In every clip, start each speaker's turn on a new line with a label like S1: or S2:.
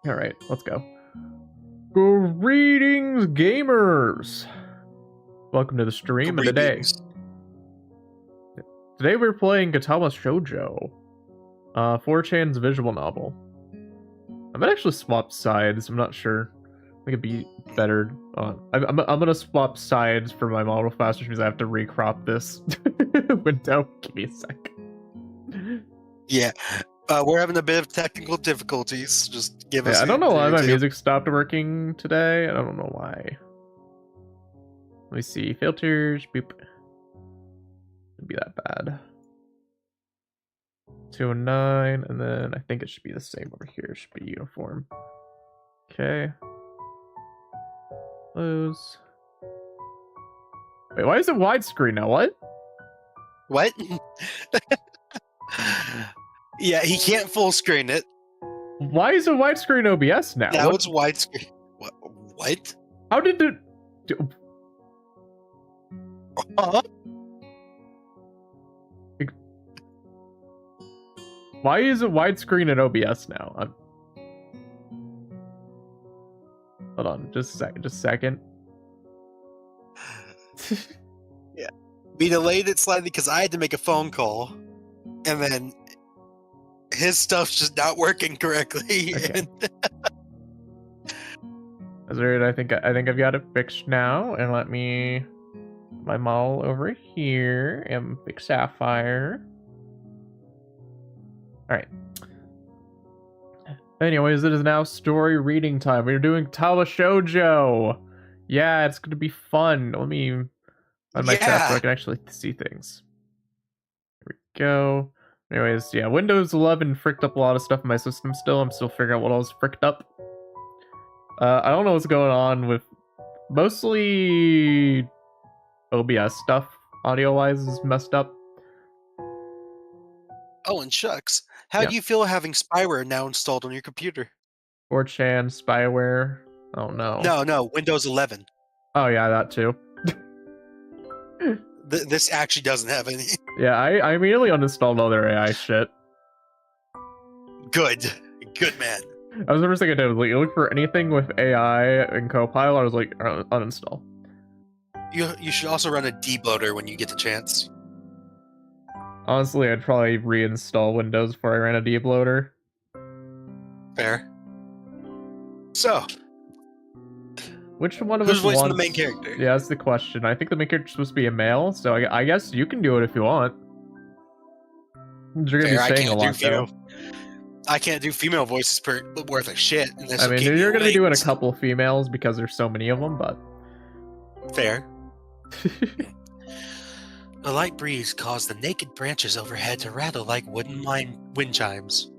S1: All right, let's go. Greetings, gamers! Welcome to the stream, and today we're playing Katawa Shoujo, 4Chan's visual novel. I might actually swap sides. I'm not sure. I think it'd be better. I'm gonna swap sides for my model faster because I have to recrop this window. Give me a sec.
S2: Yeah. We're having a bit of technical difficulties. Just give us.
S1: I don't know why my music stopped working today. I don't know why. Let me see. Filters. Boop. Shouldn't be that bad. 209, and then I think it should be the same over here. It should be uniform. Okay. Close. Wait, why is it widescreen now? What?
S2: What? Yeah, he can't full screen it.
S1: Why is it widescreen OBS now?
S2: Now it's widescreen. What?
S1: How did it?
S2: Huh?
S1: Why is it widescreen in OBS now? Hold on, just a second. Just a second.
S2: Yeah, we delayed it slightly because I had to make a phone call, and then his stuff's just not working correctly.
S1: Okay. That's weird. I think I've got it fixed now, and let me my model over here and fix Sapphire. All right. Anyways, it is now story reading time. We're doing Katawa Shoujo. Yeah, it's gonna be fun. Let me find my tab so I can actually see things. Here we go. Anyways, yeah, Windows 11 fricked up a lot of stuff in my system still. I'm still figuring out what else fricked up. I don't know what's going on with mostly OBS stuff. Audio-wise is messed up.
S2: Oh, and shucks. How do you feel having spyware now installed on your computer?
S1: 4Chan's spyware. Oh no.
S2: No, Windows 11.
S1: Oh yeah, that too.
S2: This actually doesn't have any.
S1: Yeah, I immediately uninstalled all their AI shit.
S2: Good man.
S1: I was the first thing I did was like, you look for anything with AI and Copilot. I was like, uninstall.
S2: You should also run a debloater when you get the chance.
S1: Honestly, I'd probably reinstall Windows before I ran a debloater.
S2: Fair. So,
S1: which one of
S2: who's
S1: us
S2: voicing
S1: wants...
S2: the main character?
S1: Yeah, that's the question. I think the main character's supposed to be a male, so I guess you can do it if you want. You're gonna be saying a lot, though.
S2: I can't do female voices worth of shit.
S1: I mean, you're gonna be doing a couple females because there's so many of them, but...
S2: Fair. A light breeze caused the naked branches overhead to rattle like wooden wind chimes.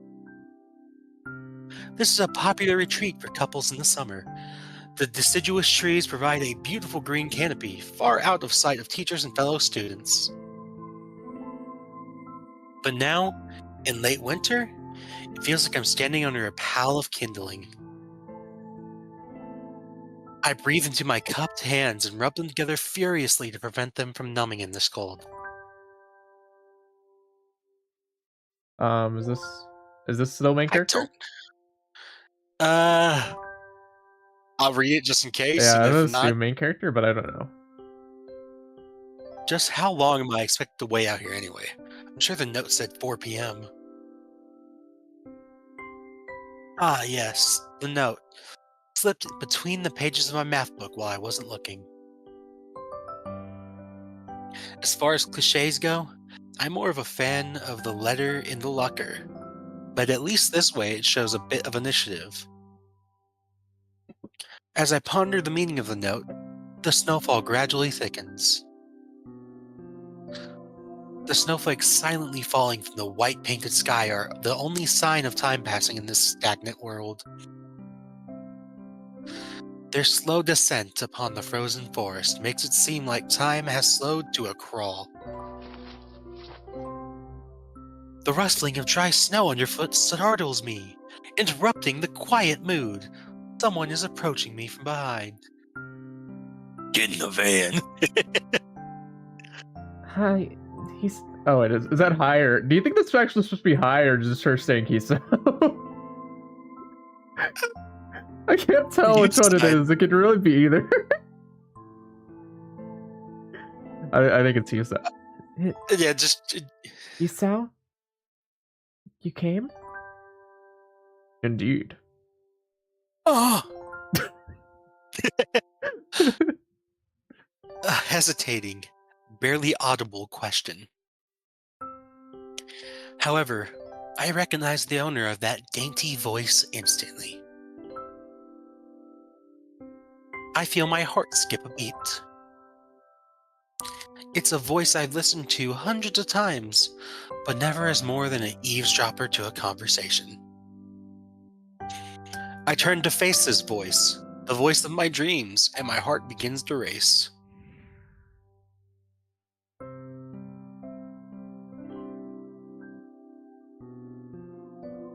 S2: This is a popular retreat for couples in the summer. The deciduous trees provide a beautiful green canopy, far out of sight of teachers and fellow students. But now, in late winter, it feels like I'm standing under a pile of kindling. I breathe into my cupped hands and rub them together furiously to prevent them from numbing in this cold.
S1: Is this the main
S2: I
S1: character?
S2: don't. I'll read it just in case,
S1: Yeah,
S2: and
S1: I
S2: if not,
S1: assume main character, but I don't know.
S2: just how long am I expected to wait out here anyway? I'm sure the note said 4 p.m. Ah, yes, the note. Slipped between the pages of my math book while I wasn't looking. As far as cliches go, I'm more of a fan of the letter in the locker, but at least this way it shows a bit of initiative. As I ponder the meaning of the note, the snowfall gradually thickens. The snowflakes silently falling from the white painted sky are the only sign of time passing in this stagnant world. Their slow descent upon the frozen forest makes it seem like time has slowed to a crawl. The rustling of dry snow underfoot startles me, interrupting the quiet mood. Someone is approaching me from behind. Get in the van.
S1: Hi, he's. Oh, it is. Is that higher? Do you think this is actually supposed to be higher, or just her saying he's so? I can't tell
S2: You
S1: which one it
S2: decide.
S1: is. It could really be either. I think it's Yusa.
S2: Yeah, just.
S1: Yusao? You came? Indeed.
S2: Oh! A hesitating, barely audible question. However, I recognize the owner of that dainty voice instantly. I feel my heart skip a beat. It's a voice I've listened to hundreds of times, but never as more than an eavesdropper to a conversation. I turn to face this voice, the voice of my dreams, and my heart begins to race.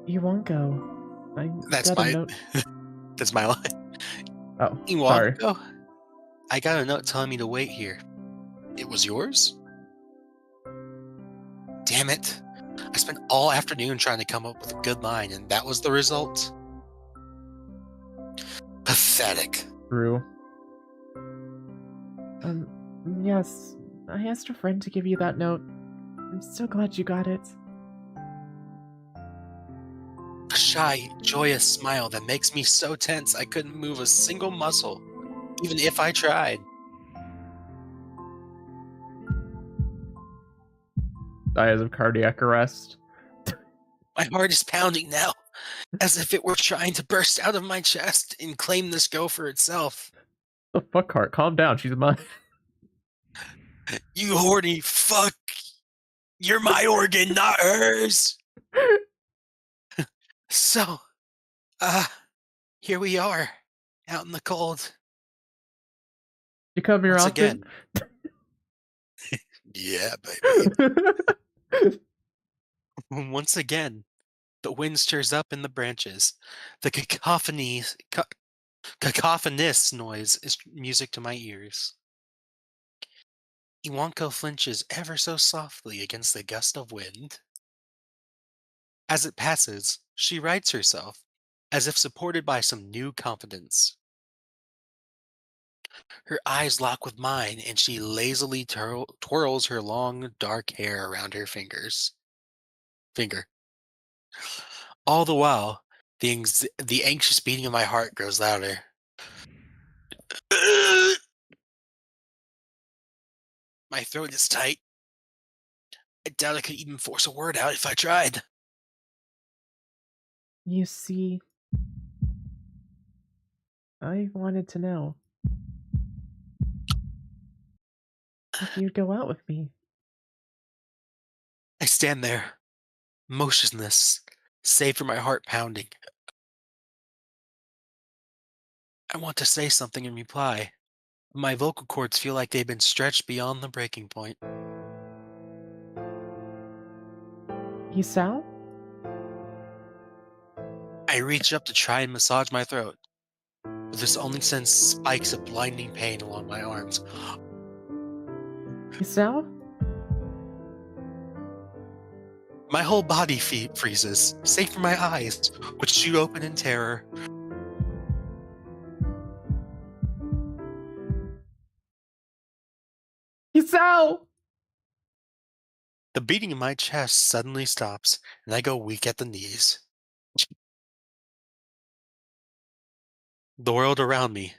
S1: You won't go. I
S2: That's
S1: got a
S2: my
S1: note.
S2: that's my line.
S1: Oh,
S2: You
S1: sorry.
S2: want to go? I got a note telling me to wait here. It was yours? Damn it. I spent all afternoon trying to come up with a good line, and that was the result? Pathetic.
S1: True. Yes. I asked a friend to give you that note. I'm so glad you got it.
S2: A shy, joyous smile that makes me so tense I couldn't move a single muscle, even if I tried.
S1: Dies of cardiac arrest.
S2: My heart is pounding now, as if it were trying to burst out of my chest and claim this go for itself.
S1: The fuck, Heart? Calm down. She's mine.
S2: You horny fuck! You're my organ, not hers! So, here we are, out in the cold.
S1: You come here
S2: Once
S1: often?
S2: again. Yeah, baby. Once again, the wind stirs up in the branches. The cacophonous noise is music to my ears. Iwanko flinches ever so softly against the gust of wind. As it passes, she rights herself, as if supported by some new confidence. Her eyes lock with mine, and she lazily twirls her long, dark hair around her finger. All the while, the anxious beating of my heart grows louder. My throat is tight. I doubt I could even force a word out if I tried.
S1: You see, I wanted to know if you'd go out with me.
S2: I stand there, motionless, save for my heart pounding. I want to say something in reply. My vocal cords feel like they've been stretched beyond the breaking point.
S1: Yusao?
S2: I reach up to try and massage my throat, but this only sends spikes of blinding pain along my arms.
S1: Yusao?
S2: My whole body freezes, save for my eyes, which shoot open in terror.
S1: Giselle!
S2: The beating in my chest suddenly stops, and I go weak at the knees. The world around me,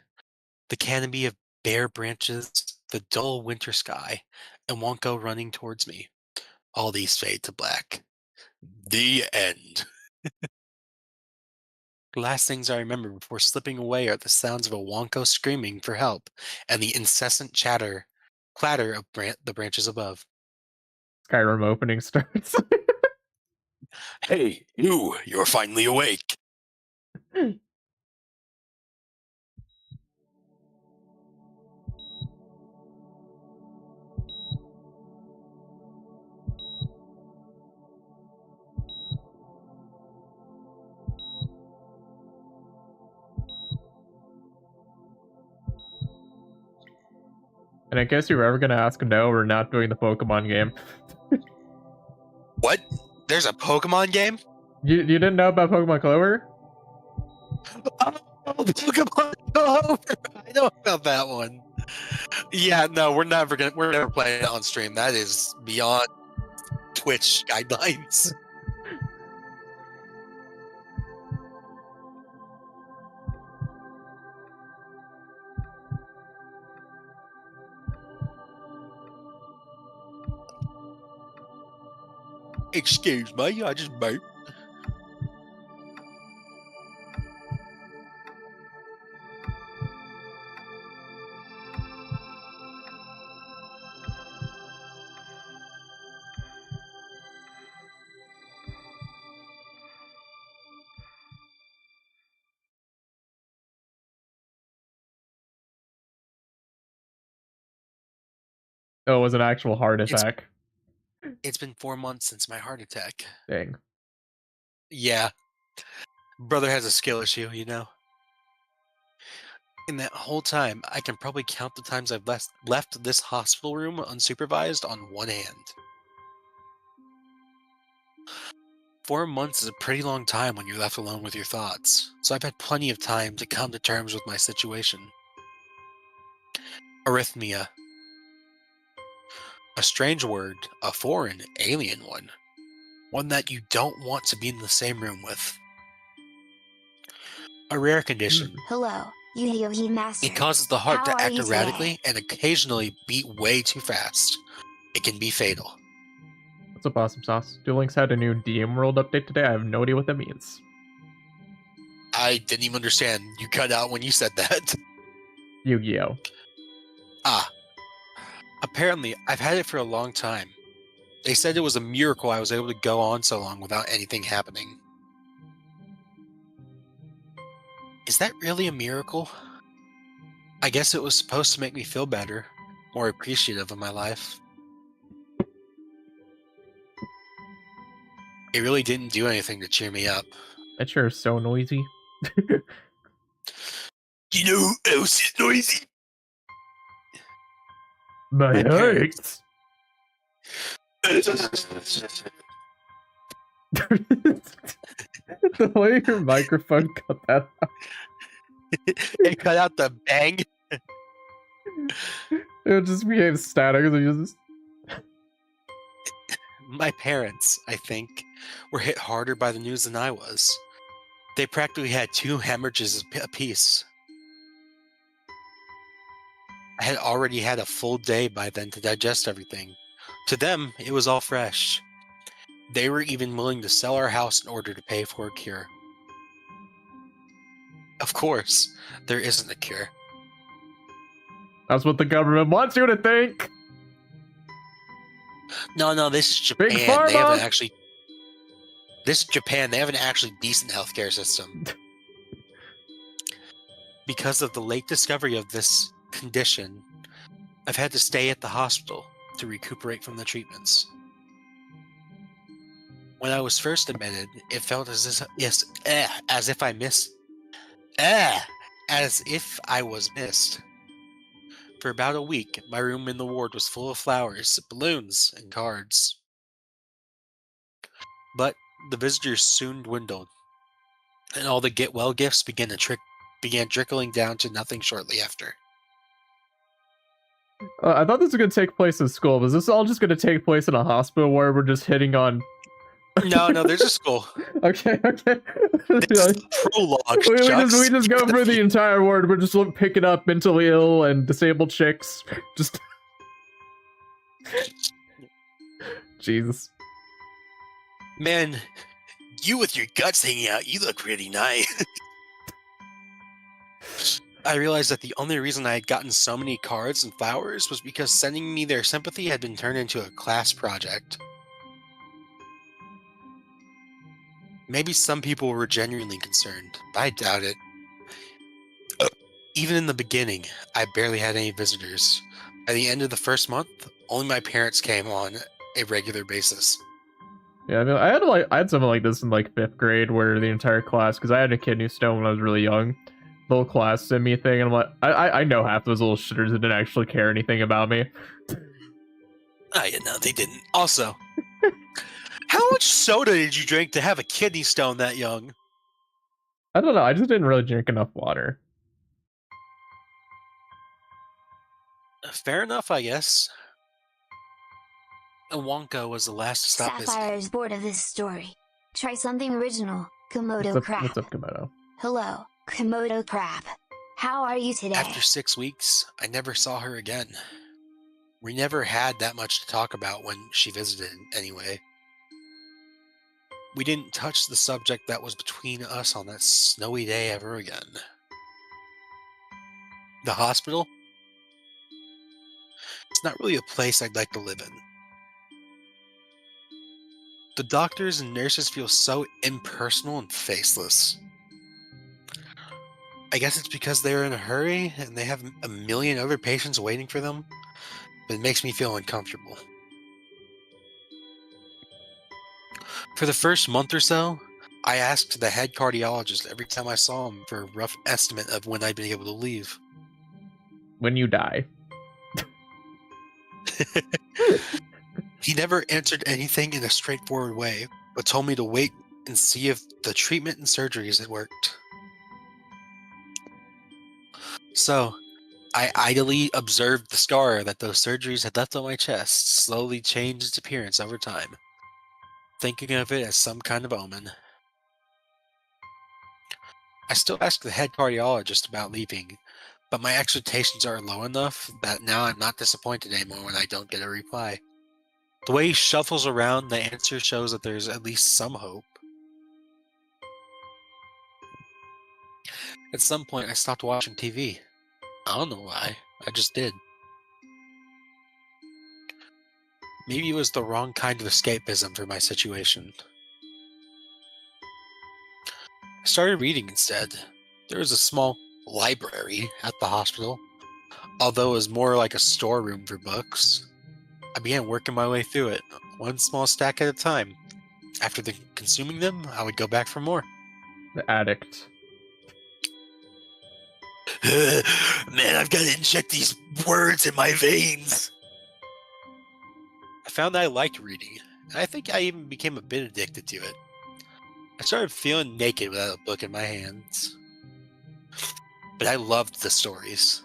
S2: the canopy of bare branches, the dull winter sky, and Wonko running towards me. All these fade to black. The end. The last things I remember before slipping away are the sounds of a Wonko screaming for help and the incessant clatter of the branches above.
S1: Skyrim opening starts.
S2: Hey, you're finally awake.
S1: And in case you were ever gonna ask, no, we're not doing the Pokemon game.
S2: What? There's a Pokemon game?
S1: You didn't know about Pokemon Clover?
S2: Oh, Pokemon Go! I know about that one. Yeah, no, we're never playing it on stream. That is beyond Twitch guidelines. Excuse me, I just burped.
S1: Oh, it was an actual heart attack.
S2: It's been 4 months since my heart attack.
S1: Dang.
S2: Yeah. Brother has a skill issue, you know. In that whole time, I can probably count the times I've left this hospital room unsupervised on one hand. 4 months is a pretty long time when you're left alone with your thoughts, so I've had plenty of time to come to terms with my situation. Arrhythmia. A strange word, a foreign, alien one. One that you don't want to be in the same room with. A rare condition.
S3: Hello, you master.
S2: It causes the heart
S3: How
S2: to
S3: are
S2: act
S3: you
S2: erratically
S3: today?
S2: and occasionally beat way too fast. It can be fatal.
S1: What's up, Awesome Sauce? Duel Links had a new DM World update today. I have no idea what that means.
S2: I didn't even understand. You cut out when you said that.
S1: Yu-Gi-Oh!
S2: Apparently, I've had it for a long time. They said it was a miracle I was able to go on so long without anything happening. Is that really a miracle? I guess it was supposed to make me feel better, more appreciative of my life. It really didn't do anything to cheer me up.
S1: That chair is so noisy.
S2: You know who else is noisy?
S1: My
S2: parents.
S1: The way your microphone cut that out.
S2: It cut out the bang.
S1: It just became static. Just...
S2: My parents, I think, were hit harder by the news than I was. They practically had 2 hemorrhages apiece. I had already had a full day by then to digest everything. To them, it was all fresh. They were even willing to sell our house in order to pay for a cure. Of course, there isn't a cure.
S1: That's what the government wants you to think.
S2: No, this is Japan.
S1: Big Pharma.
S2: They haven't actually. This is Japan. They have an actually decent healthcare system. Because of the late discovery of this condition, I've had to stay at the hospital to recuperate from the treatments. When I was first admitted, it felt as if I was missed. For about a week, my room in the ward was full of flowers, balloons, and cards. But the visitors soon dwindled, and all the get well gifts began trickling down to nothing shortly after.
S1: I thought this was going to take place in school. Was this all just going to take place in a hospital where we're just hitting on?
S2: No, there's a school.
S1: Okay.
S2: This is the prologue.
S1: We just go through the entire word. We're just picking up mentally ill and disabled chicks. Just Jesus.
S2: Man, you with your guts hanging out, you look pretty nice. I realized that the only reason I had gotten so many cards and flowers was because sending me their sympathy had been turned into a class project. Maybe some people were genuinely concerned, but I doubt it. Even in the beginning, I barely had any visitors. By the end of the first month, only my parents came on a regular basis.
S1: Yeah, I mean, I had something like this in like 5th grade where the entire class, because I had a kidney stone when I was really young, the whole class sent me a thing, and I'm like, I know half those little shitters that didn't actually care anything about me.
S2: Oh, yeah, no, they didn't. Also, how much soda did you drink to have a kidney stone that young?
S1: I don't know, I just didn't really drink enough water.
S2: Fair enough, I guess. Wonka was the last to stop
S3: Sapphire is bored of this story. Try something original. Komodo crab.
S1: What's up, Komodo?
S3: Hello, Komodo crab. How are you today?
S2: After 6 weeks, I never saw her again. We never had that much to talk about when she visited, anyway. We didn't touch the subject that was between us on that snowy day ever again. The hospital? It's not really a place I'd like to live in. The doctors and nurses feel so impersonal and faceless. I guess it's because they're in a hurry and they have a million other patients waiting for them, but it makes me feel uncomfortable. For the first month or so, I asked the head cardiologist every time I saw him for a rough estimate of when I'd be able to leave.
S1: When you die.
S2: He never answered anything in a straightforward way, but told me to wait and see if the treatment and surgeries had worked. So, I idly observed the scar that those surgeries had left on my chest slowly change its appearance over time, thinking of it as some kind of omen. I still ask the head cardiologist about leaving, but my expectations are low enough that now I'm not disappointed anymore when I don't get a reply. The way he shuffles around, the answer shows that there's at least some hope. At some point, I stopped watching TV. I don't know why. I just did. Maybe it was the wrong kind of escapism for my situation. I started reading instead. There was a small library at the hospital, although it was more like a storeroom for books. I began working my way through it, one small stack at a time. After consuming them, I would go back for more.
S1: The addict.
S2: Man, I've got to inject these words in my veins. I found that I liked reading, and I think I even became a bit addicted to it. I started feeling naked without a book in my hands. But I loved the stories.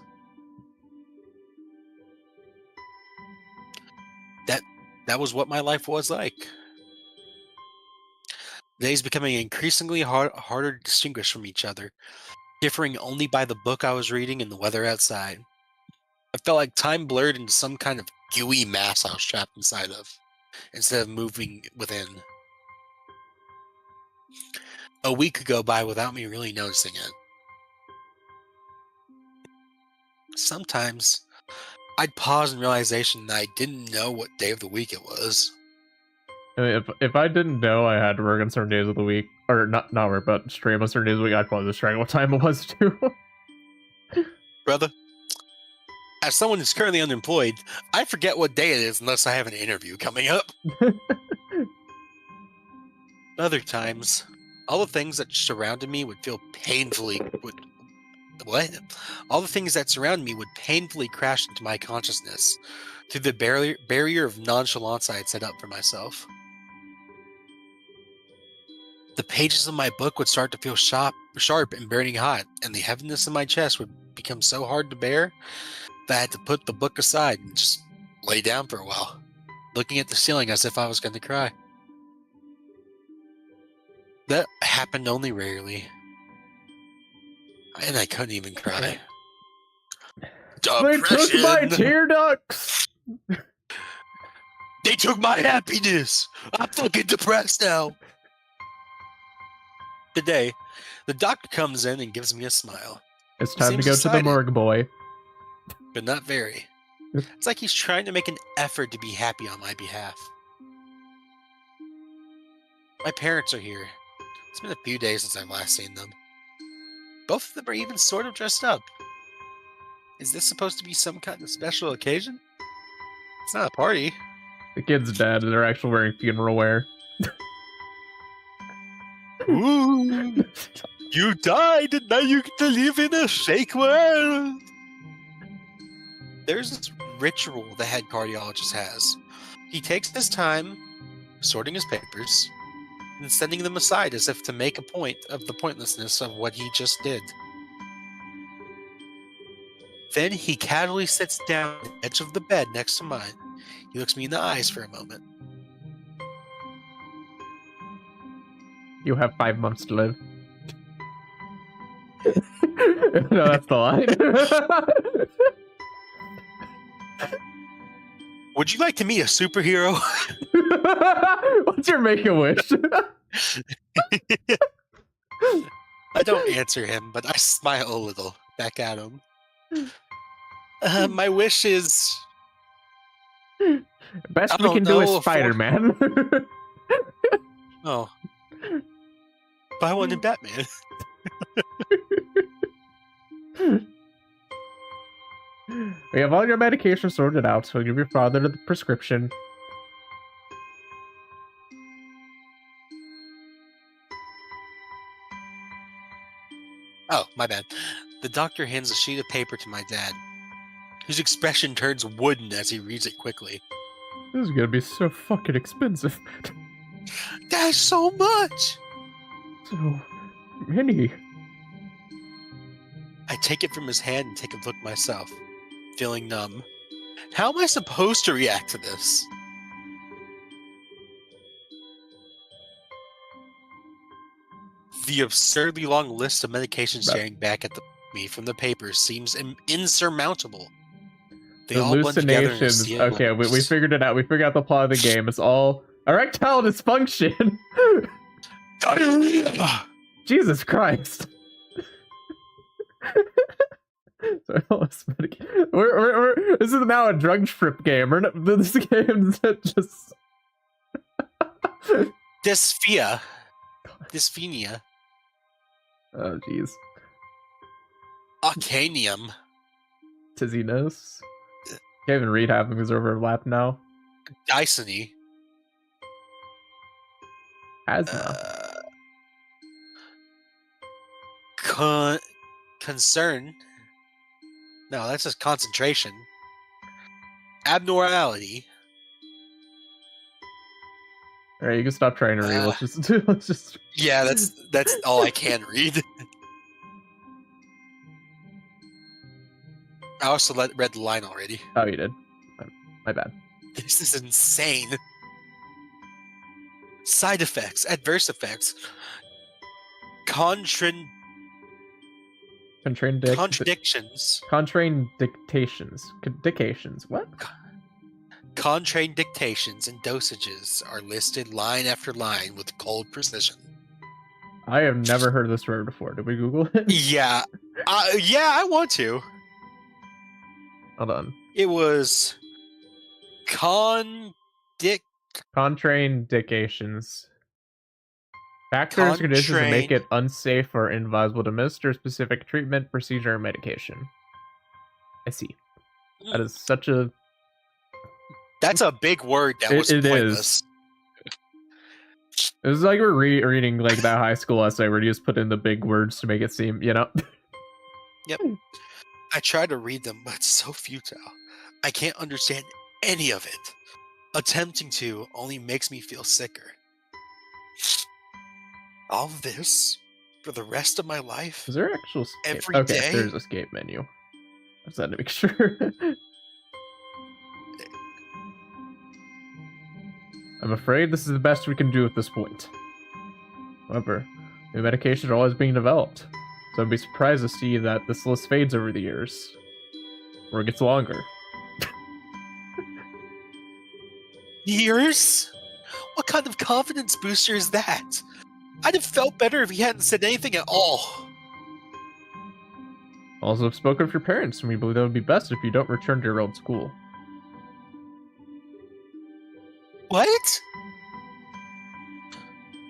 S2: That was what my life was like. The days becoming increasingly harder to distinguish from each other, differing only by the book I was reading and the weather outside. I felt like time blurred into some kind of gooey mass I was trapped inside of, instead of moving within. A week could go by without me really noticing it. Sometimes, I'd pause in realization that I didn't know what day of the week it was.
S1: I mean, if I didn't know I had to work on certain days of the week, or not work, but stream on certain days of the week, I'd probably just track what time it was too.
S2: Brother, as someone who's currently unemployed, I forget what day it is unless I have an interview coming up. Other times, all the things that surrounded me would feel painfully... All the things that surrounded me would painfully crash into my consciousness through the barrier of nonchalance I had set up for myself. The pages of my book would start to feel sharp and burning hot, and the heaviness in my chest would become so hard to bear that I had to put the book aside and just lay down for a while, looking at the ceiling as if I was going to cry. That happened only rarely, and I couldn't even cry.
S1: They took my tear ducts!
S2: They took my happiness! I'm fucking depressed now! Today, the doctor comes in and gives me a smile.
S1: It's time to go to the morgue, boy.
S2: But not very. It's like he's trying to make an effort to be happy on my behalf. My parents are here. It's been a few days since I've last seen them. Both of them are even sort of dressed up. Is this supposed to be some kind of special occasion? It's not a party.
S1: The kid's dead and they're actually wearing funeral wear.
S2: Ooh, you died and now you get to live in a fake world. There's this ritual the head cardiologist has. He takes his time sorting his papers and sending them aside as if to make a point of the pointlessness of what he just did. Then he casually sits down on the edge of the bed next to mine. He looks me in the eyes for a moment.
S1: You have 5 months to live. No, that's the line.
S2: Would you like to meet a superhero?
S1: What's your make-a-wish?
S2: I don't answer him, but I smile a little back at him. My wish is...
S1: Best we can do is Spider-Man.
S2: Oh. But I wanted Batman.
S1: We have all your medication sorted out, so give your father the prescription.
S2: Oh, my bad. The doctor hands a sheet of paper to my dad, whose expression turns wooden as he reads it quickly.
S1: This is gonna be so fucking expensive.
S2: That's so much!
S1: So many.
S2: I take it from his hand and take a look myself, feeling numb. How am I supposed to react to this? The absurdly long list of medications staring back at me from the papers seems insurmountable. They all blend together in a
S1: Hallucinations.
S2: sea of
S1: Okay, we
S2: letters.
S1: figured it out. We figured out the plot of the game. It's all erectile dysfunction. Jesus Christ. Sorry, this is now a drug trip game. This game is just...
S2: Dysphonia.
S1: Oh, jeez.
S2: Arcanium.
S1: Tizziness. Can't even read half of these overlap now.
S2: Dysony.
S1: Asthma.
S2: Concern. No, that's just concentration. Abnormality.
S1: Alright, you can stop trying to read. Let's just...
S2: Yeah, that's all I can read. I also read the line already.
S1: Oh, you did? My bad.
S2: This is insane. Side effects, adverse effects, contradictions.
S1: Contraindications. What?
S2: Contraindications and dosages are listed line after line with cold precision.
S1: I have never heard this word before. Did we Google it?
S2: Yeah. Yeah, I want to.
S1: Hold on.
S2: It was
S1: Contraindications. Factors or conditions that make it unsafe or inadvisable to administer specific treatment, procedure, or medication. I see. That is such a...
S2: That's a big word that was pointless.
S1: It was like we're reading like that high school essay where you just put in the big words to make it seem, you know?
S2: Yep. I try to read them, but it's so futile. I can't understand any of it. Attempting to only makes me feel sicker. All of this for the rest of my life?
S1: Is there actual escape?
S2: Every
S1: Okay,
S2: day?
S1: there's escape menu. I just had to make sure. I'm afraid this is the best we can do at this point. However, new medications are always being developed, so I'd be surprised to see that this list fades over the years, or it gets longer.
S2: Years? What kind of confidence booster is that? I'd have felt better if he hadn't said anything at all.
S1: Also, I've spoken with your parents, and we believe that would be best if you don't return to your old school.
S2: What?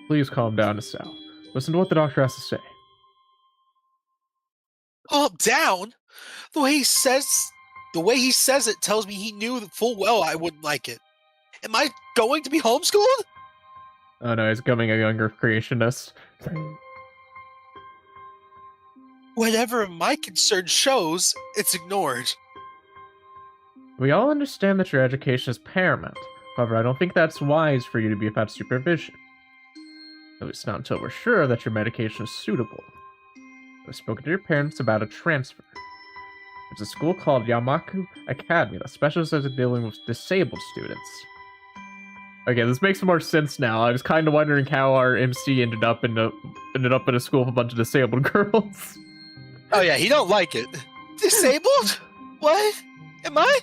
S1: Please calm down, Estelle. Listen to what the doctor has to say.
S2: Calm down? The way he says it tells me he knew full well I wouldn't like it. Am I going to be homeschooled?
S1: Oh no, he's becoming a younger creationist.
S2: Whatever my concern shows, it's ignored.
S1: We all understand that your education is paramount. However, I don't think that's wise for you to be without supervision. At least not until we're sure that your medication is suitable. I've spoken to your parents about a transfer. There's a school called Yamaku Academy that specializes in dealing with disabled students. Okay, this makes more sense now. I was kind of wondering how our MC ended up in a school with a bunch of disabled girls.
S2: Oh yeah, he don't like it. Disabled? What? Am I?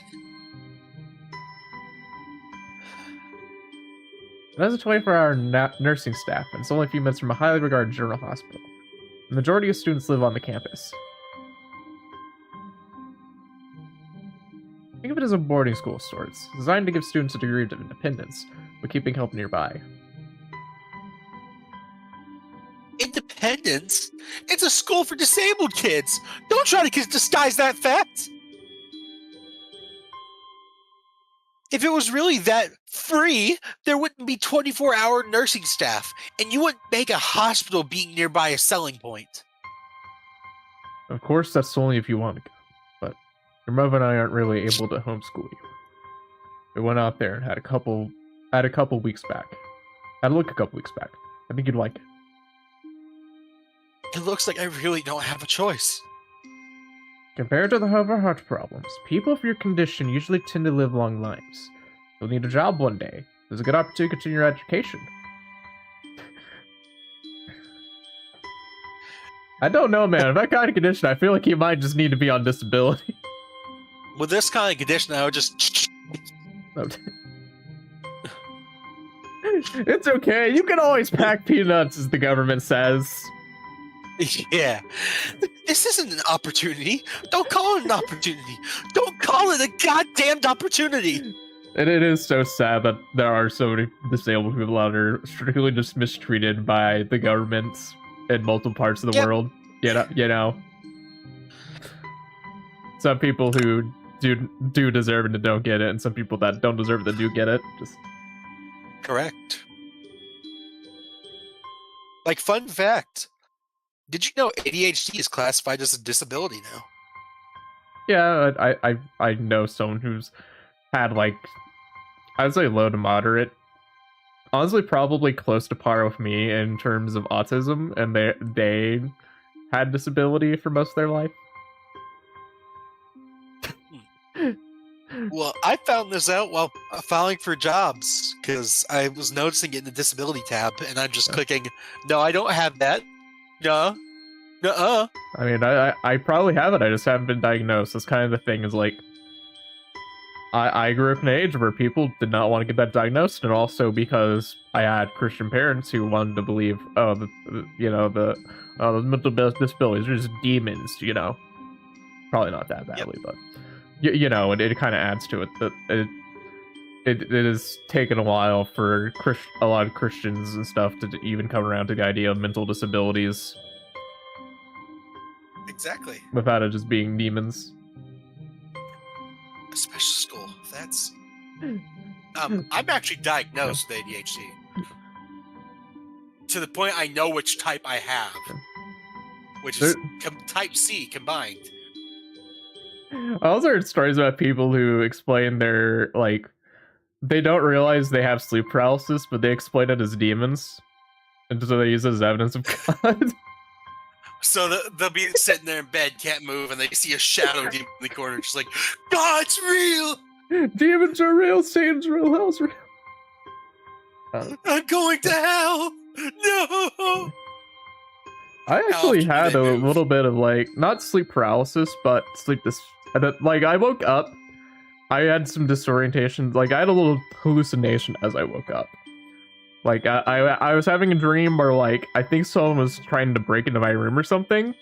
S1: It has a 24-hour nursing staff, and it's only a few minutes from a highly regarded general hospital. The majority of students live on the campus. Think of it as a boarding school of sorts, designed to give students a degree of independence, but keeping help nearby.
S2: Independence? It's a school for disabled kids! Don't try to disguise that fact! If it was really that free, there wouldn't be 24-hour nursing staff, and you wouldn't make a hospital being nearby a selling point.
S1: Of course, that's only if you want to go, but your mother and I aren't really able to homeschool you. We went out there and had a couple weeks back. Had a look a couple weeks back. I think you'd like it.
S2: It looks like I really don't have a choice.
S1: Compared to the heart problems, people with your condition usually tend to live long lives. You'll need a job one day. There's a good opportunity to continue your education. I don't know, man. With that kind of condition, I feel like you might just need to be on disability.
S2: With this kind of condition, I would just...
S1: It's okay. You can always pack peanuts, as the government says.
S2: Yeah. This isn't an opportunity. Don't call it an opportunity. Don't call it a goddamned opportunity.
S1: And it is so sad that there are so many disabled people out there strictly just mistreated by the governments in multiple parts of the world. You know. Some people who do deserve it and don't get it, and some people that don't deserve it that do get it. Just
S2: correct. Like, fun fact. Did you know ADHD is classified as a disability now?
S1: Yeah, I know someone who's had, like, I'd say low to moderate. Honestly, probably close to par with me in terms of autism, and they had disability for most of their life.
S2: Well, I found this out while filing for jobs, because I was noticing it in the disability tab, and I'm just clicking, no, I don't have that. No. Nuh-uh.
S1: I mean, I probably have it, I just haven't been diagnosed. That's kind of the thing, is like, I grew up in an age where people did not want to get that diagnosed, and also because I had Christian parents who wanted to believe, the mental disabilities are just demons, you know. Probably not that badly, but you know, it kind of adds to it that it has taken a while for a lot of Christians and stuff to even come around to the idea of mental disabilities.
S2: Exactly.
S1: Without it just being demons.
S2: A special school. That's... I'm actually diagnosed with ADHD. To the point I know which type I have. Which is type C combined.
S1: I also heard stories about people who explain their, like, they don't realize they have sleep paralysis, but they explain it as demons. And so they use it as evidence of God.
S2: So they'll be sitting there in bed, can't move, and they see a shadow demon in the corner, just like, God's real!
S1: Demons are real, Satan's real, hell's real.
S2: I'm going to hell! No!
S1: I actually had a little bit of, like, not sleep paralysis, but like, I woke up, I had some disorientation, like, I had a little hallucination as I woke up. Like, I was having a dream where, like, I think someone was trying to break into my room or something.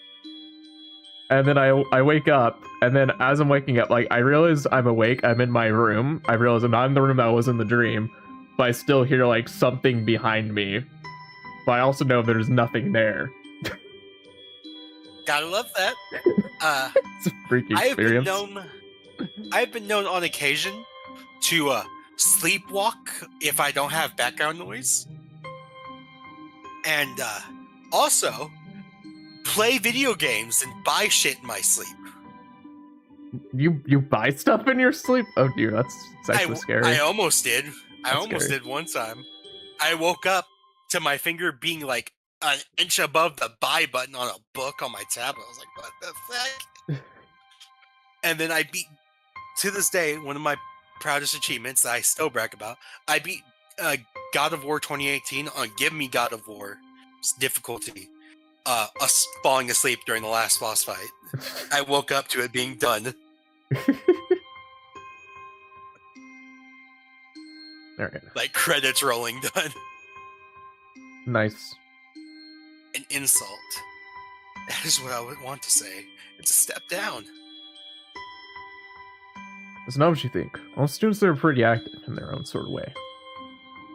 S1: And then I wake up, and then as I'm waking up, like, I realize I'm awake, I'm in my room. I realize I'm not in the room that was in the dream, but I still hear, like, something behind me. But I also know there's nothing there.
S2: Gotta love that.
S1: It's a freaky experience.
S2: I've been known on occasion to sleepwalk if I don't have background noise, and also play video games and buy shit in my sleep.
S1: You buy stuff in your sleep? Oh dear, that's actually scary.
S2: I almost did. Did one time. I woke up to my finger being like an inch above the buy button on a book on my tablet. I was like, what the fuck? And then I beat, to this day, one of my proudest achievements that I still brag about. I beat God of War 2018 on Give Me God of War difficulty. Us falling asleep during the last boss fight. I woke up to it being done.
S1: All right.
S2: Like credits rolling done.
S1: Nice.
S2: An insult. That is what I would want to say. It's a step down.
S1: It's not what you think. All students are pretty active in their own sort of way.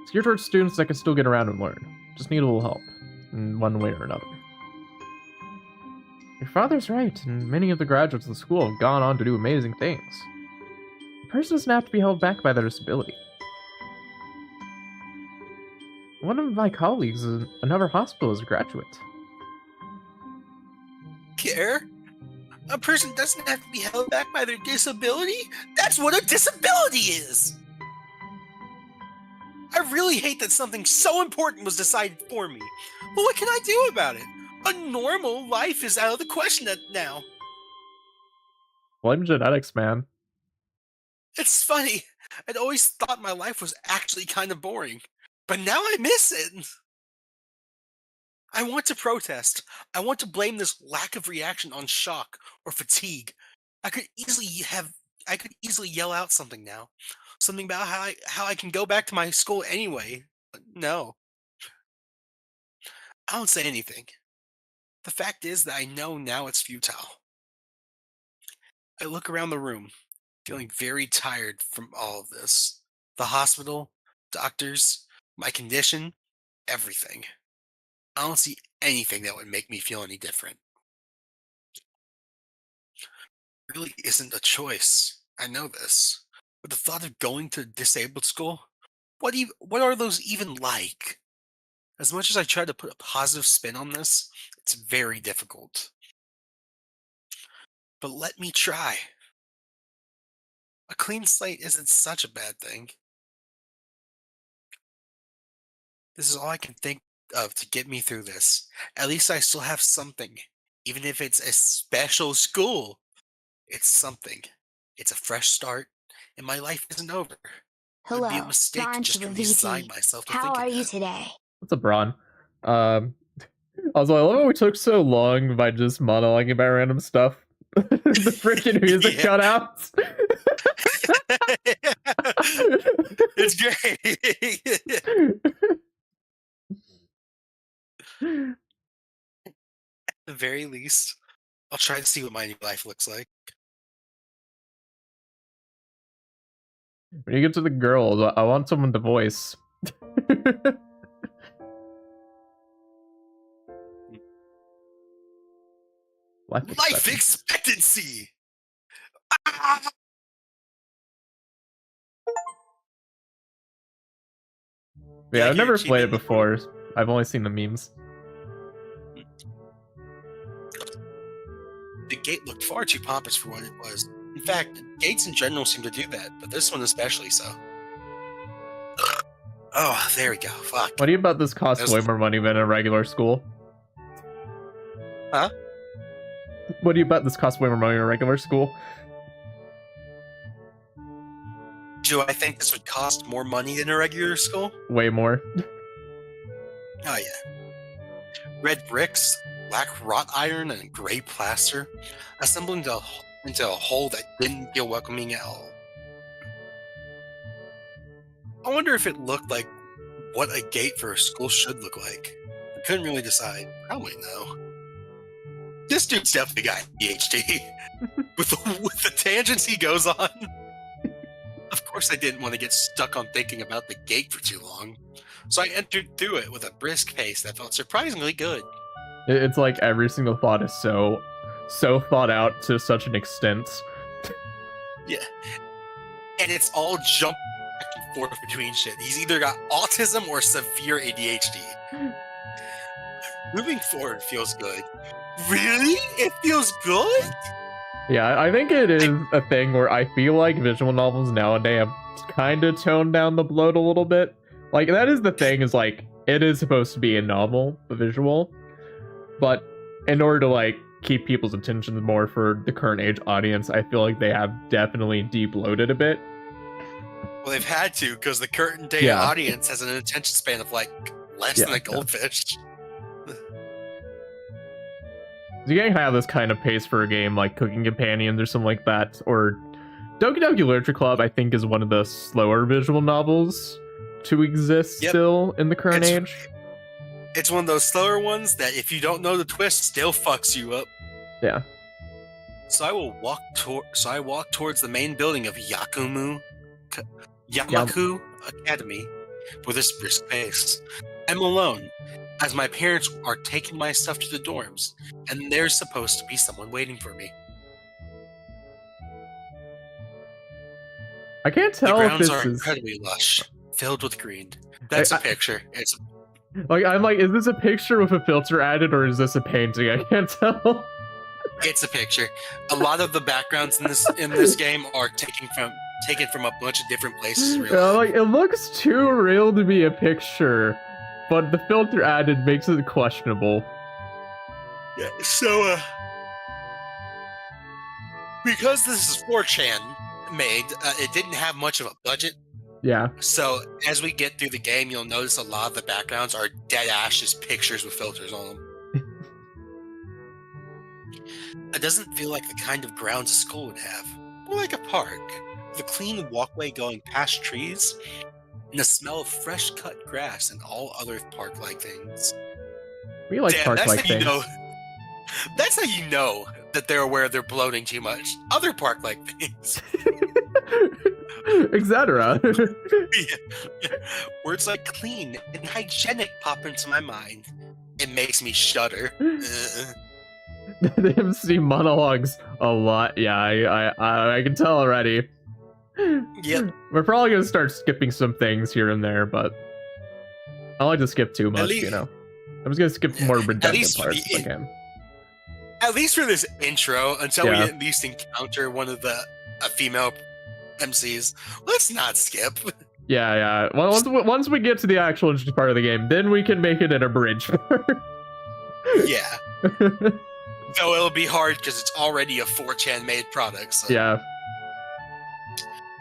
S1: It's geared towards students that can still get around and learn. Just need a little help, in one way or another. Your father's right, and many of the graduates of the school have gone on to do amazing things. A person doesn't have to be held back by their disability. One of my colleagues in another hospital is a graduate.
S2: Care? A person doesn't have to be held back by their disability? That's what a disability is! I really hate that something so important was decided for me. But what can I do about it? A normal life is out of the question now.
S1: Blame genetics, man.
S2: It's funny. I'd always thought my life was actually kind of boring. But now I miss it. I want to protest. I want to blame this lack of reaction on shock or fatigue. I could easily yell out something now. Something about how I can go back to my school anyway. But no. I don't say anything. The fact is that I know now it's futile. I look around the room, feeling very tired from all of this. The hospital, doctors, my condition, everything. I don't see anything that would make me feel any different. It really isn't a choice. I know this. But the thought of going to disabled school, what are those even like? As much as I try to put a positive spin on this, it's very difficult. But let me try. A clean slate isn't such a bad thing. This is all I can think of to get me through this. At least I still have something. Even if it's a special school, it's something. It's a fresh start, and my life isn't over. It would be a
S3: Hello,
S2: mistake to
S3: Ron
S2: just
S3: to the
S2: resign
S3: VT.
S2: myself to
S3: How
S2: thinking
S3: are you
S2: that.
S3: today?
S1: What's up, Braun? Also, I love how we took so long by just monologuing about random stuff. The freaking music
S2: Yeah.
S1: cut out.
S2: It's great. At the very least, I'll try to see what my new life looks like.
S1: When you get to the girls, I want someone to voice.
S2: Life expectancy! Ah!
S1: Yeah, I've never
S2: achievement
S1: played it before. I've only seen the memes.
S2: The gate looked far too pompous for what it was. In fact, gates in general seem to do that, but this one especially so. Oh, there we go. Fuck.
S1: What do you about this costs
S2: There's-
S1: way more money than a regular school?
S2: Huh?
S1: What do you bet this costs way more money than a regular school?
S2: Do I think this would cost more money than a regular school?
S1: Way more.
S2: Oh yeah. Red bricks, black wrought iron, and gray plaster, assembled into a whole that didn't feel welcoming at all. I wonder if it looked like what a gate for a school should look like. I couldn't really decide. Probably no. This dude's definitely got ADHD. with the tangents he goes on. Of course I didn't want to get stuck on thinking about the gate for too long. So I entered through it with a brisk pace that felt surprisingly good.
S1: It's like every single thought is so thought out to such an extent.
S2: Yeah. And it's all jump back and forth between shit. He's either got autism or severe ADHD. Moving forward feels good. Really? It feels good?
S1: Yeah, I think it is a thing where I feel like visual novels nowadays have kind of toned down the bloat a little bit. Like, that is the thing, is like, it is supposed to be a novel, a visual, but in order to like keep people's attention more for the current age audience, I feel like they have definitely de-bloated a bit.
S2: Well, they've had to, because the current day audience has an attention span of like less than a goldfish.
S1: You can't have this kind of pace for a game like Cooking Companions or something like that, or Doki Doki Literature Club, I think, is one of the slower visual novels to exist still in the current age.
S2: It's one of those slower ones that if you don't know the twist, still fucks you up.
S1: Yeah.
S2: So I walk towards the main building of Yamaku Academy with this brisk pace. I'm alone, as my parents are taking my stuff to the dorms, and there's supposed to be someone waiting for me.
S1: I can't tell
S2: the
S1: if
S2: grounds
S1: this
S2: are
S1: is
S2: incredibly lush, filled with green. That's a picture. It's
S1: like, I'm like, is this a picture with a filter added, or is this a painting? I can't tell.
S2: It's a picture. A lot of the backgrounds in this game are taken from a bunch of different places.
S1: Like, it looks too real to be a picture, but the filter added makes it questionable.
S2: Yeah. So, because this is 4Chan made, it didn't have much of a budget.
S1: Yeah.
S2: So as we get through the game, you'll notice a lot of the backgrounds are dead ash, just pictures with filters on them. It doesn't feel like the kind of grounds a school would have. More like a park, with a clean walkway going past trees, and the smell of fresh cut grass and all other park-like things.
S1: We like park-like things.
S2: That's how you know that they're aware they're bloating too much. Other park-like things.
S1: Etc.
S2: Words like clean and hygienic pop into my mind. It makes me shudder.
S1: The MC monologues a lot. Yeah, I can tell already.
S2: Yep.
S1: We're probably gonna start skipping some things here and there, but I like to skip too much, you know. I'm just gonna skip more redundant parts if I can.
S2: At least for this intro, until we at least encounter one of a female MCs, let's not skip.
S1: Yeah. Once we get to the actual interesting part of the game, then we can make it an abridged part.
S2: Yeah. Though it'll be hard because it's already a 4chan made product. So.
S1: Yeah.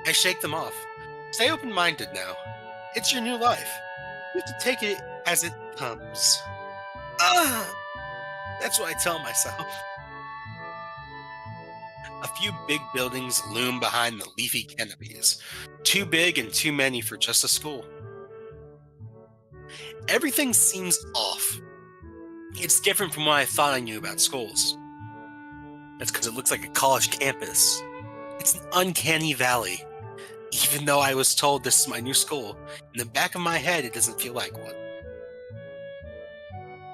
S2: I shake them off. Stay open-minded now. It's your new life. You have to take it as it comes. That's what I tell myself. A few big buildings loom behind the leafy canopies. Too big and too many for just a school. Everything seems off. It's different from what I thought I knew about schools. That's because it looks like a college campus. It's an uncanny valley. Even though I was told this is my new school, in the back of my head it doesn't feel like one.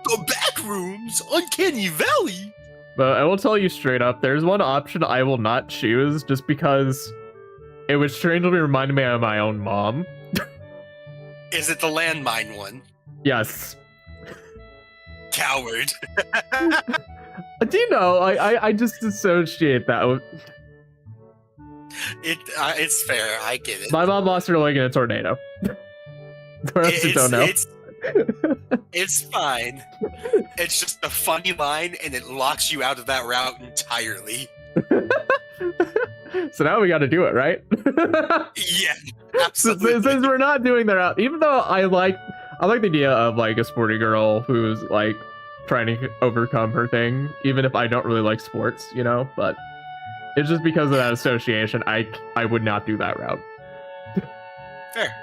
S2: The back rooms? Uncanny valley?
S1: But I will tell you straight up, there's one option I will not choose just because it would strangely remind me of my own mom.
S2: Is it the landmine one?
S1: Yes.
S2: Coward.
S1: Do you know, I just associate that with...
S2: It's fair, I get it.
S1: My mom lost her leg in a tornado. The rest who don't know.
S2: It's fine. It's just a funny line, and it locks you out of that route entirely.
S1: So now we got to do it, right?
S2: Yeah, absolutely.
S1: Since we're not doing that route, even though I like the idea of like a sporty girl who's like trying to overcome her thing, even if I don't really like sports, you know. But it's just because of that association, I would not do that route.
S2: Fair.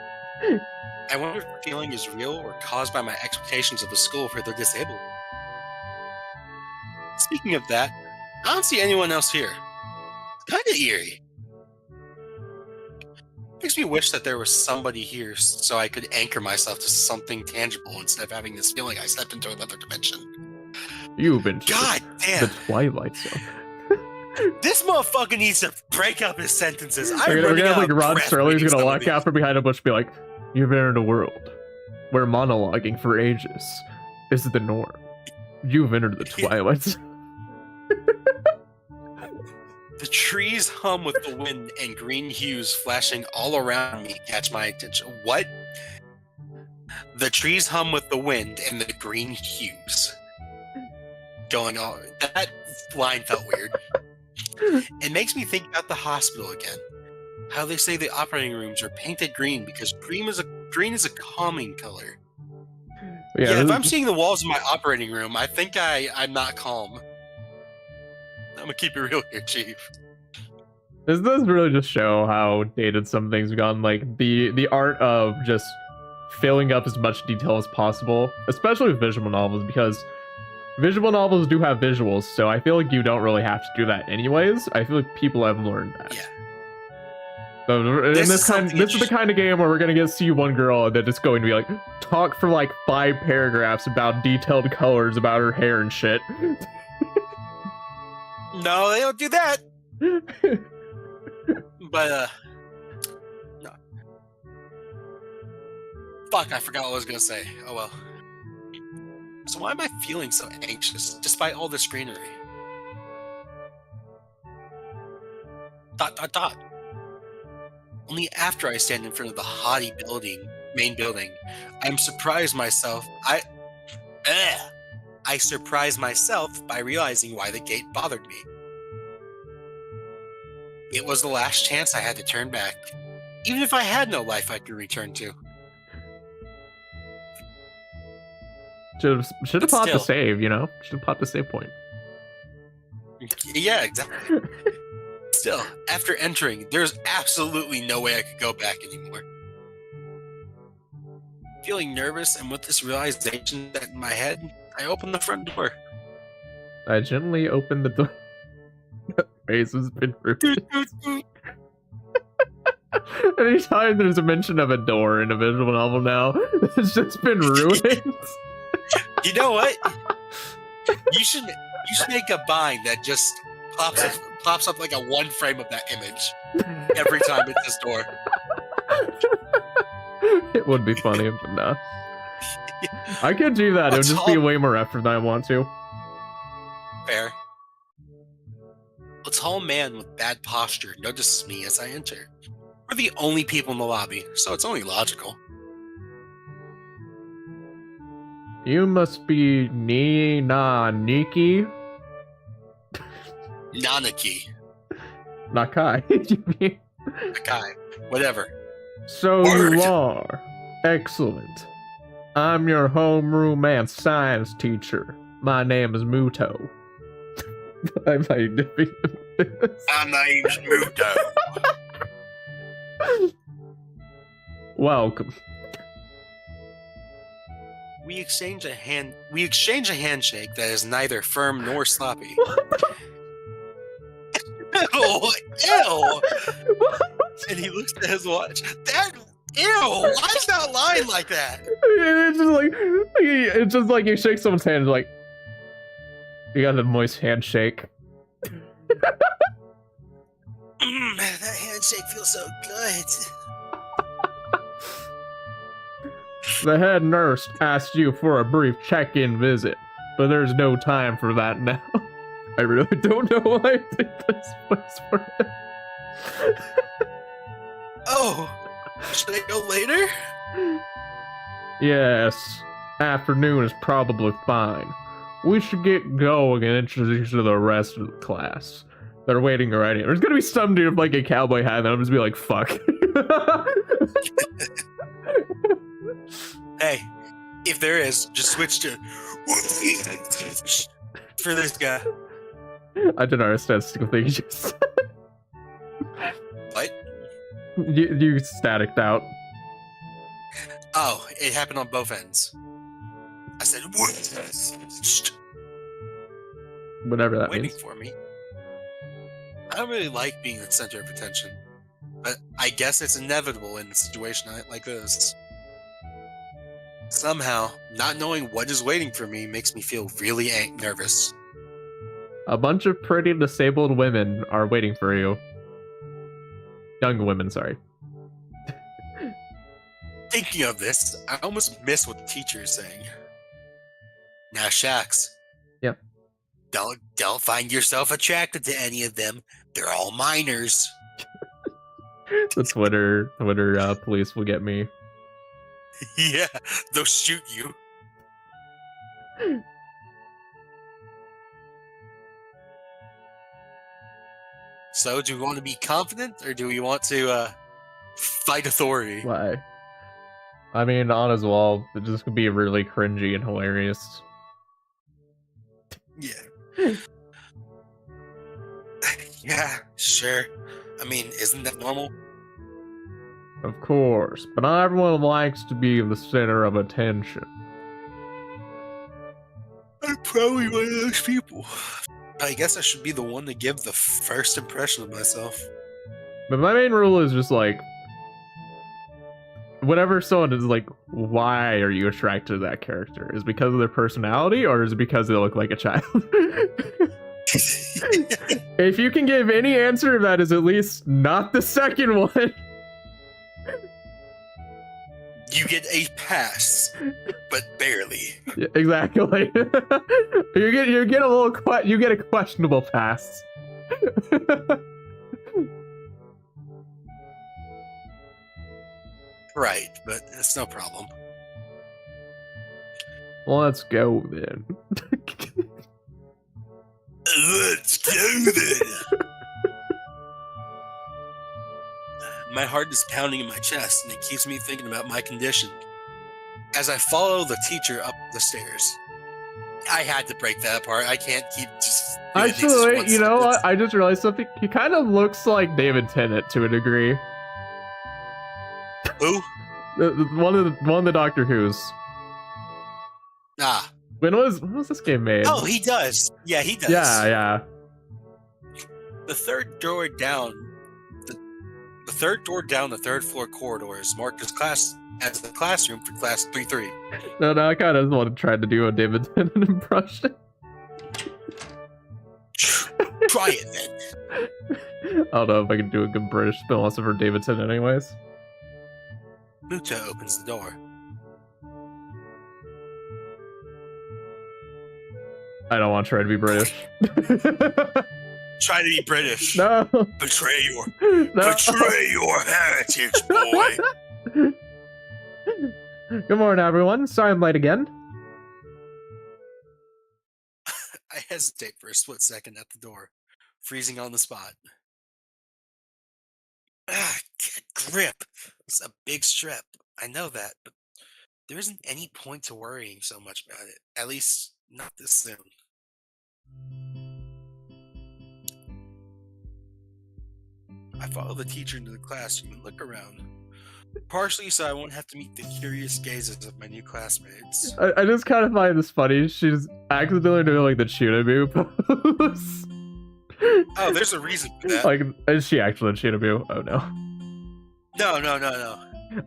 S2: I wonder if the feeling is real or caused by my expectations of the school for the disabled. Speaking of that, I don't see anyone else here. Kind of eerie. Makes me wish that there was somebody here so I could anchor myself to something tangible instead of having this feeling I stepped into another dimension.
S1: You've been
S2: God damn.
S1: the Twilight Zone.
S2: This motherfucker needs to break up his sentences.
S1: We're gonna have like Rod Serling's gonna walk out from behind a bush and be like, "You've entered a world where monologuing for ages is the norm. You've entered the Twilight Zone."
S2: The trees hum with the wind and green hues flashing all around me catch my attention. What? The trees hum with the wind and the green hues. Going on. That line felt weird. It makes me think about the hospital again. How they say the operating rooms are painted green because green is a calming color. Yeah, if I'm seeing the walls of my operating room, I think I'm not calm. I'm gonna keep it real here, Chief.
S1: This does really just show how dated some things have gone. Like the art of just filling up as much detail as possible, especially with visual novels, because visual novels do have visuals, so I feel like you don't really have to do that anyways. I feel like people have learned that.
S2: Yeah.
S1: So this is the kind of game where we're gonna see one girl that is going to be like talk for like 5 paragraphs about detailed colors about her hair and shit.
S2: No, they don't do that. But no. Fuck, I forgot what I was gonna say. Oh well. So why am I feeling so anxious despite all this greenery? Dot. Only after I stand in front of the haughty main building, I'm surprised myself. I surprised myself by realizing why the gate bothered me. It was the last chance I had to turn back, even if I had no life I could return to.
S1: Should have popped the save, you know? Should have popped the save point.
S2: Yeah, exactly. Still, after entering, there's absolutely no way I could go back anymore. Feeling nervous and with this realization that in my head, I opened the front door.
S1: I gently opened the door. Face has been ruined. Anytime there's a mention of a door in a visual novel now, it's just been ruined.
S2: You know what? You should make a bind that just pops up like a one frame of that image every time it's this door.
S1: It would be funny, but no. I could do that. It would just be way more effort than I want to.
S2: Fair. A tall man with bad posture notices me as I enter. We're the only people in the lobby, so it's only logical.
S1: You must be Naniki.
S2: Nanaki.
S1: Nakai. You mean?
S2: Nakai. Whatever.
S1: So
S2: Word.
S1: You are. Excellent. I'm your homeroom and science teacher. My name is Muto.
S2: My name's Muto.
S1: Welcome.
S2: We exchange a handshake that is neither firm nor sloppy. Ew! And he looks at his watch. Ew! Why is that line like that?
S1: It's just like you shake someone's hand, like you got a moist handshake.
S2: That handshake feels so good.
S1: The head nurse asked you for a brief check-in visit, but there's no time for that now. I really don't know why I did this voice for it.
S2: Oh, should I go later?
S1: Yes, afternoon is probably fine. We should get going and introduce you to the rest of the class. They're waiting already. There's gonna be some dude with like a cowboy hat, and I'm just be like, fuck.
S2: Hey, if there is, just switch to for this guy.
S1: I didn't understand the thing you just said.
S2: What?
S1: You staticked out.
S2: Oh, it happened on both ends. I said,
S1: Whatever that
S2: waiting
S1: means.
S2: for me. I don't really like being the center of attention, but I guess it's inevitable in a situation like this. Somehow, not knowing what is waiting for me makes me feel really nervous.
S1: A bunch of pretty disabled women are waiting for you. Young women, sorry.
S2: Thinking of this, I almost missed what the teacher is saying. Now, Shax.
S1: Yep.
S2: Don't find yourself attracted to any of them. They're all minors.
S1: The Twitter police will get me.
S2: Yeah, they'll shoot you. So, do we want to be confident, or do we want to fight authority?
S1: Why? I mean, on as well, it just could be really cringy and hilarious.
S2: Yeah. Yeah, sure. I mean, isn't that normal?
S1: Of course, but not everyone likes to be the center of attention.
S2: I'm probably one of those people. I guess I should be the one to give the first impression of myself.
S1: But my main rule is just like, whenever someone is like, why are you attracted to that character? Is it because of their personality, or is it because they look like a child? If you can give any answer that is at least not the second one,
S2: you get a pass, but barely.
S1: yeah, exactly. you get a questionable pass.
S2: Right, but it's no problem.
S1: Well, let's go then.
S2: Let's go then. My heart is pounding in my chest, and it keeps me thinking about my condition. As I follow the teacher up the stairs, I had to break that apart. I can't keep just.
S1: Actually, you know what? I just realized something. He kind of looks like David Tennant to a degree.
S2: Who?
S1: One of the Doctor Who's.
S2: Ah.
S1: When was this game made?
S2: Oh, he does. Yeah, he does.
S1: Yeah.
S2: The third door down. The third door down the third floor corridor is marked as the classroom for class 3-3.
S1: No, I kind of want to try to do a David Tennant impression.
S2: Try it then.
S1: I don't know if I can do a good British spin unless I've heard David Tennant anyways.
S2: Muta opens the door.
S1: I don't want to try to be British.
S2: Try to be British.
S1: No.
S2: Betray your heritage, boy.
S1: Good morning, everyone. Sorry I'm late again.
S2: I hesitate for a split second at the door, freezing on the spot. Get grip. It's a big strip. I know that, but there isn't any point to worrying so much about it. At least, not this soon. I follow the teacher into the classroom and look around. Partially so I won't have to meet the curious gazes of my new classmates.
S1: I just kind of find this funny. She's accidentally doing like the Chunaboo pose.
S2: Oh, there's a reason for that.
S1: Like, is she actually a Chunaboo? Oh no.
S2: No.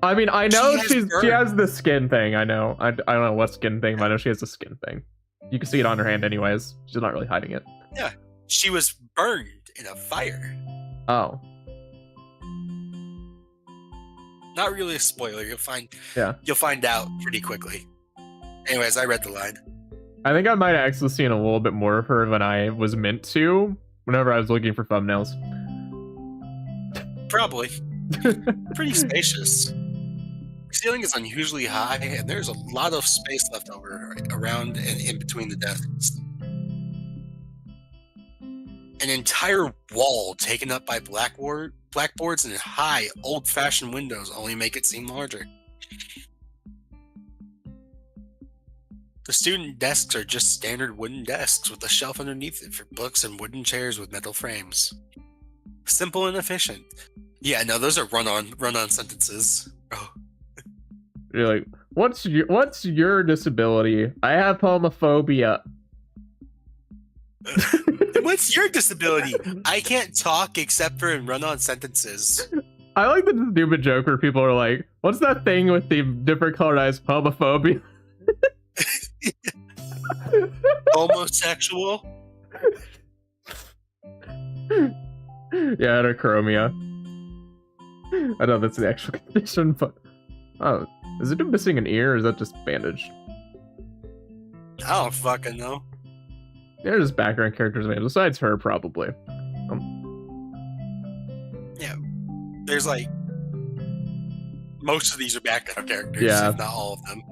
S1: I mean, I know she has the
S2: burns.
S1: skin thing. I know. I don't know what skin thing, but I know she has the skin thing. You can see it on her hand, anyways. She's not really hiding it.
S2: Yeah, she was burned in a fire.
S1: Oh.
S2: Not really a spoiler. You'll find out pretty quickly. Anyways, I read the line.
S1: I think I might have actually seen a little bit more of her than I was meant to whenever I was looking for thumbnails.
S2: Probably. Pretty spacious. The ceiling is unusually high, and there's a lot of space left over around and in between the desks. An entire wall taken up by blackboards and high, old-fashioned windows only make it seem larger. The student desks are just standard wooden desks with a shelf underneath it for books and wooden chairs with metal frames. Simple and efficient. Yeah, no, those are run-on sentences. Oh.
S1: You're like, what's your disability? I have homophobia.
S2: What's your disability? I can't talk except for in run-on sentences.
S1: I like the stupid joke where people are like, what's that thing with the different colored eyes? Homophobia.
S2: Homosexual?
S1: Yeah, heterochromia. I know that's the actual condition, but oh, is it missing an ear or is that just bandaged?
S2: I don't fucking know.
S1: They're just background characters, man. Besides her, probably.
S2: Yeah, there's like most of these are background characters,
S1: yeah,
S2: if not all of them,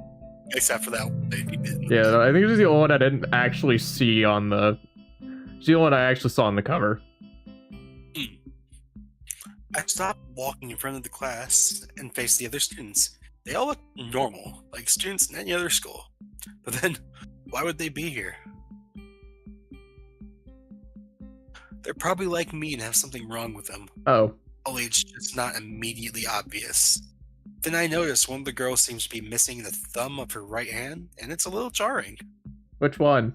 S2: except for that one lady.
S1: Yeah, I think she's the only one I didn't actually see on the. She's the only one I actually saw on the cover.
S2: I stopped walking in front of the class and faced the other students. They all look normal, like students in any other school. But then, why would they be here? They're probably like me and have something wrong with them.
S1: Oh.
S2: Only it's just not immediately obvious. Then I noticed one of the girls seems to be missing the thumb of her right hand, and it's a little jarring.
S1: Which one?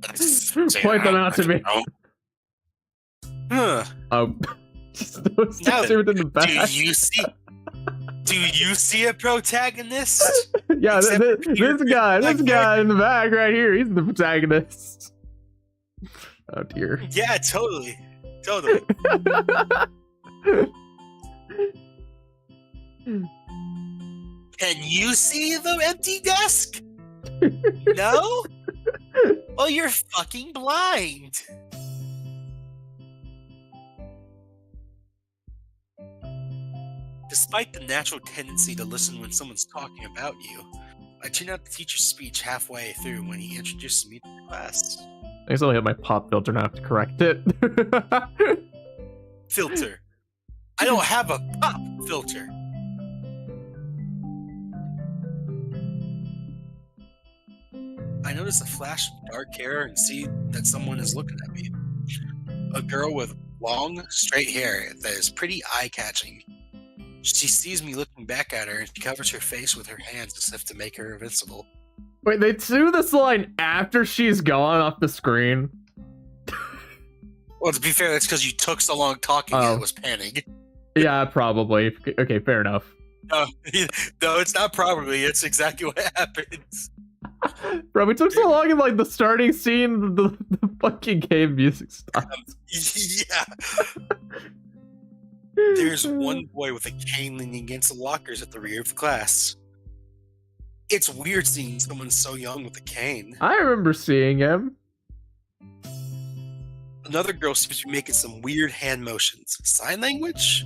S1: Point them out to me.
S2: Huh.
S1: Oh.
S2: Now,
S1: within the back.
S2: Do you see a protagonist?
S1: Yeah, this guy in the back right here, he's the protagonist. Oh dear.
S2: Yeah, totally. Can you see the empty desk? No? Well, you're fucking blind. Despite the natural tendency to listen when someone's talking about you, I tuned out the teacher's speech halfway through when he introduced me to the class.
S1: I guess I'll hit my pop filter and I have to correct it.
S2: Filter. I don't have a pop filter. I notice a flash of dark hair and see that someone is looking at me. A girl with long, straight hair that is pretty eye-catching. She sees me looking back at her and she covers her face with her hands as if to make her invincible.
S1: Wait, they do this line after she's gone off the screen?
S2: Well, to be fair, that's because you took so long talking and it was panning.
S1: Yeah, probably. Okay, fair enough.
S2: No, it's not probably. It's exactly what happens.
S1: Bro, we took so long in like the starting scene, the fucking game music stops.
S2: Yeah. There's one boy with a cane leaning against the lockers at the rear of the class. It's weird seeing someone so young with a cane.
S1: I remember seeing him.
S2: Another girl seems to be making some weird hand motions. Sign language?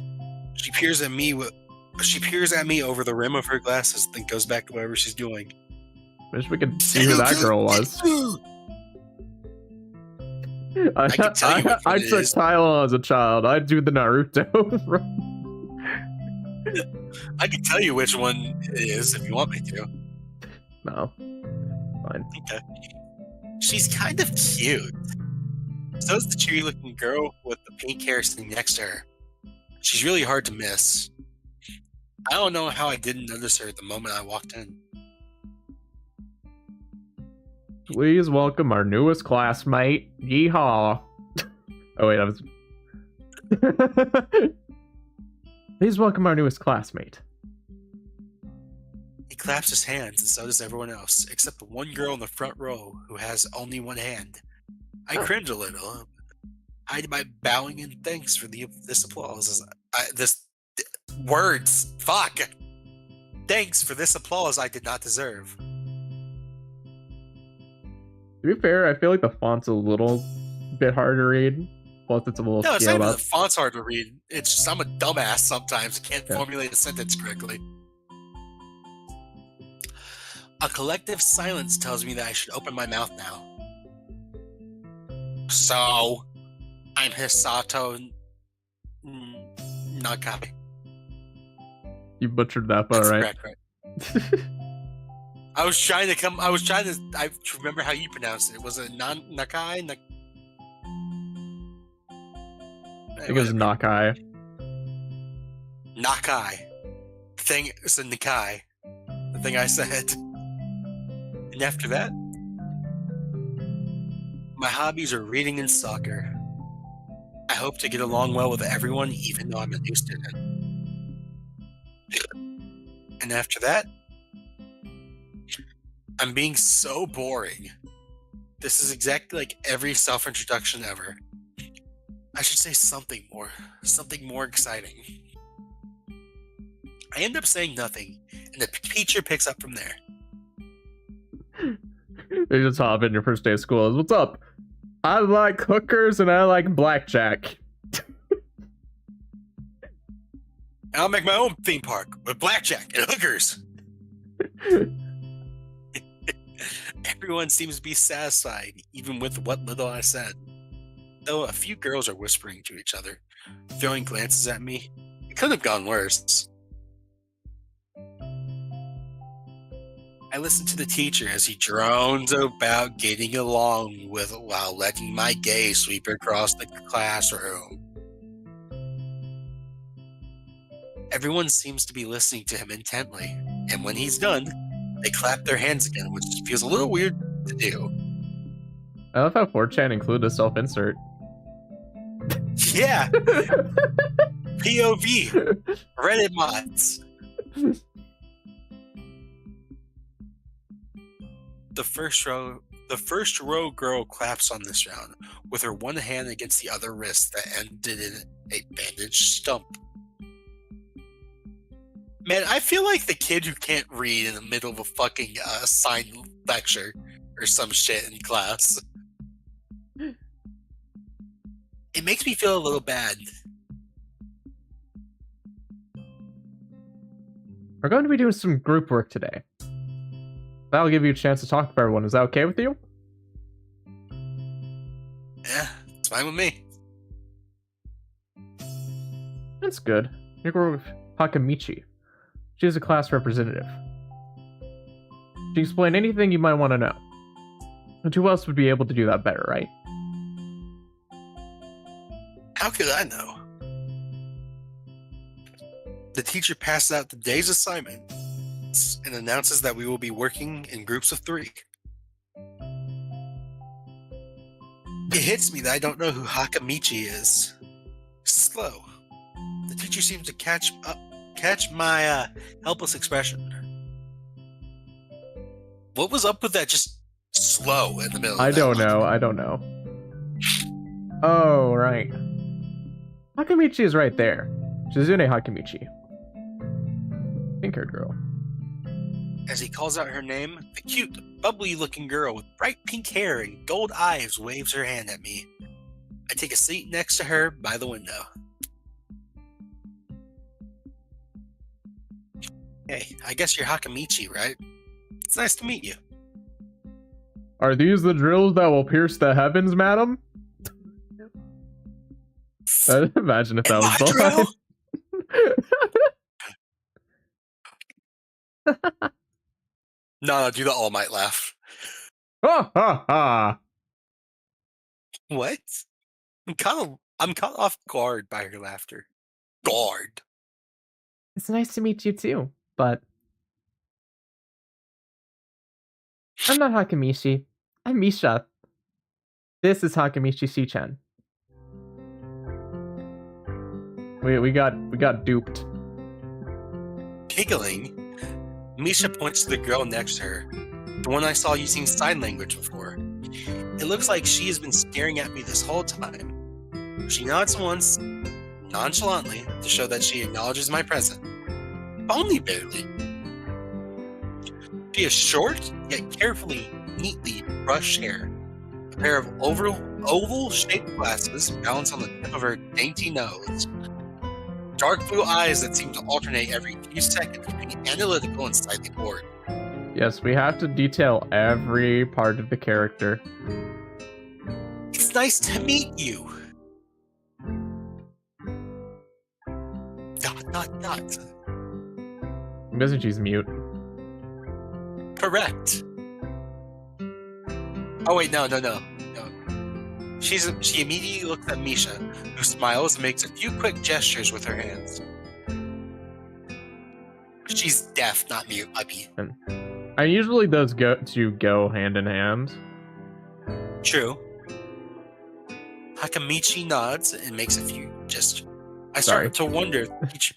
S2: She peers at me over the rim of her glasses, then goes back to whatever she's doing.
S1: Wish we could see who that girl was. I took Tylenol as a child. I do the Naruto.
S2: I can tell you which one it is if you want me to.
S1: No. Fine.
S2: Okay. She's kind of cute. So is the cheery-looking girl with the pink hair sitting next to her. She's really hard to miss. I don't know how I didn't notice her the moment I walked in.
S1: Please welcome our newest classmate. Yeehaw. Oh wait, I was... Please welcome our newest classmate.
S2: He claps his hands, and so does everyone else, except the one girl in the front row who has only one hand. I cringe a little, hide by bowing in thanks for this applause. Words, fuck! Thanks for this applause I did not deserve.
S1: To be fair, I feel like the font's a little bit hard to read. Plus, it's a little
S2: No, it's not
S1: scaled
S2: even
S1: up.
S2: the font's hard to read. It's just I'm a dumbass sometimes. I can't formulate a sentence correctly. A collective silence tells me that I should open my mouth now. So, I'm Hisato Nakai.
S1: You butchered that part,
S2: That's
S1: right?
S2: correct, right? I remember how you pronounced it. Was it Nakai?
S1: I think it was Nakai.
S2: Nakai. It's a Nakai. The thing I said. And after that, my hobbies are reading and soccer. I hope to get along well with everyone, even though I'm a new student. And after that, I'm being so boring. This is exactly like every self-introduction ever. I should say something more exciting. I end up saying nothing, and the teacher picks up from there.
S1: You just hop in your first day of school. What's up? I like hookers and I like blackjack.
S2: I'll make my own theme park with blackjack and hookers. Everyone seems to be satisfied, even with what little I said. Though a few girls are whispering to each other, throwing glances at me. It could have gone worse. I listen to the teacher as he drones about getting along with while letting my gaze sweep across the classroom. Everyone seems to be listening to him intently, and when he's done, they clap their hands again, which feels a little weird to do.
S1: I love how 4chan included a self-insert.
S2: Yeah! POV! Reddit mods! The first row girl claps on this round, with her one hand against the other wrist that ended in a bandaged stump. Man, I feel like the kid who can't read in the middle of a fucking assigned lecture or some shit in class. It makes me feel a little bad.
S1: We're going to be doing some group work today. That'll give you a chance to talk to everyone. Is that okay with you?
S2: Yeah, it's fine with me.
S1: That's good. You're going with Hakamichi. She's a class representative. She can explain anything you might want to know. And who else would be able to do that better, right?
S2: How could I know? The teacher passes out the day's assignment and announces that we will be working in groups of 3. It hits me that I don't know who Hakamichi is. Slow. The teacher seems to catch my helpless expression. What was up with that just slow in the middle of
S1: I
S2: that
S1: don't
S2: line?
S1: know. I don't know. Oh, right. Hakamichi is right there. Shizune Hakamichi. Pink-haired girl.
S2: As he calls out her name, the cute, bubbly-looking girl with bright pink hair and gold eyes waves her hand at me. I take a seat next to her by the window. Hey, I guess you're Hakamichi, right? It's nice to meet you.
S1: Are these the drills that will pierce the heavens, madam? Imagine if that was the line.
S2: No, do the All Might laugh.
S1: Ha ha ha!
S2: What? I'm caught off guard by her laughter. Guard.
S1: It's nice to meet you too, but I'm not Hakamichi. I'm Misha. This is Hakamichi C-chan. We got duped.
S2: Giggling, Misha points to the girl next to her, the one I saw using sign language before. It looks like she has been staring at me this whole time. She nods once, nonchalantly, to show that she acknowledges my presence. Only barely. She has short, yet carefully, neatly brushed hair, A pair of oval-shaped glasses balanced on the tip of her dainty nose. Dark blue eyes that seem to alternate every few seconds between analytical and slightly bored.
S1: Yes, we have to detail every part of the character.
S2: It's nice to meet you. ...
S1: I'm guessing she's mute.
S2: Correct. Oh wait, no. She immediately looks at Misha, who smiles and makes a few quick gestures with her hands. She's deaf, not mute, puppy.
S1: And usually those go hand in hand.
S2: True. Hakamichi nods and makes a few gestures. I
S1: Sorry.
S2: start to wonder if the teacher...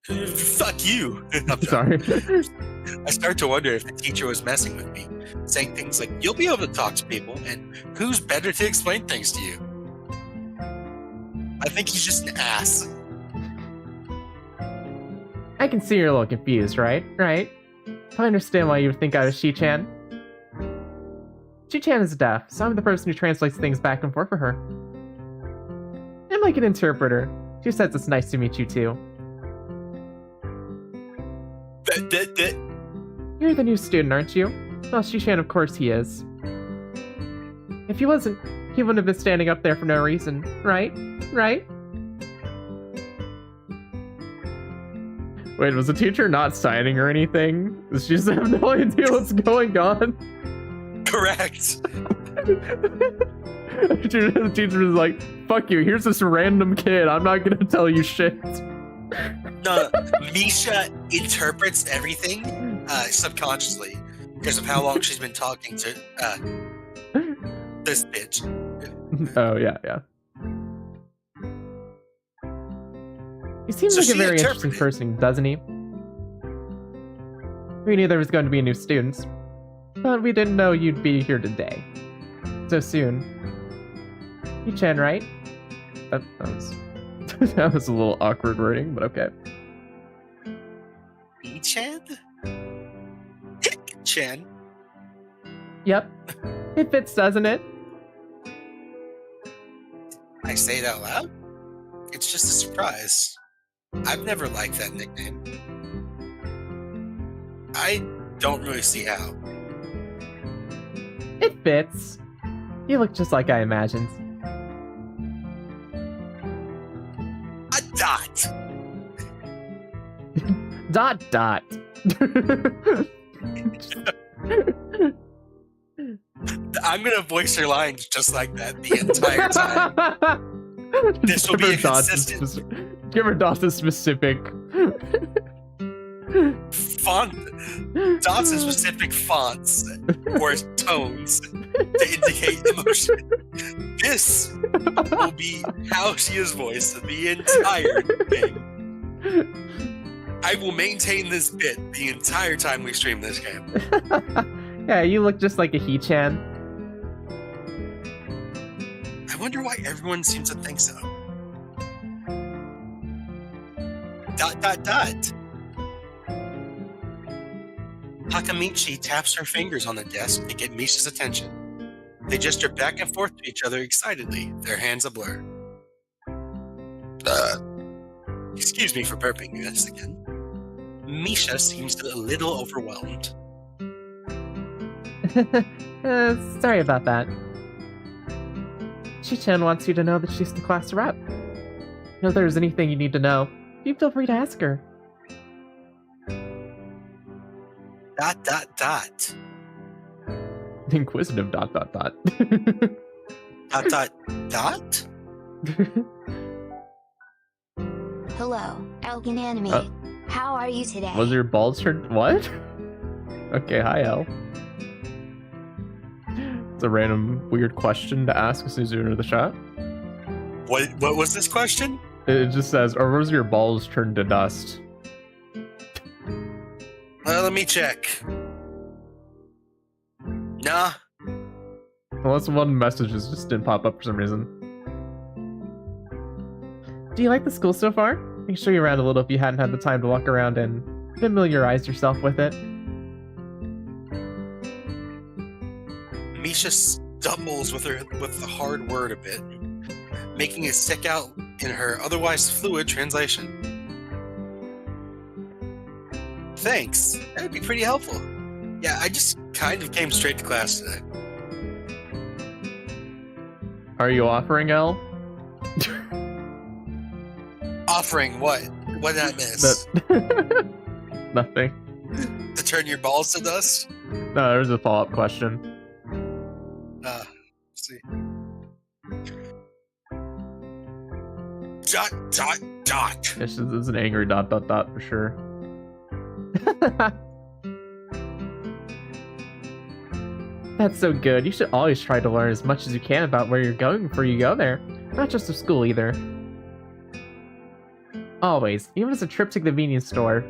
S2: Fuck you!
S1: Sorry.
S2: I start to wonder if the teacher was messing with me, saying things like, "You'll be able to talk to people, and who's better to explain things to you?" I think he's just an ass.
S1: I can see you're a little confused, right? Right? I understand why you would think I was Shi-chan. Shi-chan is deaf, so I'm the person who translates things back and forth for her. I'm like an interpreter. She says it's nice to meet you too. You're the new student, aren't you? Well, Shi-chan, of course he is. If he wasn't, he wouldn't have been standing up there for no reason, right? Right? Wait, was the teacher not signing or anything? Does she just have no idea what's going on?
S2: Correct.
S1: The teacher was like, "Fuck you, here's this random kid, I'm not gonna tell you shit."
S2: No, Misha interprets everything subconsciously because of how long she's been talking to this bitch.
S1: Oh, yeah. He seems
S2: So
S1: like a
S2: she
S1: very interesting
S2: interpreted.
S1: person, doesn't he? We knew there was going to be new students, but we didn't know you'd be here today. So soon. Yi-chan, right? That was a little awkward wording, but okay.
S2: E-chan? Chan?
S1: Yep. It fits, doesn't it?
S2: I say it out loud? It's just a surprise. I've never liked that nickname. I don't really see how.
S1: It fits. You look just like I imagined.
S2: A dot!
S1: Dot.
S2: I'm gonna voice her lines just like that the entire time. This will be a consistent
S1: Give her dots a specific
S2: font. Dots in specific fonts or tones to indicate emotion. This will be how she is voiced the entire thing. I will maintain this bit the entire time we stream this game.
S1: Yeah, you look just like a He-chan.
S2: I wonder why everyone seems to think so. Dot. Hakamichi taps her fingers on the desk to get Misha's attention. They gesture back and forth to each other excitedly, their hands a blur. Excuse me for burping this again. Misha seems a little overwhelmed.
S1: Sorry about that. Shi-chan wants you to know that she's the class rep. If there's anything you need to know, you feel free to ask her.
S2: Dot.
S1: Inquisitive ...
S2: Dot.
S3: Hello, Elgin Anime. How are you today?
S1: Was your balls turned? What? Okay, hi, El. It's a random weird question to ask as soon as you enter the shot.
S2: What was this question?
S1: It just says, or was your balls turned to dust?
S2: Well, let me check. Nah.
S1: Unless one message just didn't pop up for some reason. Do you like the school so far? I can show you around a little if you hadn't had the time to walk around and familiarize yourself with it.
S2: Misha stumbles with the hard word a bit, making it stick out in her otherwise fluid translation. Thanks. That'd be pretty helpful. Yeah, I just kind of came straight to class today.
S1: Are you offering L?
S2: Offering what? What did I miss?
S1: Nothing.
S2: To turn your balls to dust?
S1: No, there's a follow-up question.
S2: Let's see. Dot, dot, dot.
S1: This is an angry ... for sure. That's so good. You should always try to learn as much as you can about where you're going before you go there. Not just to school either. Always, even as a trip to the convenience store.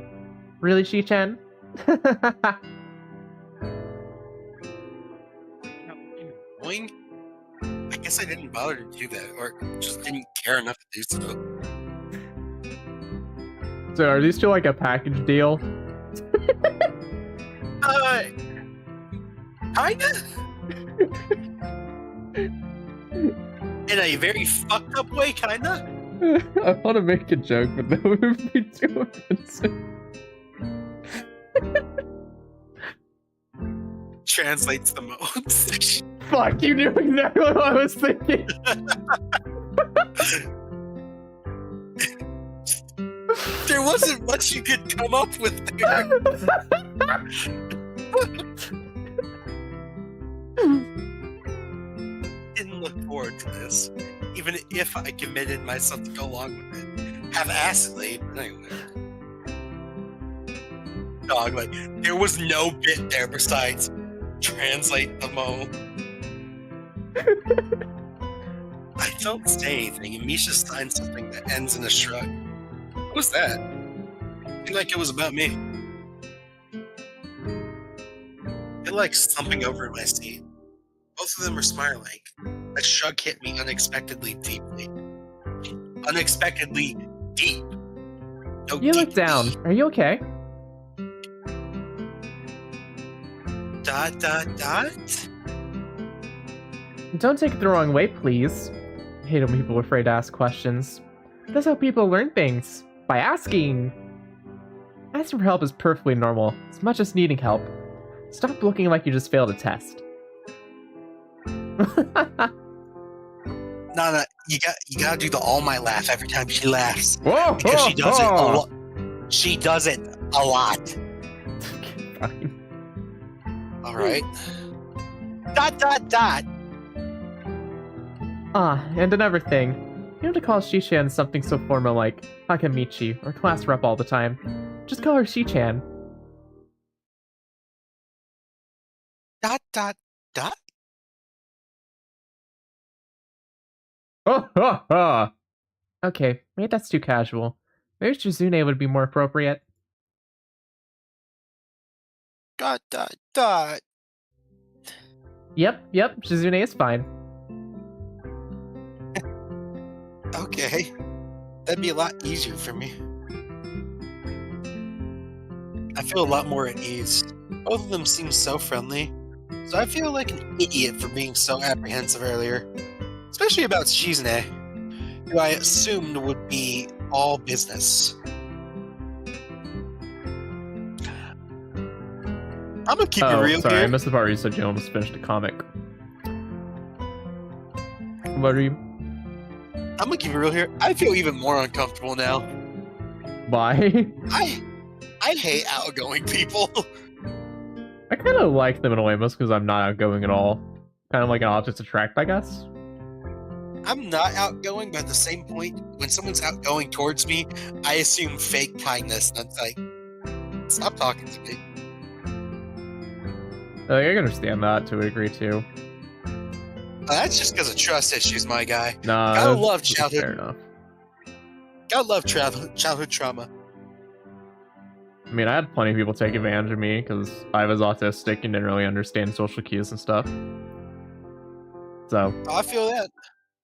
S1: Really, Shi-chan?
S2: Annoying? I guess I didn't bother to do that, or just didn't care enough to do so.
S1: So are these two like a package deal?
S2: Kinda? In a very fucked up way, kinda?
S1: I want to make a joke, but that would be too offensive.
S2: Translates the most.
S1: Fuck, you knew exactly what I was thinking.
S2: There wasn't much you could come up with there. Didn't look forward to this, even if I committed myself to go along with it. Half-assedly, but anyway. Dog, like, there was no bit there besides translate the mo. I don't say anything, and Misha signed something that ends in a shrug. What was that? I feel like it was about me. I feel like slumping over in my seat. Both of them are smiling. A shrug hit me unexpectedly deeply. Unexpectedly deep. No,
S1: You look
S2: deep,
S1: down.
S2: deep.
S1: Are you okay?
S2: Dot, dot, dot?
S1: Don't take it the wrong way, please. I hate when people are afraid to ask questions. That's how people learn things. By asking. Asking for help is perfectly normal. It's much as needing help. Stop looking like you just failed a test.
S2: No, you gotta do the All Might laugh every time she laughs.
S1: Whoa,
S2: Because she does it a lot. She does it a lot.
S1: Fine.
S2: Alright. Dot, dot, dot.
S1: Ah, and another thing. You don't have to call Shi-chan something so formal like Hakamichi or class rep all the time. Just call her Shi-chan.
S2: Dot, dot, dot.
S1: Oh, ha, ha. Okay, maybe that's too casual. Maybe Shizune would be more appropriate.
S2: Dot, dot, dot.
S1: Yep, Shizune is fine.
S2: Okay. That'd be a lot easier for me. I feel a lot more at ease. Both of them seem so friendly. So I feel like an idiot for being so apprehensive earlier. Especially about Shizune, who I assumed would be all business. I'm gonna keep it real
S1: sorry,
S2: here.
S1: I missed the part where you said you almost finished a comic. What are you?
S2: I'm gonna keep it real here. I feel even more uncomfortable now.
S1: Why?
S2: I hate outgoing people.
S1: I kind of like them in a way, most because I'm not outgoing at all. Kind of like an opposite attract, I guess.
S2: I'm not outgoing, but at the same point, when someone's outgoing towards me, I assume fake kindness. And it's like, stop talking to me.
S1: Like, I can understand that to a degree too.
S2: That's just because of trust issues, my guy.
S1: Nah,
S2: Gotta
S1: that's-
S2: love
S1: that's
S2: childhood.
S1: fair enough.
S2: Gotta love childhood trauma.
S1: I mean, I had plenty of people take advantage of me because I was autistic and didn't really understand social cues and stuff. So,
S2: I feel that.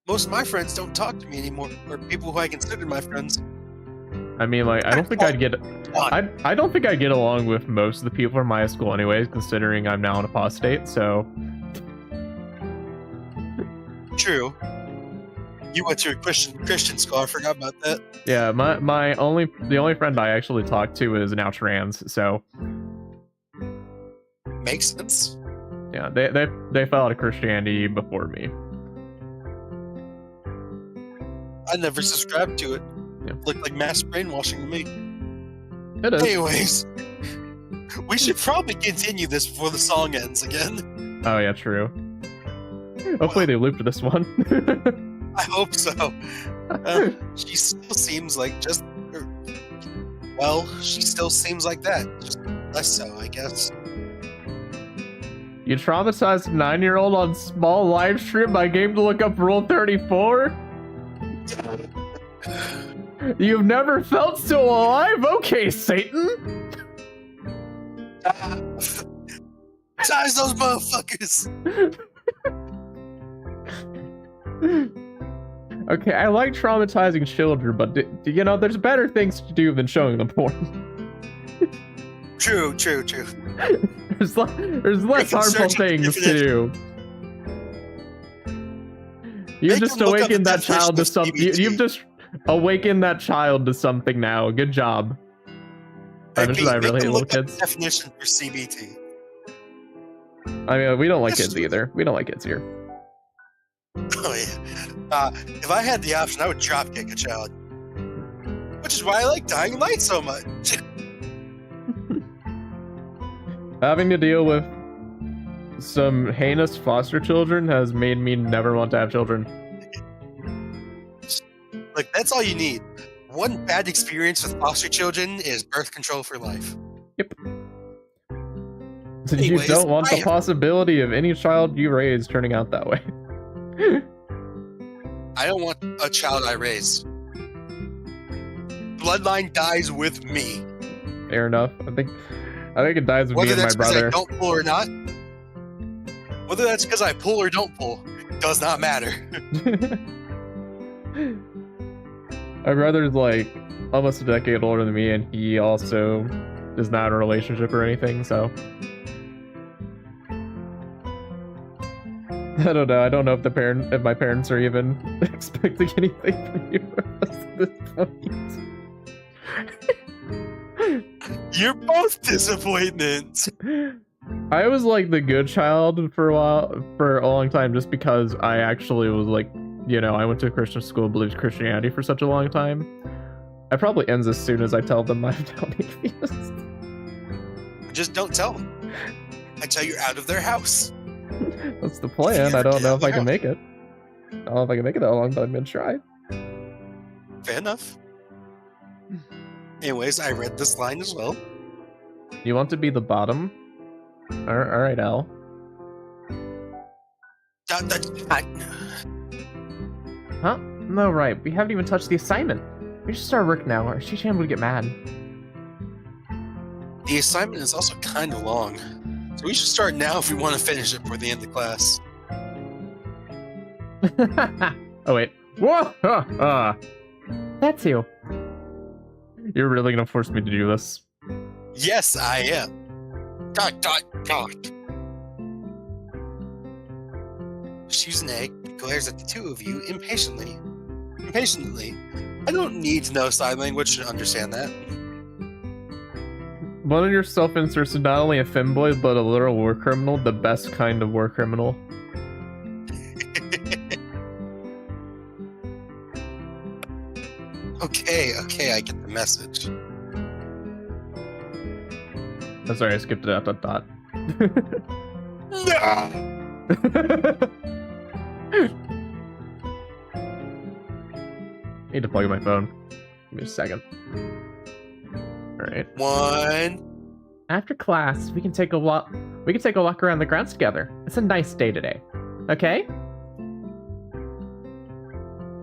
S2: Most of my friends don't talk to me anymore, or people who I consider my friends.
S1: I mean, like, I don't think I'd get... I don't think I get along with most of the people from my school anyways, considering I'm now an apostate, so...
S2: True. You went to a Christian school. I forgot about that.
S1: Yeah, the only friend I actually talked to is now trans, so
S2: Makes sense.
S1: yeah, they fell out of Christianity before me.
S2: I never subscribed to it.
S1: Yeah.
S2: Looked like mass brainwashing to me.
S1: It is.
S2: Anyways, we should probably continue this before the song ends again.
S1: Oh yeah, true. Hopefully they looped this one.
S2: I hope so. She still seems like she still seems like that. Just less so, I guess.
S1: You traumatized a 9-year-old on small live stream by game to look up Rule 34? You've never felt so alive? Okay, Satan.
S2: Size those motherfuckers.
S1: Okay, I like traumatizing children, but you know, there's better things to do than showing them porn.
S2: True.
S1: There's less harmful things to do. You've just awakened that child to something. You've just awakened that child to something now. Good job. I really hate little kids.
S2: Definition for CBT.
S1: I mean, we don't like kids either. We don't like kids here.
S2: Oh yeah. If I had the option, I would drop kick a child. Which is why I like Dying Light so much.
S1: Having to deal with some heinous foster children has made me never want to have children.
S2: Like, that's all you need. One bad experience with foster children is birth control for life.
S1: Yep. You don't want the possibility of any child you raise turning out that way.
S2: I don't want a child I raise. Bloodline dies with me.
S1: Fair enough. I think it dies with
S2: Whether
S1: me and my brother.
S2: I don't pull or not. Whether that's because I pull or don't pull, does not matter.
S1: My brother's like almost a decade older than me, and he also is not in a relationship or anything, so I don't know. I don't know if my parents are even expecting anything from you at this point.
S2: You're both disappointments.
S1: I was like the good child for a long time, just because I actually was like, you know, I went to a Christian school and believed Christianity for such a long time. It probably ends as soon as I tell them I'm an atheist.
S2: Just don't tell them. Until you're out of their house.
S1: That's the plan. I don't know if I can make it. I don't know if I can make it that long, but I'm gonna try.
S2: Fair enough. Anyways, I read this line as well.
S1: You want to be the bottom? Alright, Al. Huh? No, right. We haven't even touched the assignment. We should start work now, or Shichan would get mad.
S2: The assignment is also kind of long, so we should start now if we want to finish it before the end of class.
S1: Oh, wait. Whoa! That's you. You're really gonna force me to do this?
S2: Yes, I am. Dot. Shoots an egg, glares at the two of you impatiently. I don't need to know sign language to understand that.
S1: One of your self-inserts is not only a femboy, but a literal war criminal, the best kind of war criminal.
S2: Okay, I get the message.
S1: I'm sorry, I skipped it. Dot. Need to plug in my phone. Give me a second. Alright.
S2: 1.
S1: After class, we can take a walk around the grounds together. It's a nice day today. Okay?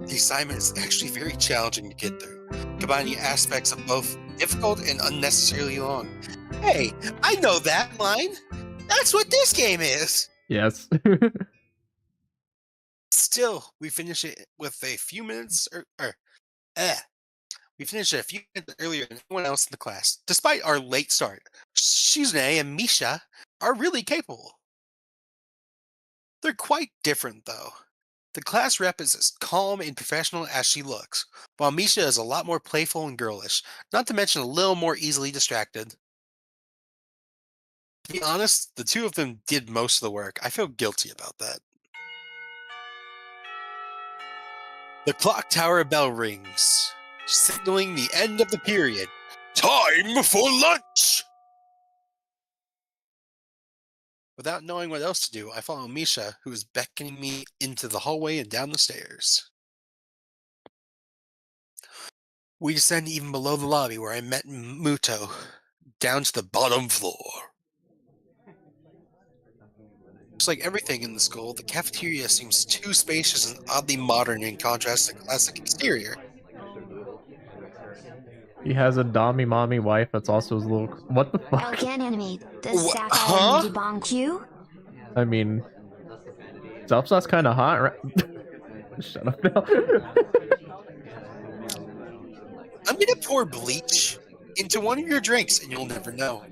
S2: The assignment is actually very challenging to get through, combining aspects of both difficult and unnecessarily long. Hey, I know that line! That's what this game is!
S1: Yes.
S2: Still, we finish it with a few minutes, we finished it a few minutes earlier than anyone else in the class. Despite our late start, Shizune and Misha are really capable. They're quite different, though. The class rep is as calm and professional as she looks, while Misha is a lot more playful and girlish, not to mention a little more easily distracted. To be honest, the two of them did most of the work. I feel guilty about that. The clock tower bell rings, signaling the end of the period. Time for lunch! Without knowing what else to do, I follow Misha, who is beckoning me into the hallway and down the stairs. We descend even below the lobby where I met Muto, down to the bottom floor. Just like everything in the school, the cafeteria seems too spacious and oddly modern in contrast to the classic exterior.
S1: He has a dommy mommy wife that's also his little. What the fuck?
S3: Elgan Animate, the Sapphire
S2: Huh?
S3: Debong Q?
S1: I mean, Self-Sauce kind of hot, right? Shut up now.
S2: I'm gonna pour bleach into one of your drinks and you'll never know.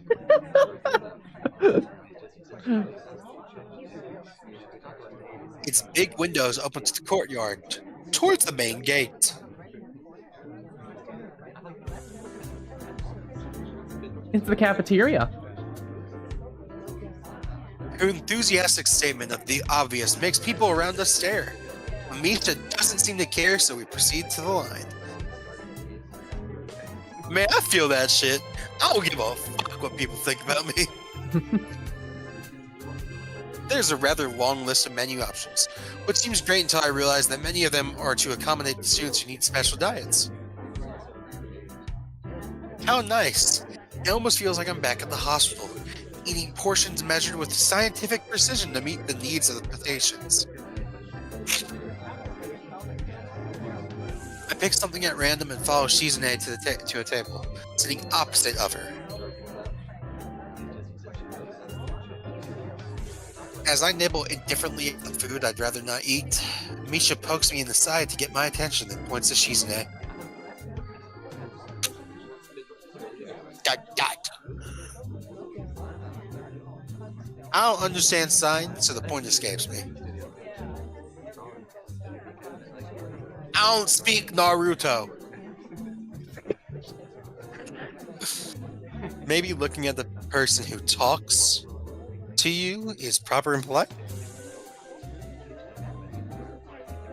S2: Its big windows open to the courtyard, towards the main gate.
S1: Into the cafeteria.
S2: Her enthusiastic statement of the obvious makes people around us stare. Misha doesn't seem to care, so we proceed to the line. Man, I feel that shit. I don't give a fuck what people think about me. There's a rather long list of menu options, which seems great until I realize that many of them are to accommodate the students who need special diets. How nice. It almost feels like I'm back at the hospital, eating portions measured with scientific precision to meet the needs of the patients. I pick something at random and follow Shizune to a table, sitting opposite of her. As I nibble indifferently at the food I'd rather not eat, Misha pokes me in the side to get my attention and points to Shizune. Dot. I don't understand signs, so the point escapes me. I don't speak Naruto. Maybe looking at the person who talks to you is proper and polite?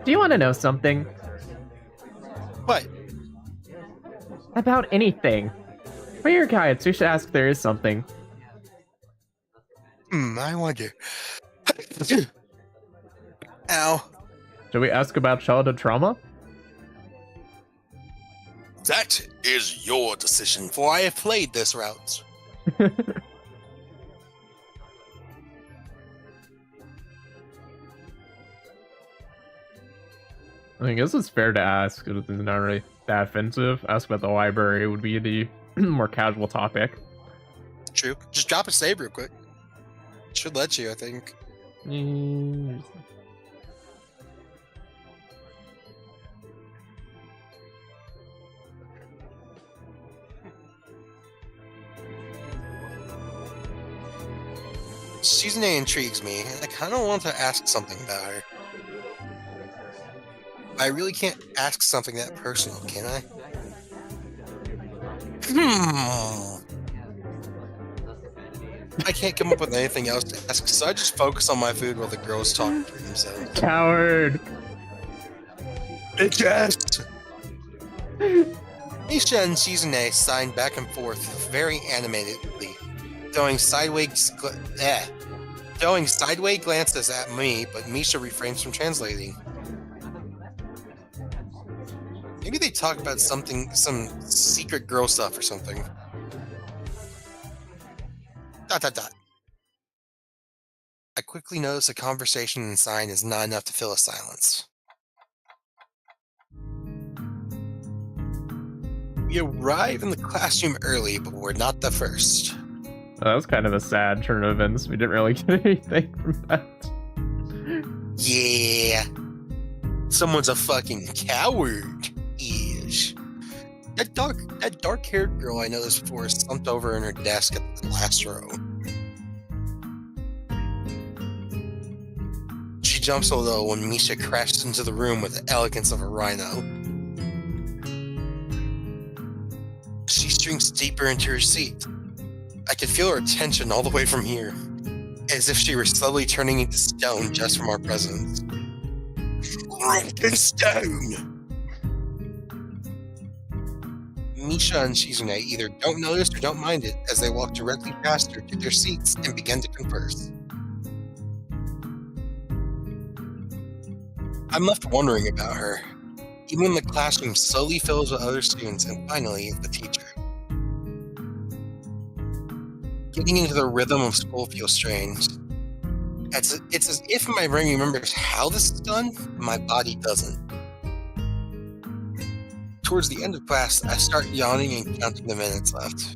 S1: Do you want to know something?
S2: What?
S1: About anything. For your guides, we should ask if there is something.
S2: I wonder. Ow.
S1: Should we ask about childhood trauma?
S2: That is your decision, for I have played this route.
S1: I guess it's fair to ask. It's not really that offensive. Ask about the library would be the more casual topic.
S2: True. Just drop a save real quick. Should let you, I think. Shizune intrigues me, and I kind of want to ask something about her. I really can't ask something that personal, can I? I can't come up with anything else to ask, so I just focus on my food while the girls talk to themselves.
S1: Coward!
S2: Bitches! Misha and Shizune sign back and forth very animatedly, throwing sideways glances at me, but Misha refrains from translating. Maybe they talk about some secret girl stuff or something. ... I quickly notice a conversation and sign is not enough to fill a silence. We arrive in the classroom early, but we're not the first.
S1: That was kind of a sad turn of events. We didn't really get anything from that.
S2: Yeah. Someone's a fucking coward. Ish. That dark-haired girl I noticed before is slumped over in her desk at the last row. She jumps a little when Misha crashes into the room with the elegance of a rhino. She sinks deeper into her seat. I could feel her tension all the way from here, as if she were slowly turning into stone just from our presence. Broken stone! Misha and Shizune either don't notice or don't mind it as they walk directly past her to their seats and begin to converse. I'm left wondering about her, even when the classroom slowly fills with other students and finally the teacher. Getting into the rhythm of school feels strange. It's as if my brain remembers how this is done, but my body doesn't. Towards the end of class, I start yawning and counting the minutes left.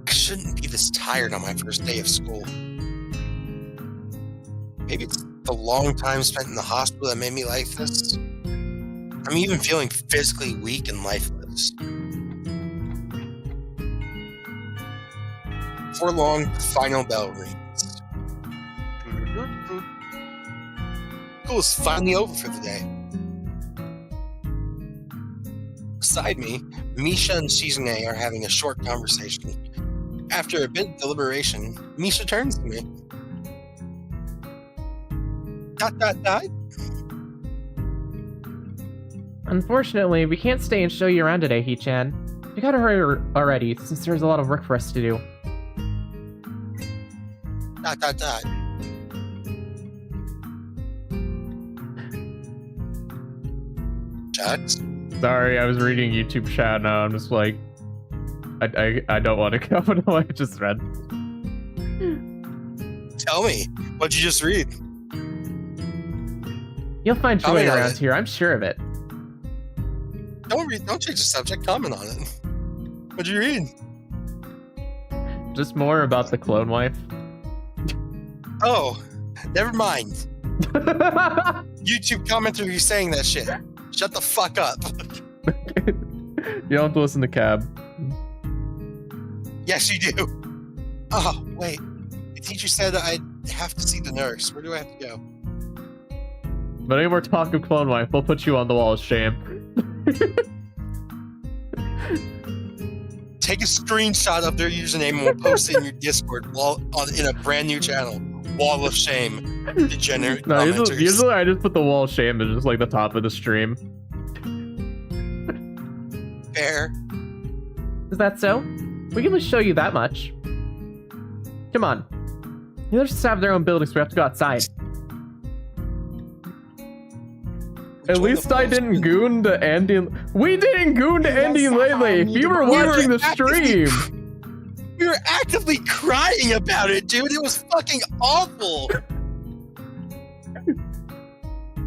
S2: I shouldn't be this tired on my first day of school. Maybe it's the long time spent in the hospital that made me like this. I'm even feeling physically weak and lifeless. Before long, the final bell rings. School is finally over for the day. Beside me, Misha and Shizune are having a short conversation. After a bit of deliberation, Misha turns to me. ...
S1: Unfortunately, we can't stay and show you around today, Hee-chan. We gotta hurry already, since there's a lot of work for us to do. ...
S2: Chat?
S1: Sorry, I was reading YouTube chat now. I'm just like, I don't want to go to what I just read.
S2: Tell me, what'd you just read?
S1: You'll find joy
S2: Comment on
S1: around
S2: it.
S1: here, I'm sure of it.
S2: Don't change the subject, comment on it. What'd you read?
S1: Just more about the clone wife.
S2: Oh, never mind. YouTube commenter who's saying that shit. Shut the fuck up.
S1: You don't have to listen to Cab.
S2: Yes, you do. Oh, wait. The teacher said I'd have to see the nurse. Where do I have to go?
S1: But any more talk of clone wife, we'll put you on the wall of shame.
S2: Take a screenshot of their username and we'll post it in your Discord in a brand new channel. Wall of Shame. Degenerate
S1: No,
S2: commenters.
S1: usually I just put the wall of shame as just like the top of the stream.
S2: Fair.
S1: Is that so? We can at least show you that much. Come on. The others just have their own buildings, so we have to go outside. At least I didn't goon to Andy. We didn't goon to Andy lately. If you were watching the stream.
S2: We were actively crying about it, dude. It was fucking awful.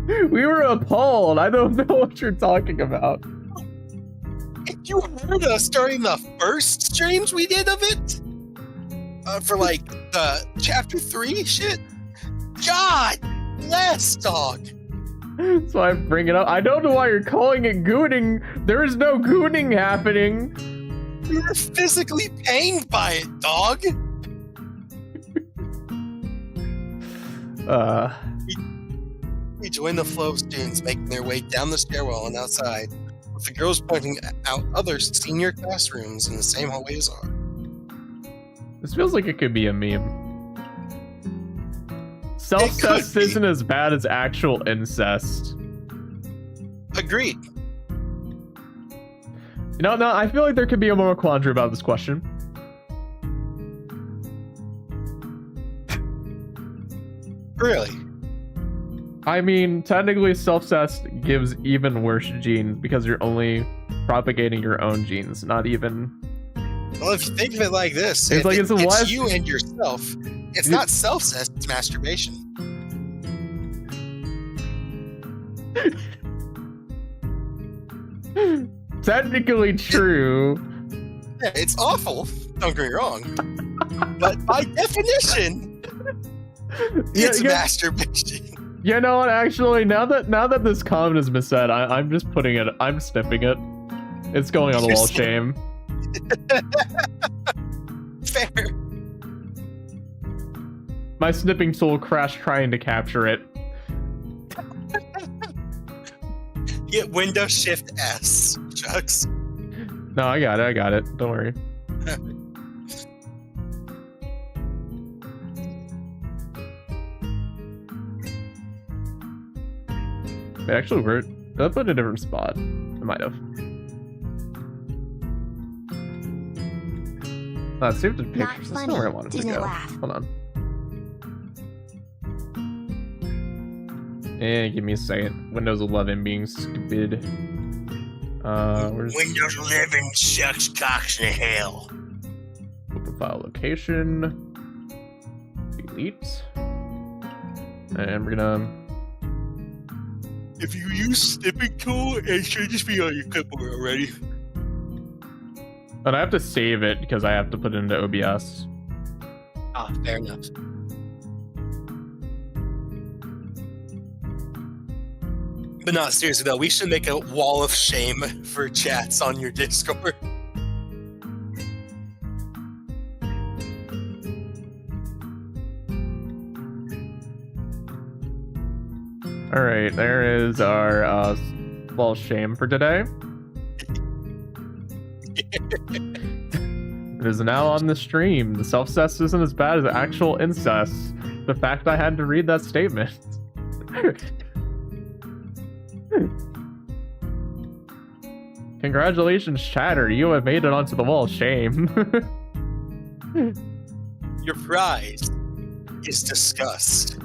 S1: We were appalled. I don't know what you're talking about.
S2: If you heard us during the first streams we did of it, for like the chapter 3 shit, God bless, dog.
S1: So I bring it up. I don't know why you're calling it gooning. There is no gooning happening.
S2: We were physically pained by it, dog. We joined the flow of students making their way down the stairwell and outside, with the girls pointing out other senior classrooms in the same hallway as ours.
S1: This feels like it could be a meme. Self-cest isn't as bad as actual incest.
S2: Agreed.
S1: No, I feel like there could be a more quandary about this question.
S2: Really?
S1: I mean, technically self-cest gives even worse genes because you're only propagating your own genes, not even...
S2: Well, if you think of it like this,
S1: it's like it's less...
S2: you and yourself. It's not self-cest, it's masturbation.
S1: Technically true.
S2: Yeah, it's awful. Don't get me wrong. But by definition, it's masturbation.
S1: You know what? Actually, now that this comment has been said, I'm just putting it. I'm snipping it. It's going on the wall of shame.
S2: Fair.
S1: My snipping tool crashed trying to capture it.
S2: Hit Windows Shift S, Chucks.
S1: No, I got it. Don't worry. It actually worked. Did I put a different spot? I might have. Save the pic.
S3: Not
S1: That's
S3: funny.
S1: not where I wanted to
S3: Didn't
S1: go.
S3: laugh.
S1: Hold on. Give me a second. Windows 11 being stupid. Where's
S2: Windows 11 sucks cocks in hell.
S1: open file location? Delete. And we're gonna.
S2: If you use snipping tool, it should just be on your clipboard already.
S1: But I have to save it because I have to put it into OBS.
S2: Ah, fair enough. But not seriously though, we should make a wall of shame for chats on your Discord.
S1: All right, there is our wall of shame for today. It is now on the stream. The self-cess isn't as bad as the actual incest. The fact I had to read that statement. Congratulations, Chatter. You have made it onto the wall of shame.
S2: Your prize is disgust.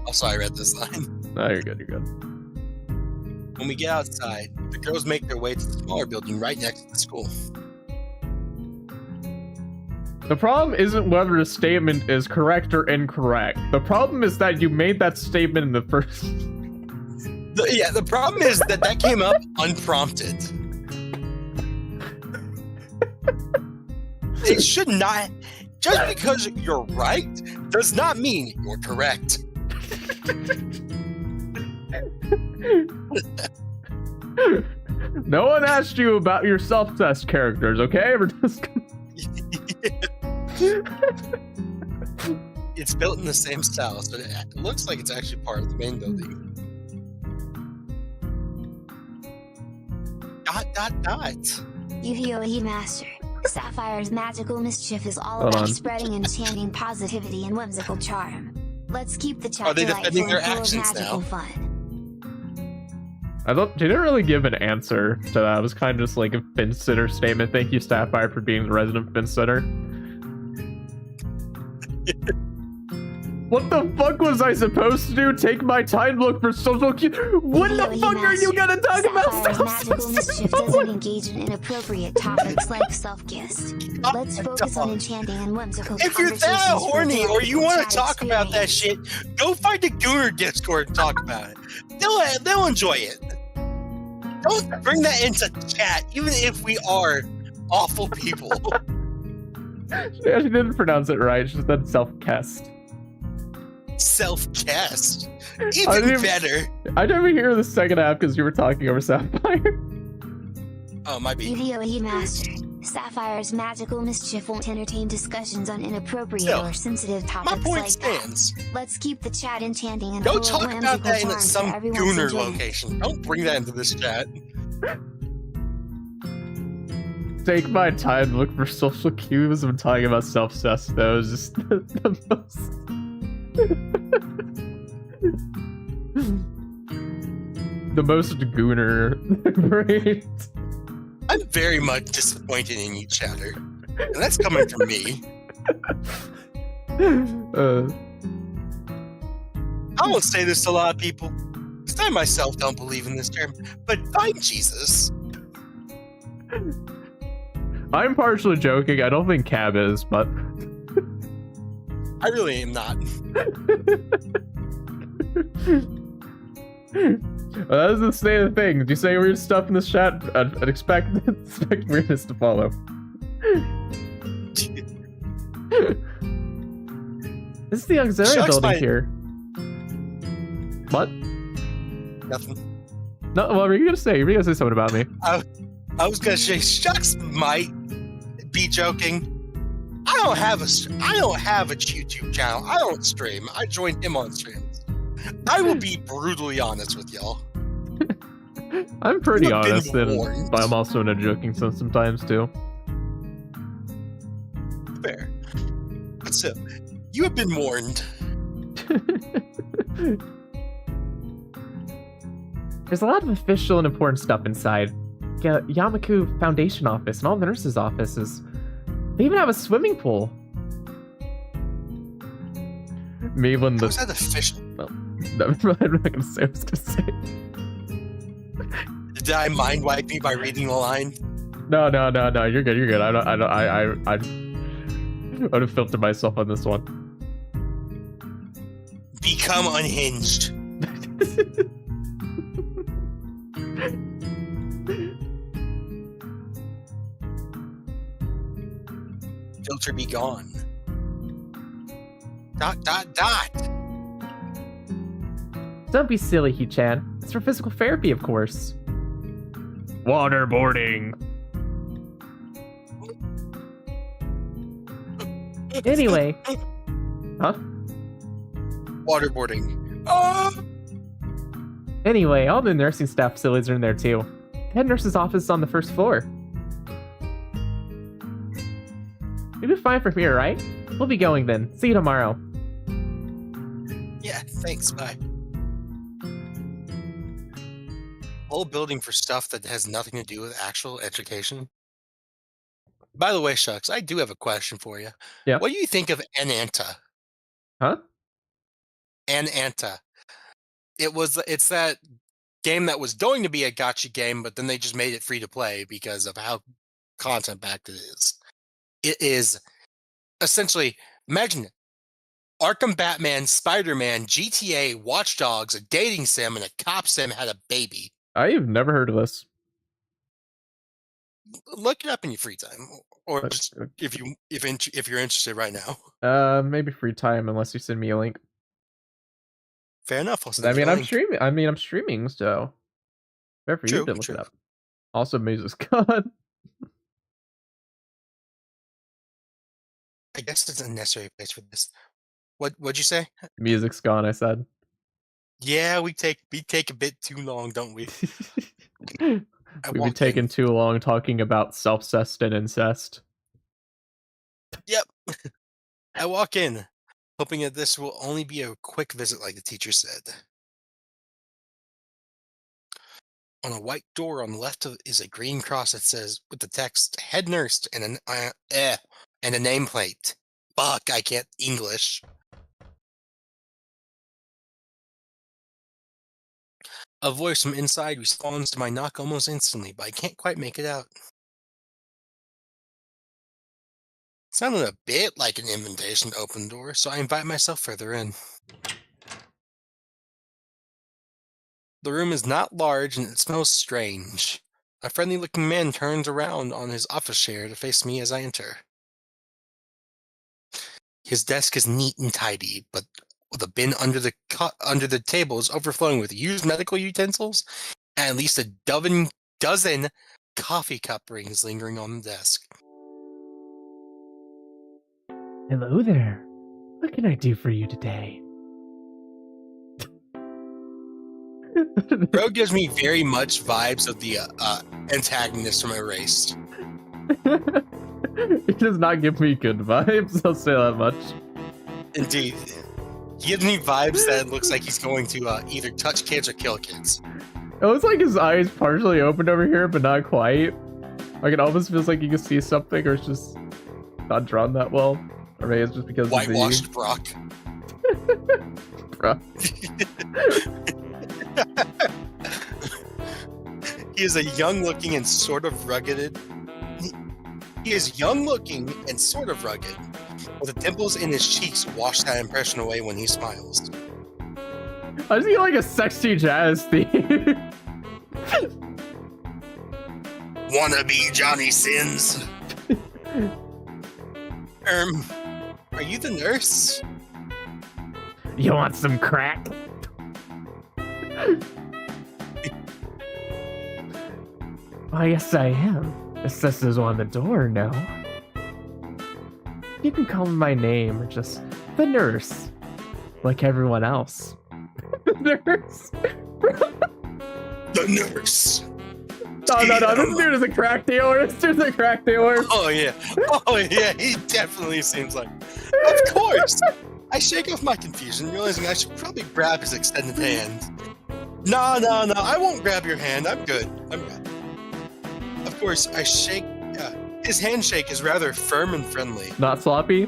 S2: Also, I read this line.
S1: No, you're good, you're good.
S2: When we get outside, the girls make their way to the smaller building right next to the school.
S1: The problem isn't whether the statement is correct or incorrect. The problem is that you made that statement in the first...
S2: The problem is that came up unprompted. It should not... Just because you're right does not mean you're correct.
S1: No one asked you about your self-test characters, okay? We're just gonna...
S2: It's built in the same style, so it looks like it's actually part of the main building. ...
S3: Yu-Gi-Oh! Master. Sapphire's magical mischief is all
S1: Hold
S3: about
S1: on.
S3: spreading enchanting positivity and whimsical charm. Let's keep the chat
S2: Are they
S3: delightful
S2: defending their
S3: and full of
S2: actions
S3: magical
S2: now?
S3: fun.
S1: I thought they didn't really give an answer to that. It was kind of just like a fin sitter statement. Thank you, Sapphire, for being the resident fin sitter. What the fuck was I supposed to do? Take my time, look for social cue. What the
S3: Yu-Gi-Oh!
S1: fuck are you gonna talk about?
S3: Sapphire's magical mischief doesn't engage in inappropriate topics like self-kiss. Let's focus on enchanting and whimsical
S2: If you're
S3: conversations
S2: that
S3: for
S2: horny or you
S3: delightful
S2: want
S3: chat
S2: to talk about that
S3: experience.
S2: shit, go find the Gooner Discord and talk about it. They'll enjoy it. Don't bring that into chat, even if we are awful people.
S1: Yeah, she didn't pronounce it right. She said self-cast.
S2: Self-cast.
S1: I
S2: Even
S1: didn't-
S2: better.
S1: I didn't even hear the second half because you were talking over Sapphire.
S2: Oh, might be.
S3: Yu-Gi-Oh! Master. Sapphire's magical mischief won't entertain discussions on inappropriate
S2: Still,
S3: or sensitive
S2: My
S3: topics
S2: point
S3: like
S2: stands.
S3: that. Let's keep the chat enchanting and
S2: Go
S3: full of
S2: talk about
S3: whimsical
S2: that in
S3: charms
S2: some
S3: for everyone's
S2: Gooner
S3: enjoyment.
S2: location. Don't bring that into this chat.
S1: Take my time to look for social cues when talking about self-cess, though. Is just the most... the most gooner. Right?
S2: I'm very much disappointed in you, Chatter. And that's coming from me. I won't say this to a lot of people, because I myself don't believe in this term, but find Jesus.
S1: I'm partially joking. I don't think Cab is, but...
S2: I really am not.
S1: Well, that was the state of the thing. Did you say weird stuff in this chat? I'd expect weirdness to follow. This is the auxiliary
S2: Shucks,
S1: building
S2: my-
S1: here. What?
S2: Nothing.
S1: No, what were you gonna say? You were gonna say something about me.
S2: I was gonna say, shucks might be joking. I don't have a YouTube channel. I don't stream. I joined him on streams. I will be brutally honest with y'all.
S1: I'm pretty
S2: You have been
S1: honest,
S2: warned.
S1: but I'm also in a joking sense sometimes too.
S2: Fair. But still, you have been warned.
S1: There's a lot of official and important stuff inside. Yamaku Foundation office and all the nurses' offices. They even have a swimming pool. Me when the...
S2: How's that official?
S1: Well, no, I'm not gonna say what I was gonna say.
S2: Did I mind wipe you by reading the line?
S1: No, you're good, you're good. I would have filtered myself on this one.
S2: Become unhinged. Filter be gone. ...
S1: Don't be silly, He-chan. It's for physical therapy, of course. Waterboarding. Anyway. Huh?
S2: Waterboarding.
S1: Anyway, all the nursing staff facilities are in there too. The head nurse's office is on the first floor. You'll be fine from here, right? We'll be going then. See you tomorrow.
S2: Yeah, thanks, bye. Whole building for stuff that has nothing to do with actual education. By the way, Shucks, I do have a question for you.
S1: Yeah.
S2: What do you think of Ananta?
S1: Huh?
S2: Ananta. It's that game that was going to be a gacha game, but then they just made it free to play because of how content backed it is. It is essentially, imagine it. Arkham Batman, Spider-Man, GTA, Watch Dogs, a dating sim, and a cop sim had a baby.
S1: I've never heard of this.
S2: Look it up in your free time, or just if you're interested right now.
S1: Maybe free time unless you send me a link.
S2: Fair enough.
S1: I'm streaming, so fair for you to look it up. Also, music's gone.
S2: I guess it's a necessary place for this. What'd you say?
S1: Music's gone, I said.
S2: Yeah, we take a bit too long, don't we?
S1: We've been taking too long talking about self-cest and incest.
S2: Yep. I walk in, hoping that this will only be a quick visit like the teacher said. On a white door on the left is a green cross that says, with the text, head nurse, and a nameplate. Fuck, I can't English. A voice from inside responds to my knock almost instantly, but I can't quite make it out. It sounded a bit like an invitation to open the door, so I invite myself further in. The room is not large and it smells strange. A friendly-looking man turns around on his office chair to face me as I enter. His desk is neat and tidy, but the bin under the table is overflowing with used medical utensils and at least a dozen coffee cup rings lingering on the desk.
S1: Hello there. What can I do for you today?
S2: Bro gives me very much vibes of the antagonist from Erased.
S1: He does not give me good vibes, I'll say that much.
S2: Indeed. He gives me vibes that looks like he's going to either touch kids or kill kids.
S1: It looks like his eyes partially opened over here, but not quite. Like it almost feels like you can see something, or it's just not drawn that well. Or maybe it's just because
S2: whitewashed
S1: of
S2: Brock.
S1: Brock.
S2: He is a young-looking and sort of rugged. He is young-looking and sort of rugged, with the dimples in his cheeks wash that impression away when he smiles.
S1: I see like a sexy jazz theme.
S2: Wanna be Johnny Sins? Are you the nurse?
S1: You want some crack? Oh, yes, I am. It says so on the door, no? You can call me my name or just the nurse, like everyone else. The nurse.
S2: The nurse.
S1: No. This dude is a crack dealer. This dude's a crack dealer.
S2: Oh yeah. He definitely seems like. Of course. I shake off my confusion, realizing I should probably grab his extended hand. No. I won't grab your hand. I'm good. Of course, I shake. His handshake is rather firm and friendly.
S1: Not sloppy.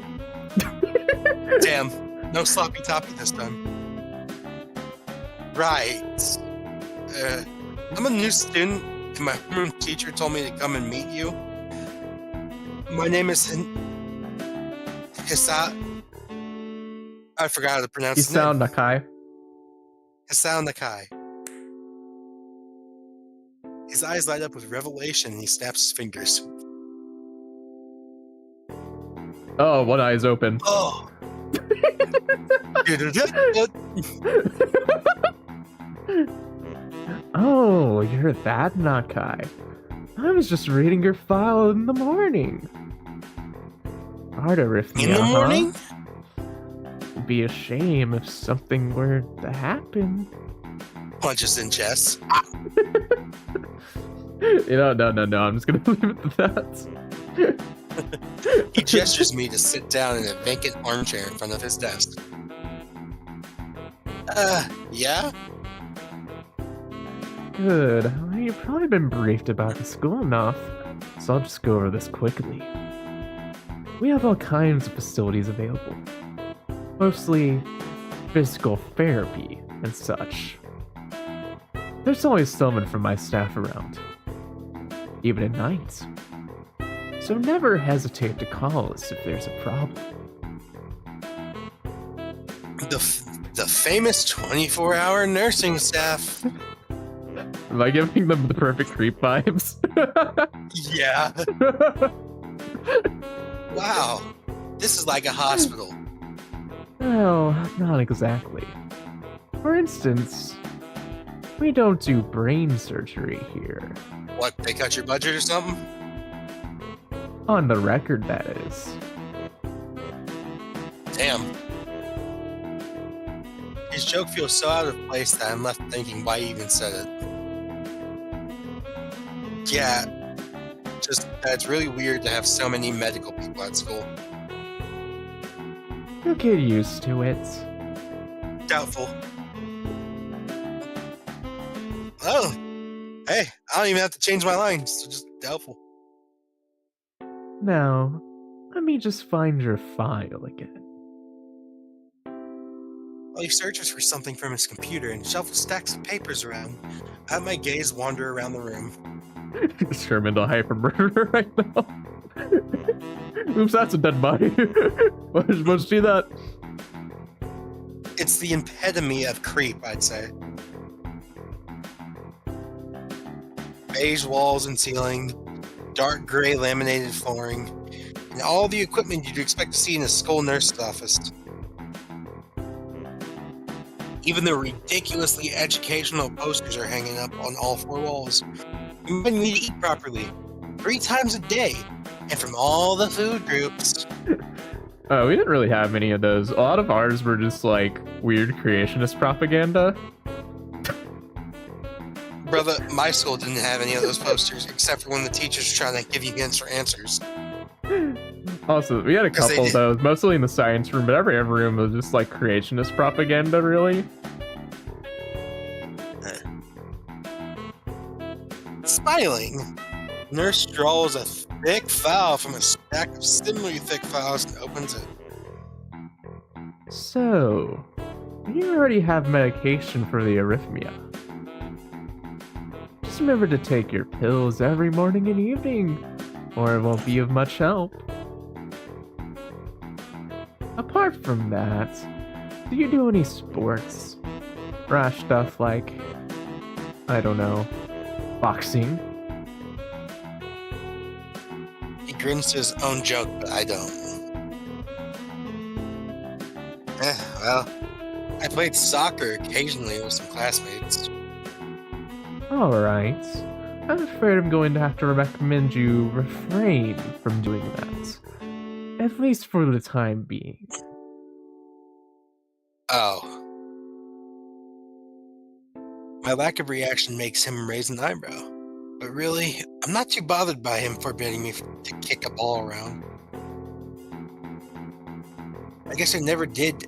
S2: Damn. No sloppy toppy this time. Right. I'm a new student, and my homeroom teacher told me to come and meet you. My name is Hisa. I forgot how to pronounce his name.
S1: Nakai.
S2: Hisao Nakai. His eyes light up with revelation, and he snaps his fingers.
S1: Oh, one eye is open.
S2: Oh.
S1: Oh, you're that Nakai. I was just reading your file in the morning. Art arrhythmia,
S2: In the morning?
S1: It'd be a shame if something were to happen.
S2: Punches in chest.
S1: No. I'm just gonna leave it at that.
S2: He gestures me to sit down in a vacant armchair in front of his desk. Yeah?
S1: Good. Well, you've probably been briefed about the school enough, so I'll just go over this quickly. We have all kinds of facilities available. Mostly physical therapy and such. There's always someone from my staff around, even at night. So never hesitate to call us if there's a problem.
S2: The famous 24-hour nursing staff.
S1: Am I giving them the perfect creep vibes?
S2: Yeah. Wow. This is like a hospital.
S1: Well, not exactly. For instance, we don't do brain surgery here.
S2: What, they cut your budget or something?
S1: On the record, that is.
S2: Damn. His joke feels so out of place that I'm left thinking why he even said it. Yeah, just that it's really weird to have so many medical people at school.
S1: You'll get used to it.
S2: Doubtful. Oh, hey, I don't even have to change my lines, so just doubtful.
S1: Now, let me just find your file again.
S2: While he searches for something from his computer and shuffles stacks of papers around, I have my gaze wander around the room.
S1: Determined to hyper murder right now. Oops, that's a dead body. Why did you see that?
S2: It's the epitome of creep, I'd say. Beige walls and ceiling, dark gray laminated flooring, and all the equipment you'd expect to see in a school nurse's office. Even the ridiculously educational posters are hanging up on all four walls. Reminding me to eat properly 3 times a day, and from all the food groups.
S1: Oh, we didn't really have many of those. A lot of ours were just like weird creationist propaganda.
S2: Brother, my school didn't have any of those posters, except for when the teachers were trying to give you hints for answers.
S1: Also, we had a
S2: 'Cause they
S1: couple of
S2: did-
S1: those, mostly in the science room, but every room was just like creationist propaganda, really.
S2: Smiling, nurse draws a thick file from a stack of similarly thick files and opens it.
S1: So, you already have medication for the arrhythmia. Just remember to take your pills every morning and evening, or it won't be of much help. Apart from that, do you do any sports? Rash stuff like, I don't know, boxing?
S2: He grins to his own joke, but I don't. Well, I played soccer occasionally with some classmates.
S1: Alright. I'm afraid I'm going to have to recommend you refrain from doing that. At least for the time being.
S2: Oh. My lack of reaction makes him raise an eyebrow. But really, I'm not too bothered by him forbidding me to kick a ball around. I guess I never did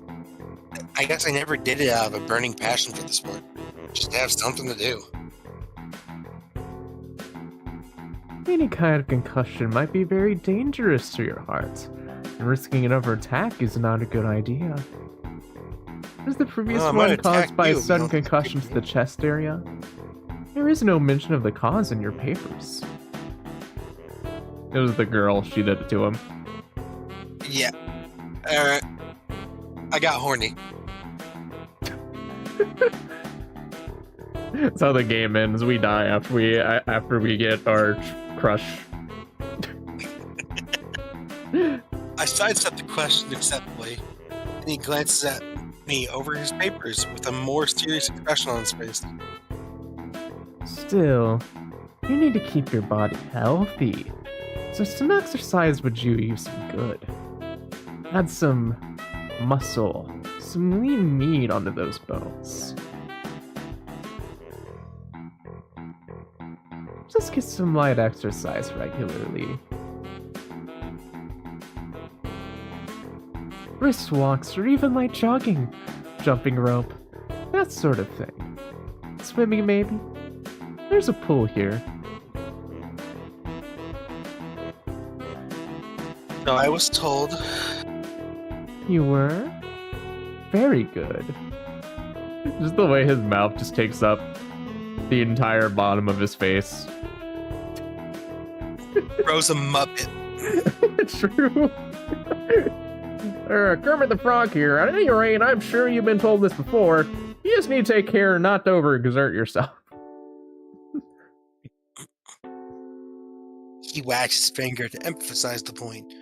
S2: it out of a burning passion for the sport. Just to have something to do.
S1: Any kind of concussion might be very dangerous to your heart, and risking another attack is not a good idea. Was the previous one caused by a sudden concussion to the chest area? There is no mention of the cause in your papers. It was the girl, she did it to him.
S2: Yeah. I got horny.
S1: That's how the game ends. We die after we get our crush.
S2: I sidestepped the question acceptably, and he glances at me over his papers with a more serious expression on his face.
S1: Still, you need to keep your body healthy, so some exercise would do you some good. Add some muscle, some lean meat onto those bones. Just get some light exercise regularly. Brisk walks or even light jogging, jumping rope, that sort of thing. Swimming maybe? There's a pool here.
S2: So I was told.
S1: You were? Very good. Just the way his mouth just takes up the entire bottom of his face.
S2: Bro's a muppet.
S1: True. Kermit the Frog here. At any rate, I'm sure you've been told this before. You just need to take care not to overexert yourself.
S2: He wags his finger to emphasize the point.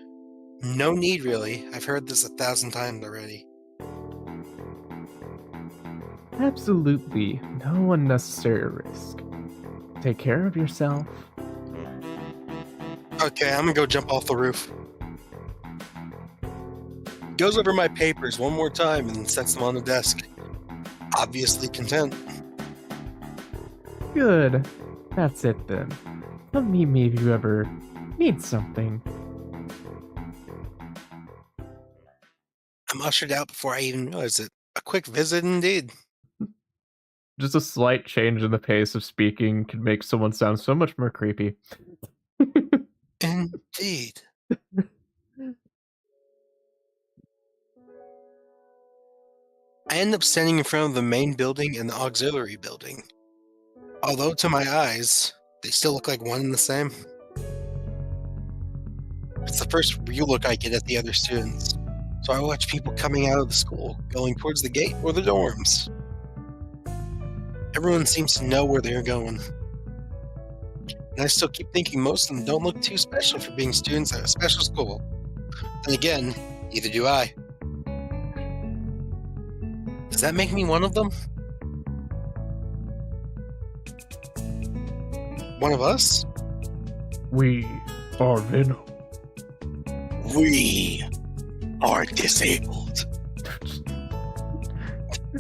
S2: No need, really. I've heard this 1,000 times already.
S1: Absolutely no unnecessary risk. Take care of yourself.
S2: Okay, I'm gonna go jump off the roof. Goes over my papers one more time and sets them on the desk. Obviously content.
S1: Good. That's it then. Let me maybe you ever need something.
S2: I'm ushered out before I even realize it. A quick visit indeed.
S1: Just a slight change in the pace of speaking can make someone sound so much more creepy.
S2: Indeed. I end up standing in front of the main building and the auxiliary building. Although to my eyes, they still look like one and the same. It's the first real look I get at the other students. So I watch people coming out of the school, going towards the gate or the dorms. Everyone seems to know where they're going. And I still keep thinking most of them don't look too special for being students at a special school. Then again, neither do I. Does that make me one of them? One of us?
S1: We are Venom.
S2: We are disabled.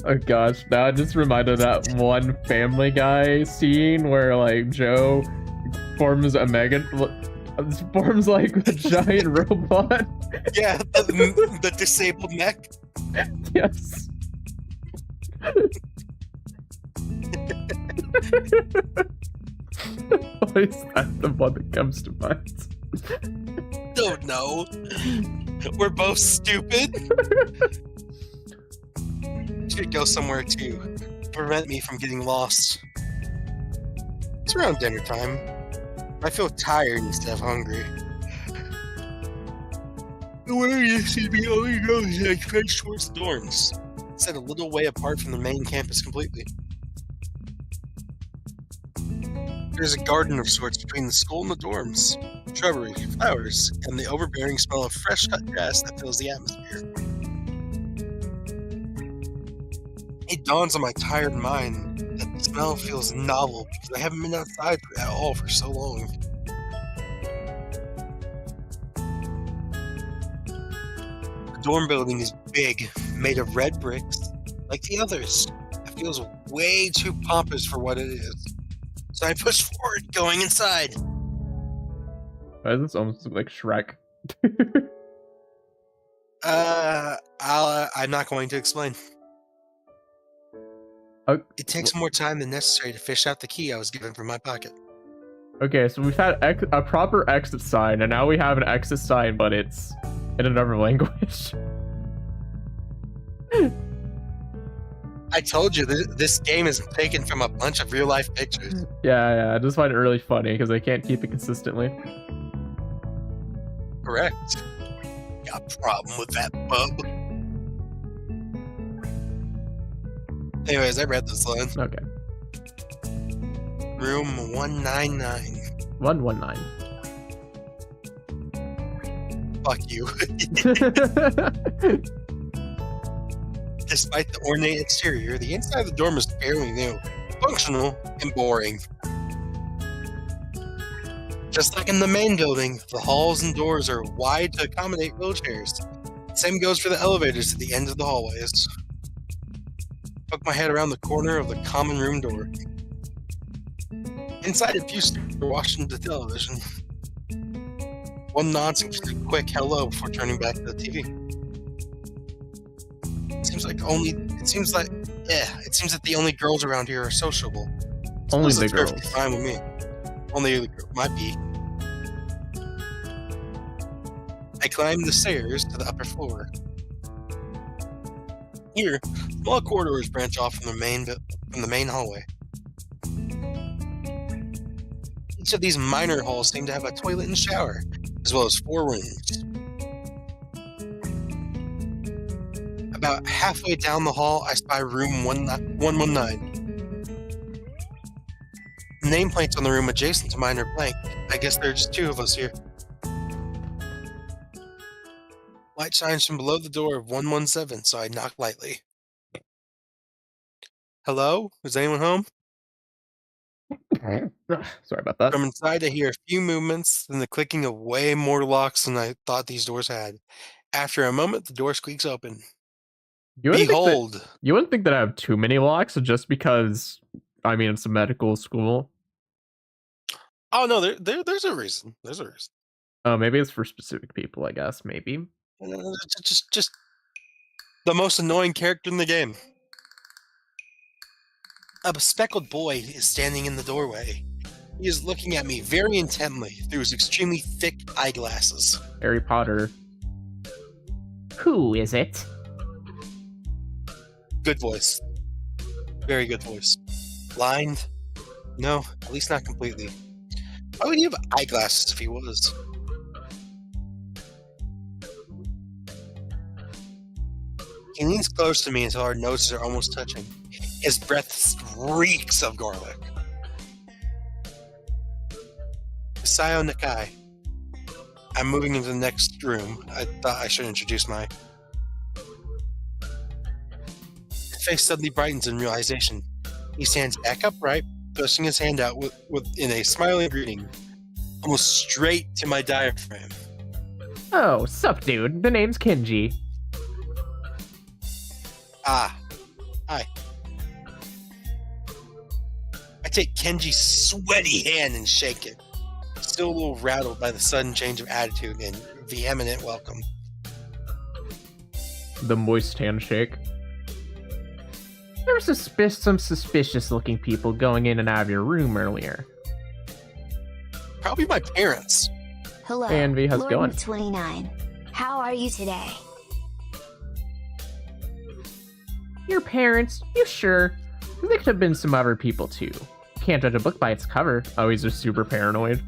S1: Oh gosh, now I just reminded of that one Family Guy scene where like Joe forms like a giant robot.
S2: Yeah, the disabled neck.
S1: Yes. Why is that the one that comes to mind?
S2: Don't know. We're both stupid. Should go somewhere to prevent me from getting lost. It's around dinner time. I feel tired instead of hungry. Where used to be only roads that stretch towards the dorms, set a little way apart from the main campus completely. There's a garden of sorts between the school and the dorms. Shrubbery, flowers, and the overbearing smell of fresh cut grass that fills the atmosphere. It dawns on my tired mind that the smell feels novel because I haven't been outside at all for so long. The dorm building is big, made of red bricks, like the others. It feels way too pompous for what it is. So I push forward, going inside.
S1: Why does this almost look like Shrek?
S2: I'm not going to explain. It takes more time than necessary to fish out the key I was given from my pocket.
S1: Okay, so we've had a proper exit sign, and now we have an exit sign, but it's in another language.
S2: I told you, this game is taken from a bunch of real-life pictures.
S1: Yeah, I just find it really funny because they can't keep it consistently.
S2: Correct. Got a problem with that, bub. Anyways, I read this line.
S1: Okay.
S2: Room 199.
S1: 119.
S2: Fuck you. Despite the ornate exterior, the inside of the dorm is fairly new, functional, and boring. Just like in the main building, the halls and doors are wide to accommodate wheelchairs. Same goes for the elevators at the end of the hallways. Poke my head around the corner of the common room door. Inside, a few students are watching the television. One nods and gives a quick hello before turning back to the TV. It seems that the only girls around here are sociable.
S1: Only
S2: Suppose
S1: the
S2: that's perfectly
S1: girls.
S2: fine with me. Only the girl might be. I climb the stairs to the upper floor. Here, small corridors branch off from the main hallway. Each of these minor halls seem to have a toilet and shower, as well as 4 rooms. About halfway down the hall, I spy room 119. The nameplates on the room adjacent to mine are blank. I guess there are just 2 of us here. Light shines from below the door of 117, so I knock lightly. Hello? Is anyone home?
S1: Sorry about that.
S2: From inside, I hear a few movements, then the clicking of way more locks than I thought these doors had. After a moment, the door squeaks open.
S1: You wouldn't
S2: Behold!
S1: you wouldn't think that I have too many locks just because, I mean, it's a medical school.
S2: Oh no, there's a reason. There's a reason.
S1: Oh, maybe it's for specific people, I guess. Maybe.
S2: Just the most annoying character in the game. A speckled boy is standing in the doorway. He is looking at me very intently through his extremely thick eyeglasses.
S1: Harry Potter. Who is it?
S2: Good voice. Very good voice. Blind? No, at least not completely. Why would he have eyeglasses if he was? He leans close to me until our noses are almost touching. His breath reeks of garlic. Sayo Nakai. I'm moving into the next room. I thought I should introduce my... His face suddenly brightens in realization. He stands back upright, thrusting his hand out in a smiling greeting, almost straight to my diaphragm.
S1: Oh, sup, dude. The name's Kenji.
S2: Ah. Hi. I take Kenji's sweaty hand and shake it, still a little rattled by the sudden change of attitude and vehement welcome.
S1: The moist handshake. There were some suspicious-looking people going in and out of your room earlier.
S2: Probably my parents.
S3: Hello,
S1: Hey, Envy, how's it
S3: Lord
S1: going?
S3: 29. How are you today?
S1: Your parents? You sure? There could have been some other people too. Can't judge a book by its cover. Oh, he's just super paranoid.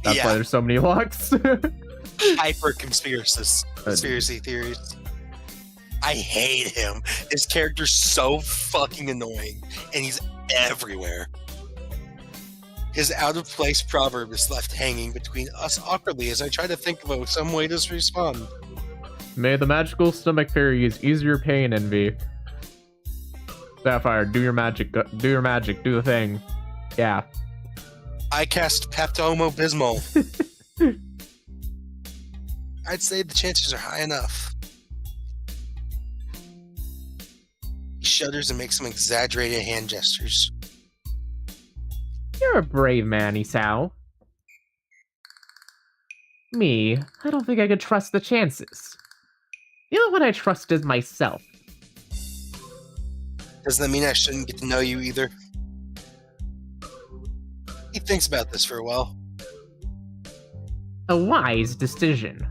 S1: That's why there's so many locks.
S2: Hyper conspiracy theories. I hate him. His character's so fucking annoying, and he's everywhere. His out-of-place proverb is left hanging between us awkwardly as I try to think of some way to respond.
S1: May the magical stomach fairy use easier pain, Envy. Sapphire, do your magic. Do your magic. Do the thing. Yeah.
S2: I cast Pepto-Bismol. I'd say the chances are high enough. shudders and makes some exaggerated hand gestures.
S1: You're a brave man, Isao. Me, I don't think I could trust the chances. The only one I trust is myself.
S2: Doesn't that mean I shouldn't get to know you either? He thinks about this for a while.
S1: A wise decision.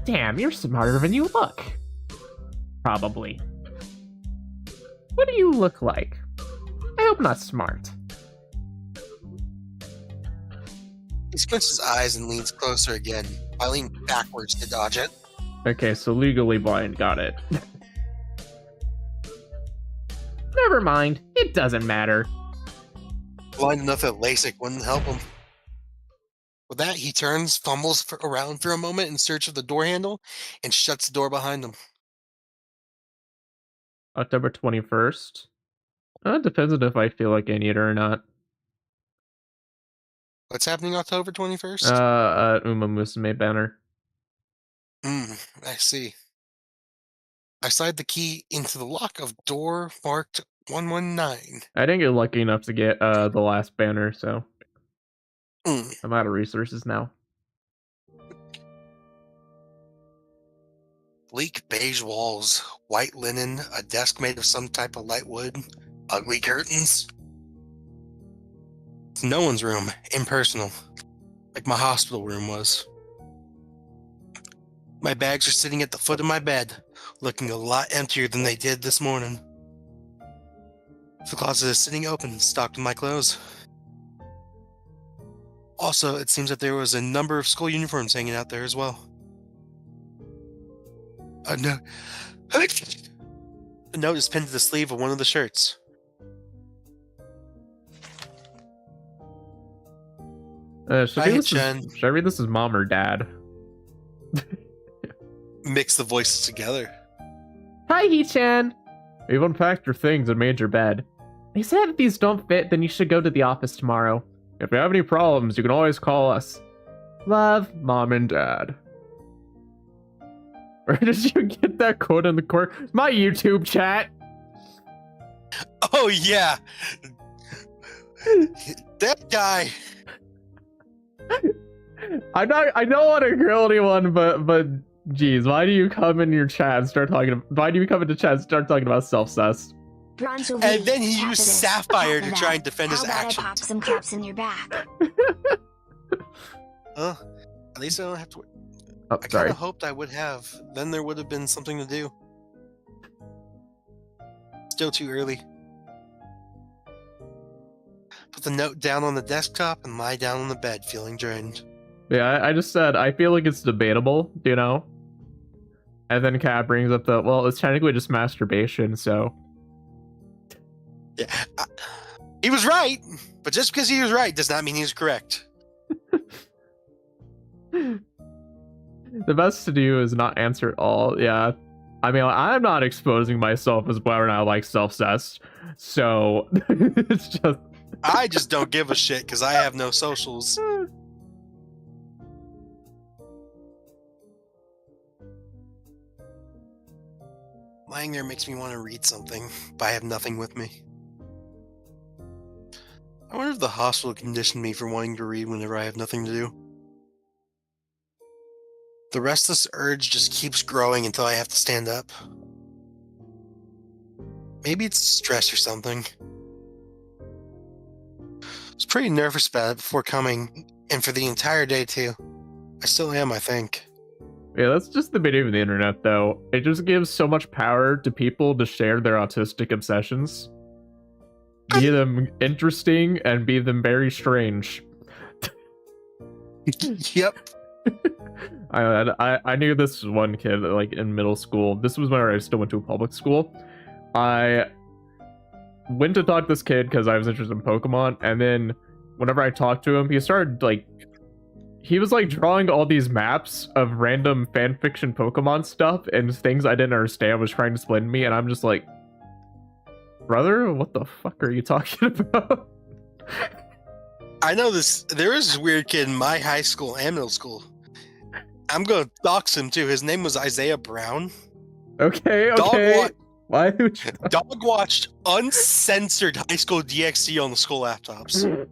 S1: Damn, you're smarter than you look. Probably. What do you look like? I hope not smart.
S2: He squints his eyes and leans closer again. I lean backwards to dodge it.
S1: Okay, so legally blind, got it. Never mind, it doesn't matter.
S2: Blind enough that LASIK wouldn't help him. With that, he turns, fumbles around for a moment in search of the door handle, and shuts the door behind him.
S1: October 21st. It depends on if I feel like I need it or not.
S2: What's happening October 21st?
S1: Uma Musume banner.
S2: I see. I slide the key into the lock of door marked 119.
S1: I didn't get lucky enough to get the last banner, so I'm out of resources now.
S2: Bleak beige walls, white linen, a desk made of some type of light wood, ugly curtains. It's no one's room, impersonal, like my hospital room was. My bags are sitting at the foot of my bed, looking a lot emptier than they did this morning. The closet is sitting open, stocked with my clothes. Also, it seems that there was a number of school uniforms hanging out there as well. A note is pinned to the sleeve of one of the shirts.
S1: Should I read this as mom or dad?
S2: Mix the voices together.
S1: Hi, Hee-chan! We've unpacked your things and made your bed. They said if these don't fit, then you should go to the office tomorrow. If you have any problems, you can always call us. Love, Mom and Dad. Where did you get that quote in the corner? My YouTube chat!
S2: Oh, yeah! That guy!
S1: I don't want to grill anyone, but geez, why do you come in your chat and start talking? Why do you come into chat and start talking about self-sus?
S2: And then he used Sapphire to try and defend his actions.
S3: I pop some caps in your back.
S2: At least I don't have to.
S1: Oh,
S2: I kind of hoped I would have. Then there would have been something to do. Still too early. Put the note down on the desktop and lie down on the bed, feeling drained.
S1: Yeah, I just said, I feel like it's debatable, you know? And then Kat brings up well, it's technically just masturbation, so...
S2: Yeah, he was right, but just because he was right does not mean he was correct.
S1: The best to do is not answer at all, yeah. I mean, I'm not exposing myself as whether or not I like self-cess, so it's just...
S2: I just don't give a shit because I have no socials. Lying there makes me want to read something, but I have nothing with me. I wonder if the hospital conditioned me for wanting to read whenever I have nothing to do. The restless urge just keeps growing until I have to stand up. Maybe it's stress or something. I was pretty nervous about it before coming, and for the entire day too. I still am, I think.
S1: Yeah, that's just the beauty of the internet, though. It just gives so much power to people to share their autistic obsessions. Be them interesting and be them very strange.
S2: Yep.
S1: I knew this one kid, like, in middle school. This was when I still went to a public school. I went to talk to this kid because I was interested in Pokemon, and then whenever I talked to him, he started, like, he was, like, drawing all these maps of random fanfiction Pokemon stuff and things I didn't understand, was trying to explain to me, and I'm just like, brother, what the fuck are you talking about?
S2: I know this. There is this weird kid in my high school and middle school. I'm going to dox him, too. His name was Isaiah Brown.
S1: Okay. Why would you...
S2: Dog watched uncensored High School DxD on the school laptops.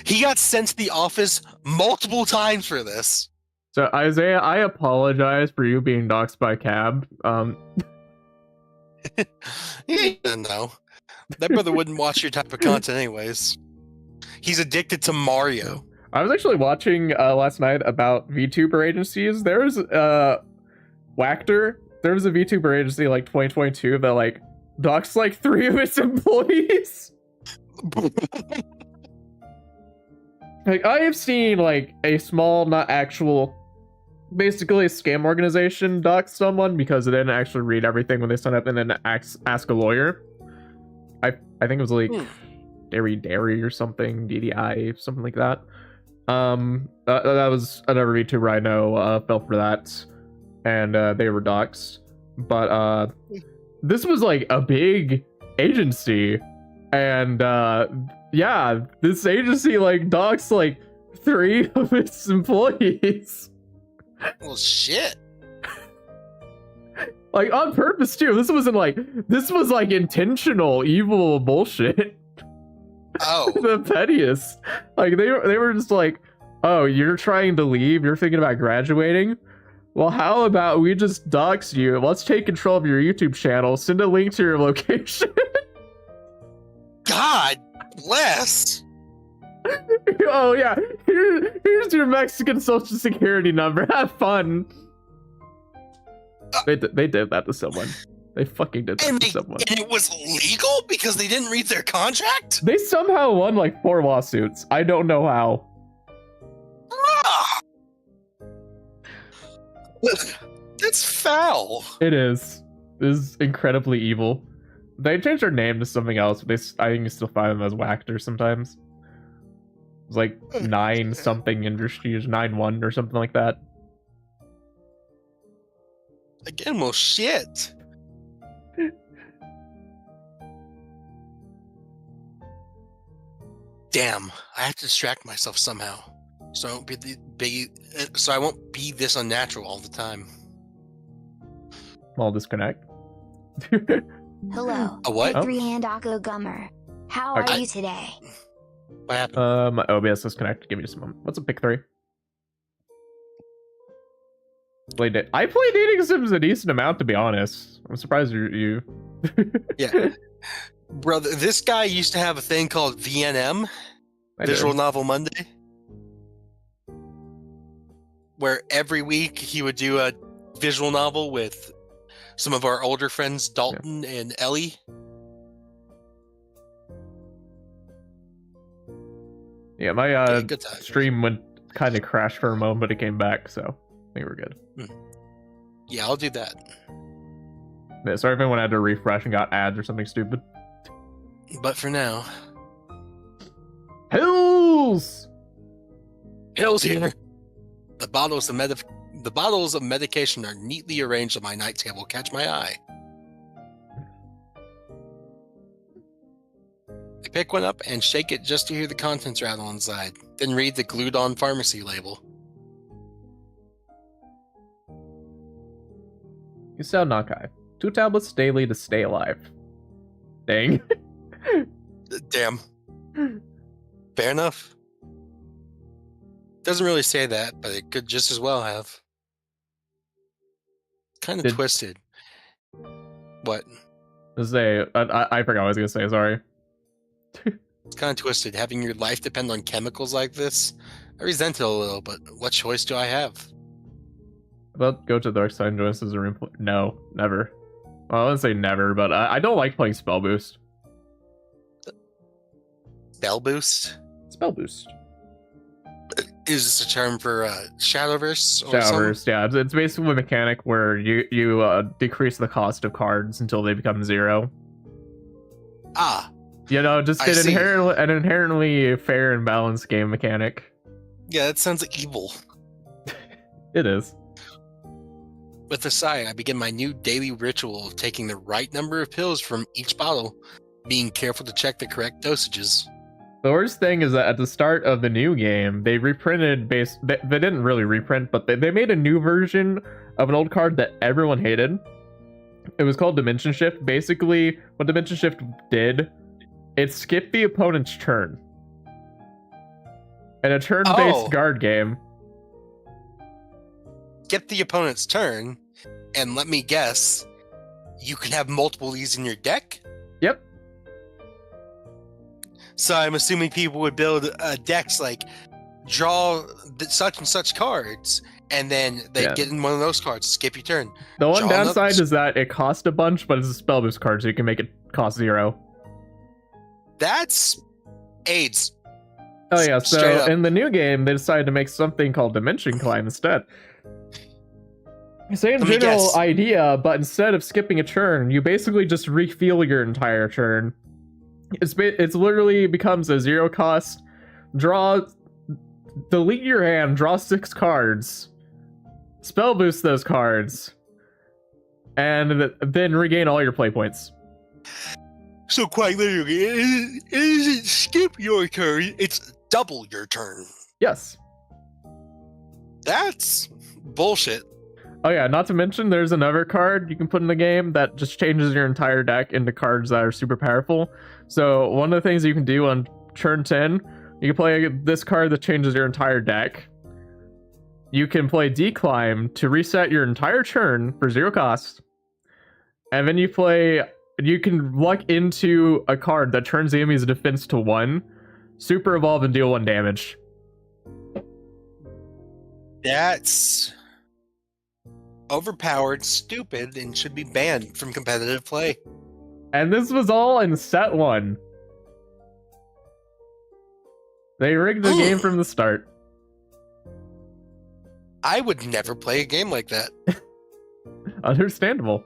S2: He got sent to the office multiple times for this.
S1: So Isaiah, I apologize for you being doxxed by Cab.
S2: He didn't know. That brother wouldn't watch your type of content anyways. He's addicted to Mario.
S1: I was actually watching last night about VTuber agencies. There's Wactor. There was a VTuber agency like 2022 that like doxed like 3 of its employees. Like I have seen like a small, not actual, basically a scam organization dox someone because they didn't actually read everything when they sign up and then ask a lawyer. I think it was like Dairy or something, DDI, something like that. That was another VTuber I know fell for that, and they were doxxed. But this was like a big agency, and yeah, this agency like doxed like 3 of its employees.
S2: Well, shit.
S1: Like on purpose too. This was like intentional evil bullshit.
S2: Oh.
S1: The pettiest. Like they were just like, oh, you're trying to leave, you're thinking about graduating? Well, how about we just dox you? Let's take control of your YouTube channel, send a link to your location.
S2: God bless.
S1: Oh yeah, here's your Mexican social security number. Have fun. They did that to someone. They fucking did that to someone.
S2: And it was legal because they didn't read their contract?
S1: They somehow won like 4 lawsuits. I don't know how.
S2: Ah! That's foul.
S1: It is. It is incredibly evil. They changed their name to something else, but I think you still find them as Wactor sometimes. It's like 9 something Industries, 9-1 or something like that.
S2: Again, well, shit. Damn, I have to distract myself somehow, so I won't be this unnatural all the time.
S1: I'll disconnect.
S3: Hello.
S2: A what?
S3: Three-hand Akko Gummer. How are you today?
S2: What happened?
S1: My OBS disconnected. Give me just a moment. What's a pick 3? I played Dating Sims a decent amount, to be honest. I'm surprised you.
S2: Yeah. Brother, this guy used to have a thing called VNM, Visual Novel Monday, where every week he would do a visual novel with some of our older friends, Dalton and Ellie.
S1: Yeah, my stream went kind of crashed for a moment, but it came back, so I think we're good.
S2: Yeah, I'll do that.
S1: Yeah, sorry if anyone had to refresh and got ads or something stupid.
S2: But for now,
S1: Hills
S2: here. The bottles of medication are neatly arranged on my night table. Catch my eye. I pick one up and shake it just to hear the contents rattle inside. Then read the glued-on pharmacy label.
S1: You sound Nakai. 2 tablets daily to stay alive. Dang.
S2: Damn. Fair enough. Doesn't really say that, but it could just as well have. Kind of twisted. What?
S1: I forgot what I was gonna say, sorry.
S2: It's kind of twisted. Having your life depend on chemicals like this. I resent it a little, but what choice do I have?
S1: About go to the dark side and join us as a room. No, never. Well, I wouldn't say never, but I don't like playing Spell Boost.
S2: Spell Boost?
S1: Spell Boost.
S2: Is this a term for Shadowverse?
S1: Shadowverse, yeah. It's basically a mechanic where you decrease the cost of cards until they become 0.
S2: Ah.
S1: You know, just an inherently fair and balanced game mechanic.
S2: Yeah, that sounds evil.
S1: It is.
S2: With a sigh, I begin my new daily ritual of taking the right number of pills from each bottle, being careful to check the correct dosages.
S1: The worst thing is that at the start of the new game, they reprinted they didn't really reprint, but they made a new version of an old card that everyone hated. It was called Dimension Shift. Basically, what Dimension Shift did, it skipped the opponent's turn. In a turn-based guard game.
S2: Skip the opponent's turn, and let me guess, you can have multiple of these in your deck?
S1: Yep.
S2: So I'm assuming people would build decks like draw such and such cards, and then they get in one of those cards, skip your turn.
S1: The one downside is that it costs a bunch, but it's a spell boost card, so you can make it cost 0.
S2: AIDS.
S1: Oh yeah, so in the new game, they decided to make something called Dimension Climb instead. Same general idea, but instead of skipping a turn, you basically just refuel your entire turn. It's literally becomes a 0 cost. Delete your hand, draw 6 cards, spell boost those cards, and then regain all your play points.
S2: So quite literally, it isn't skip your turn, it's double your turn.
S1: Yes.
S2: That's bullshit.
S1: Oh yeah, not to mention there's another card you can put in the game that just changes your entire deck into cards that are super powerful. So one of the things you can do on turn 10, you can play this card that changes your entire deck. You can play Declimb to reset your entire turn for 0 cost. And then you can luck into a card that turns the enemy's defense to 1, super evolve and deal 1 damage.
S2: That's overpowered, stupid, and should be banned from competitive play.
S1: And this was all in set 1. They rigged the game from the start.
S2: I would never play a game like that.
S1: Understandable. ...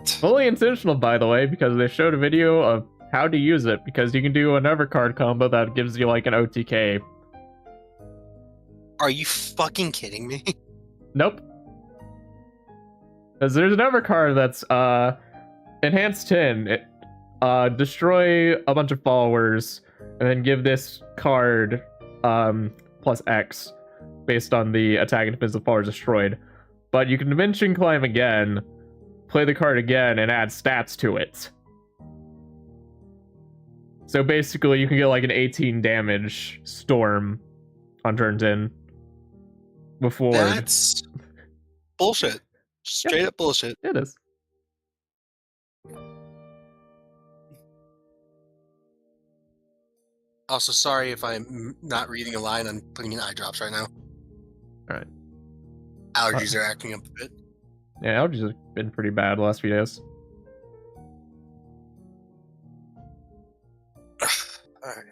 S1: Fully intentional, by the way, because they showed a video of how to use it, because you can do another card combo that gives you like an OTK.
S2: Are you fucking kidding me?
S1: Nope. Because there's another card that's Enhanced 10. Destroy a bunch of followers, and then give this card plus X based on the attack and defense of followers destroyed. But you can Dimension Climb again, play the card again, and add stats to it. So basically, you can get like an 18 damage storm on turn 10. Before.
S2: That's bullshit. Straight up bullshit.
S1: It is.
S2: Also, sorry if I'm not reading a line. I'm putting in eye drops right now.
S1: Alright.
S2: Allergies are acting up a bit.
S1: Yeah, allergies have been pretty bad the last few days.
S2: Alright.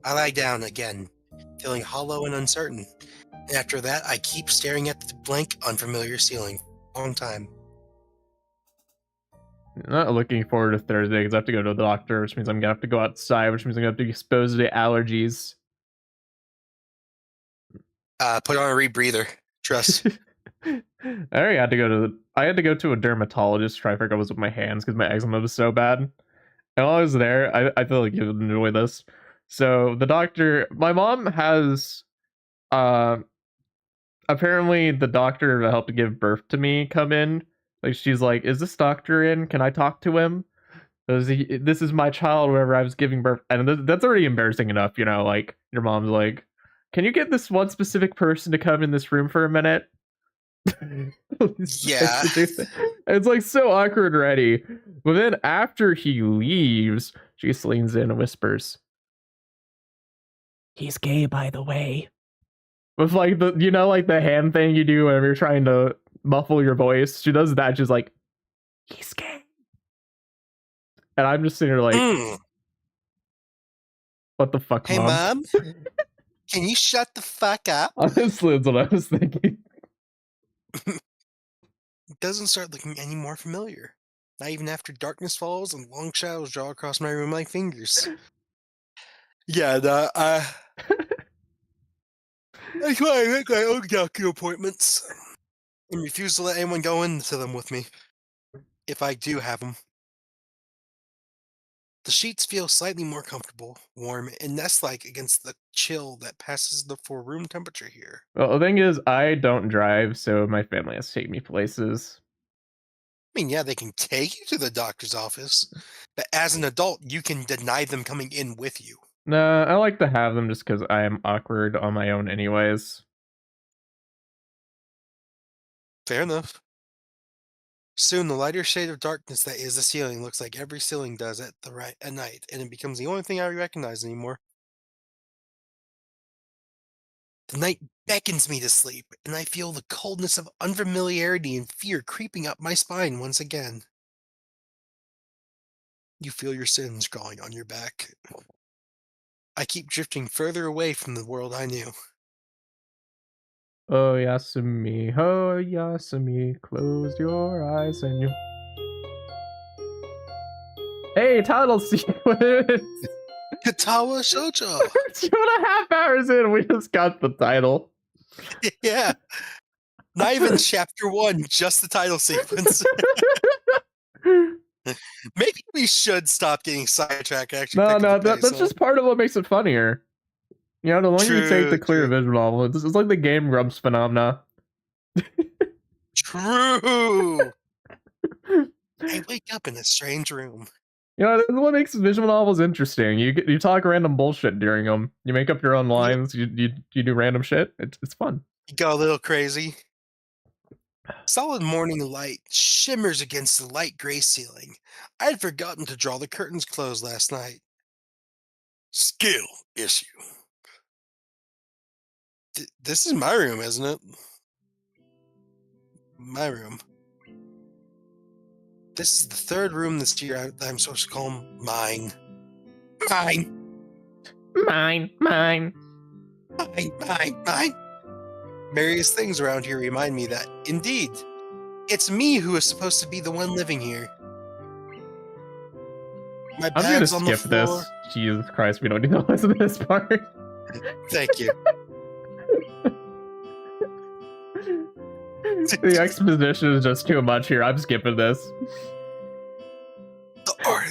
S2: I lie down again, feeling hollow and uncertain. And after that, I keep staring at the blank, unfamiliar ceiling for a long time.
S1: I'm not looking forward to Thursday because I have to go to the doctor, which means I'm gonna have to go outside, which means I'm gonna have to be exposed to allergies.
S2: Put on a rebreather. Trust.
S1: I already had to go to I had to go to a dermatologist to try to figure out what was with my hands because my eczema was so bad. And while I was there, I feel like you would enjoy this. So the doctor, my mom has apparently the doctor that helped give birth to me come in. Like, she's like, is this doctor in? Can I talk to him? This is my child wherever I was giving birth. And that's already embarrassing enough, you know, like, your mom's like, can you get this one specific person to come in this room for a minute?
S2: Yeah.
S1: It's like so awkward already. But then after he leaves, she just leans in and whispers, he's gay, by the way. With like the, you know, like the hand thing you do whenever you're trying to muffle your voice. She does that. She's like, he's gay. And I'm just sitting there like, what the fuck,
S2: hey, Mom? Can you shut the fuck up?
S1: Honestly, that's what I was thinking.
S2: It doesn't start looking any more familiar. Not even after darkness falls and long shadows draw across my room like fingers. Yeah, that's why I make my own doctor appointments and refuse to let anyone go into them with me. If I do have them. The sheets feel slightly more comfortable, warm, and nest-like against the chill that passes the room temperature here.
S1: Well, the thing is, I don't drive, so my family has to take me places.
S2: I mean, yeah, they can take you to the doctor's office, but as an adult, you can deny them coming in with you.
S1: Nah, I like to have them just because I am awkward on my own anyways.
S2: Fair enough. Soon, the lighter shade of darkness that is the ceiling looks like every ceiling does at night, and it becomes the only thing I recognize anymore. The night beckons me to sleep, and I feel the coldness of unfamiliarity and fear creeping up my spine once again. You feel your sins crawling on your back. I keep drifting further away from the world I knew.
S1: Oh Yasumi, close your eyes and you. Hey, title sequence!
S2: Katawa Shoujo!
S1: 2.5 hours in, we just got the title.
S2: Yeah. Not even chapter 1, just the title sequence. Maybe we should stop getting sidetracked. Actually,
S1: that's just part of what makes it funnier. You know, the longer you take the clear visual novel, it's like the Game Grumps phenomena.
S2: True. I wake up in a strange room.
S1: You know, that's what makes visual novels interesting. You talk random bullshit during them. You make up your own lines. You do random shit. It's fun.
S2: You go a little crazy. Solid morning light shimmers against the light gray ceiling. I had forgotten to draw the curtains closed last night. Skill issue. This is my room, isn't it? My room. This is the third room this year that I'm supposed to call mine. Mine.
S1: Mine.
S2: Mine. Various things around here remind me that, indeed, it's me who is supposed to be the one living here. My bag's on the floor. I'm gonna skip
S1: this. Jesus Christ, we don't need to listen to this part.
S2: Thank you.
S1: The exposition is just too much here. I'm skipping this.
S2: The art.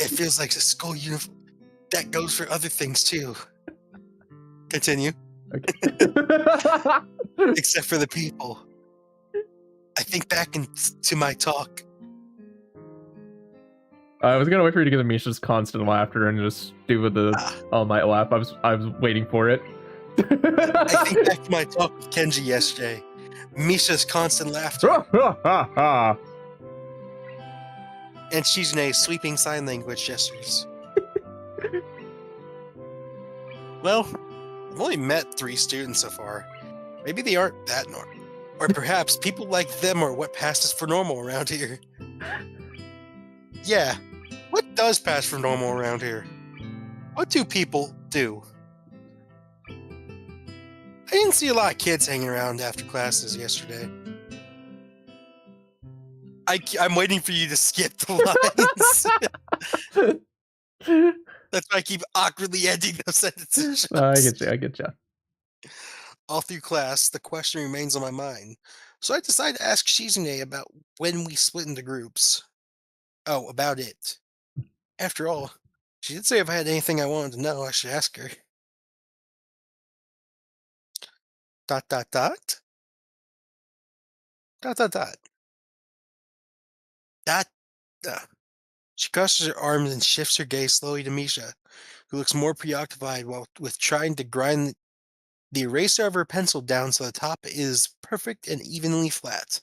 S2: It feels like a school uniform. That goes for other things too. Continue.
S1: Okay.
S2: Except for the people. I think back into my talk.
S1: I was gonna wait for you to get Misha's constant laughter and just do with the all night laugh. I was waiting for it.
S2: I think back to my talk with Kenji yesterday. Misha's constant laughter. And Shizune's sweeping sign language gestures. Well, I've only met 3 students so far. Maybe they aren't that normal. Or perhaps people like them are what passes for normal around here. Yeah, what does pass for normal around here? What do people do? I didn't see a lot of kids hanging around after classes yesterday. I'm waiting for you to skip the lines. That's why I keep awkwardly ending those sentences.
S1: I get you.
S2: All through class, the question remains on my mind. So I decided to ask Shizune about when we split into groups. Oh, about it. After all, she did say if I had anything I wanted to know, I should ask her. ... She crosses her arms and shifts her gaze slowly to Misha, who looks more preoccupied with trying to grind the eraser of her pencil down so the top is perfect and evenly flat.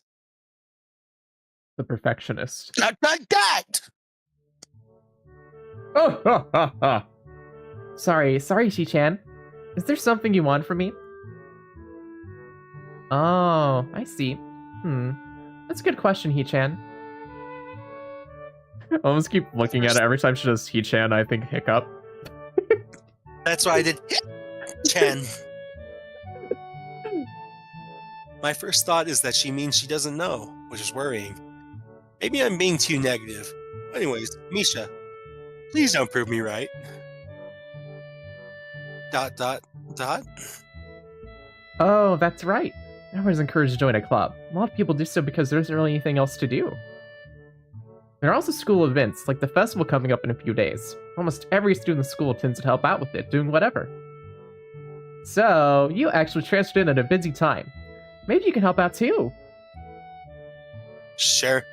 S1: The perfectionist.
S2: That!
S1: Oh! Sorry, Shi-chan. Is there something you want from me? Oh, I see. That's a good question, He-chan. I almost keep looking at it every time she does He-chan, I think hiccup.
S2: That's why I did Chan. My first thought is that she means she doesn't know, which is worrying. Maybe I'm being too negative. Anyways, Misha, please don't prove me right. ...
S1: Oh, that's right. Everyone's encouraged to join a club. A lot of people do so because there isn't really anything else to do. There are also school events, like the festival coming up in a few days. Almost every student in the school tends to help out with it, doing whatever. So, you actually transferred in at a busy time. Maybe you can help out too.
S2: Sure.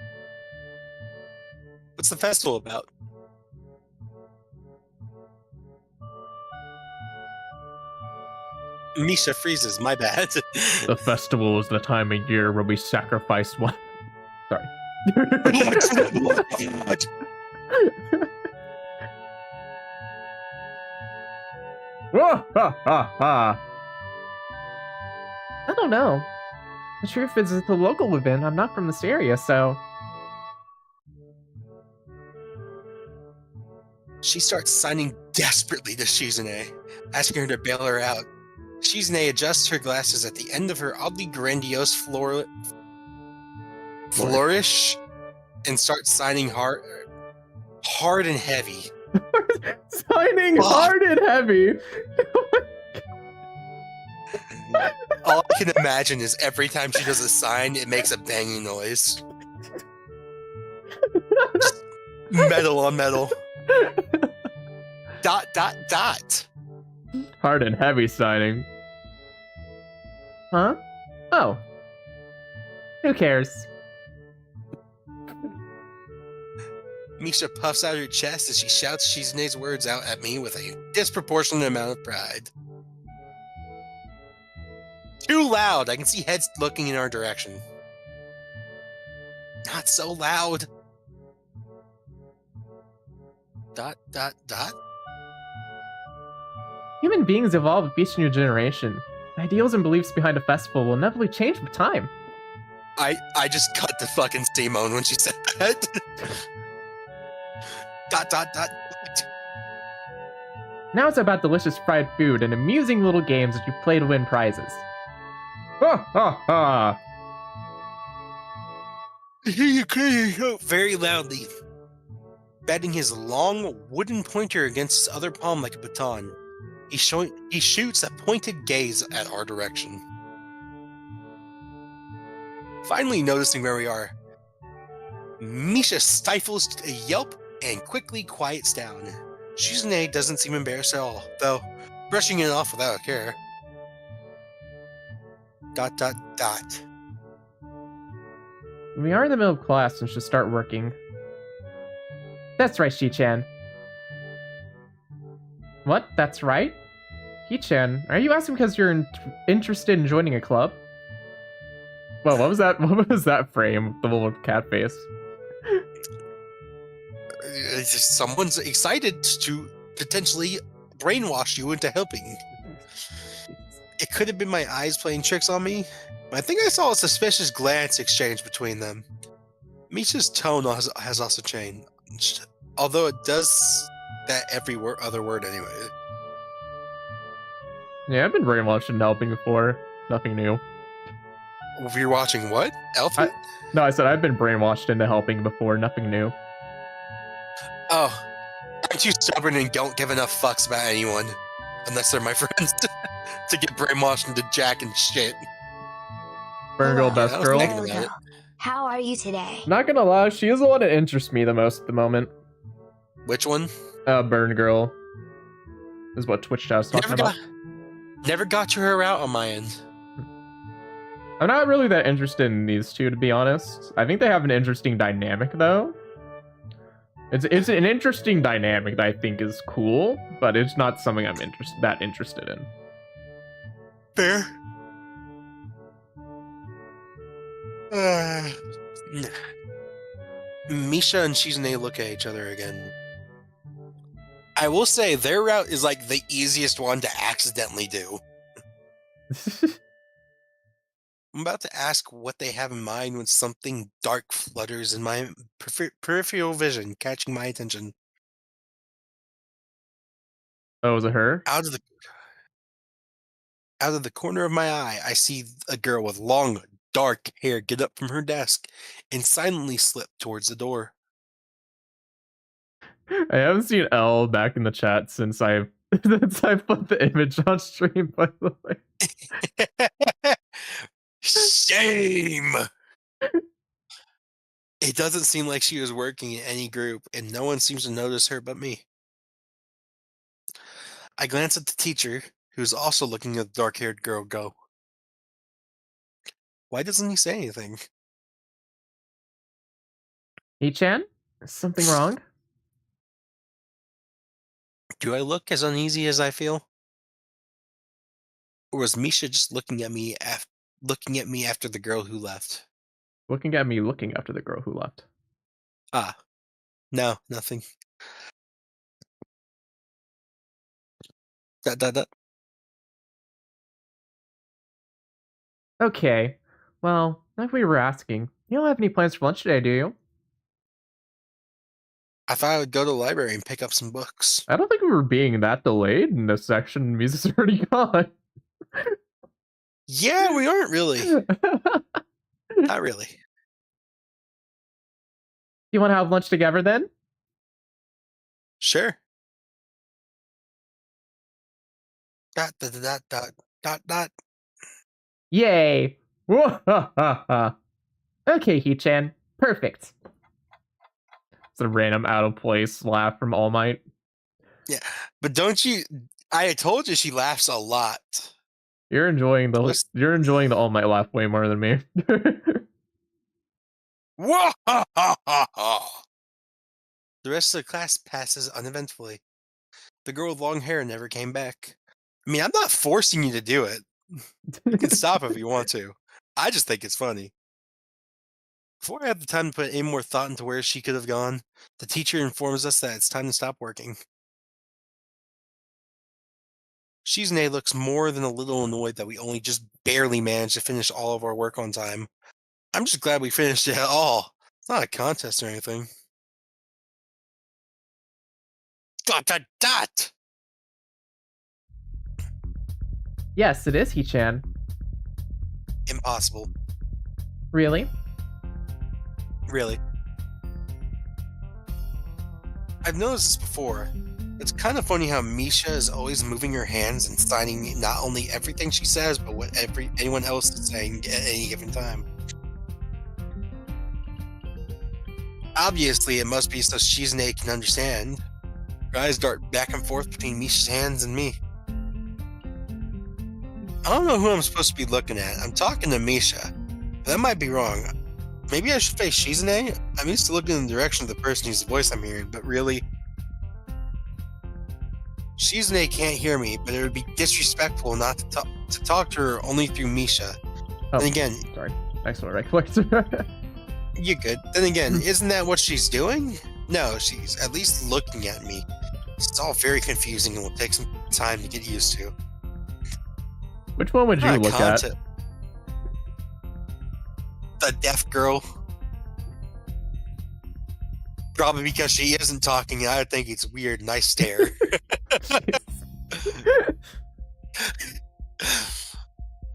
S2: What's the festival about? Misha freezes, my bad.
S1: The festival is the time of year where we sacrifice one. Sorry.
S2: What?
S1: I don't know. The truth is, it's a local event. I'm not from this area, so.
S2: She starts signing desperately to Shizune, asking her to bail her out. Shizune adjusts her glasses at the end of her oddly grandiose flourish and starts signing hard and heavy.
S1: Signing hard and heavy.
S2: All I can imagine is every time she does a sign, it makes a banging noise. Just metal on metal. ...
S1: Hard and heavy signing. Huh? Oh. Who cares?
S2: Misha puffs out her chest as she shouts Shizune's words out at me with a disproportionate amount of pride. Too loud! I can see heads looking in our direction. Not so loud! ...
S1: Human beings evolve with each new generation. The ideals and beliefs behind a festival will inevitably change with time.
S2: I just cut the fucking Simone when she said that. ...
S1: Now it's about delicious fried food and amusing little games that you play to win prizes. Ha ha ha!
S2: Very loudly, batting his long wooden pointer against his other palm like a baton. He shoots a pointed gaze at our direction. Finally noticing where we are, Misha stifles a yelp and quickly quiets down. Shizune doesn't seem embarrassed at all, though, brushing it off without a care. ...
S1: We are in the middle of class and should start working. That's right, Shi-chan. What? That's right? Shi-chan, are you asking because you're interested in joining a club? Well, what was that? What was that frame? The little cat face.
S2: Someone's excited to potentially brainwash you into helping. It could have been my eyes playing tricks on me, but I think I saw a suspicious glance exchange between them. Misha's tone has also changed, although it does that every other word anyway.
S1: Yeah, I've been brainwashed into helping before. Nothing new.
S2: You're watching what? Elfman?
S1: No, I said I've been brainwashed into helping before. Nothing new.
S2: Oh, I'm too stubborn and don't give enough fucks about anyone, unless they're my friends, to get brainwashed into jack and shit.
S1: Burn girl,
S3: Hello.
S1: best girl.
S3: Hello. How are you today?
S1: Not gonna lie, she is the one that interests me the most at the moment.
S2: Which one?
S1: Burn girl. Is what Twitch chat was talking about.
S2: Never got her out on my end.
S1: I'm not really that interested in these two, to be honest. I think they have an interesting dynamic, though. It's an interesting dynamic that I think is cool, but it's not something I'm that interested in.
S2: Fair. Misha and Shizune look at each other again. I will say their route is like the easiest one to accidentally do. I'm about to ask what they have in mind when something dark flutters in my peripheral vision, catching my attention.
S1: Oh, was it her?
S2: Out of the corner of my eye, I see a girl with long, dark hair get up from her desk and silently slip towards the door.
S1: I haven't seen L back in the chat since I put the image on stream, by the way.
S2: Shame! It doesn't seem like she was working in any group, and no one seems to notice her but me. I glance at the teacher, who's also looking at the dark-haired girl go. Why doesn't he say anything?
S1: Hee-chan? Is something wrong?
S2: Do I look as uneasy as I feel? Or was Misha just looking at me after the girl who left?
S1: Looking at me looking after the girl who left.
S2: Ah, no, nothing. Dot, dot, dot.
S1: Okay. Well, like we were asking, you don't have any plans for lunch today, do you?
S2: I thought I would go to the library and pick up some books.
S1: I don't think we were being that delayed in this section. Music's already gone.
S2: Yeah, we aren't really. Not really.
S1: You want to have lunch together then?
S2: Sure. Dot, dot, dot, dot, dot, dot.
S1: Yay! Okay, Hee-chan. Perfect. It's a random out of place laugh from All Might.
S2: Yeah, but don't you? I told you she laughs a lot.
S1: You're enjoying the All Might laugh way more than me.
S2: Whoa! The rest of the class passes uneventfully. The girl with long hair never came back. I mean, I'm not forcing you to do it. You can stop if you want to. I just think it's funny. Before I have the time to put any more thought into where she could have gone, the teacher informs us that it's time to stop working. Shizune looks more than a little annoyed that we only just barely managed to finish all of our work on time. I'm just glad we finished it at all. It's not a contest or anything. Dot, dot, dot!
S1: Yes, it is Hee-chan.
S2: Impossible.
S1: Really?
S2: Really. I've noticed this before. It's kind of funny how Misha is always moving her hands and signing not only everything she says, but what anyone else is saying at any given time. Obviously, it must be so Shizune can understand. Her eyes dart back and forth between Misha's hands and me. I don't know who I'm supposed to be looking at. I'm talking to Misha. But that might be wrong. Maybe I should face Shizune? I'm used to looking in the direction of the person whose voice I'm hearing, but really... Shizune can't hear me, but it would be disrespectful not to talk to her only through Misha.
S1: Oh,
S2: then again...
S1: Sorry. Excellent right place.
S2: You're good. Then again, isn't that what she's doing? No, she's at least looking at me. It's all very confusing and will take some time to get used to.
S1: Which one would you look at?
S2: The deaf girl. Probably because she isn't talking, I think it's weird and I stare.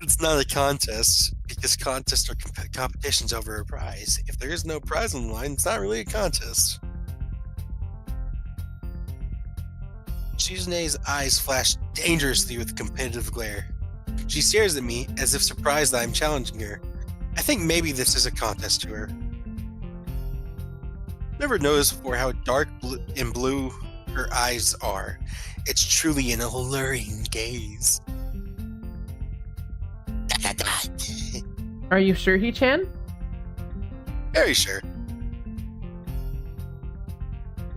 S2: It's not a contest, because contests are competitions over a prize. If there is no prize on the line, it's not really a contest. Shizune's eyes flash dangerously with competitive glare. She stares at me as if surprised that I'm challenging her. I think maybe this is a contest to her. Never noticed before how dark and blue her eyes are. It's truly an alluring gaze.
S1: Are you sure, Hee-chan?
S2: Very sure.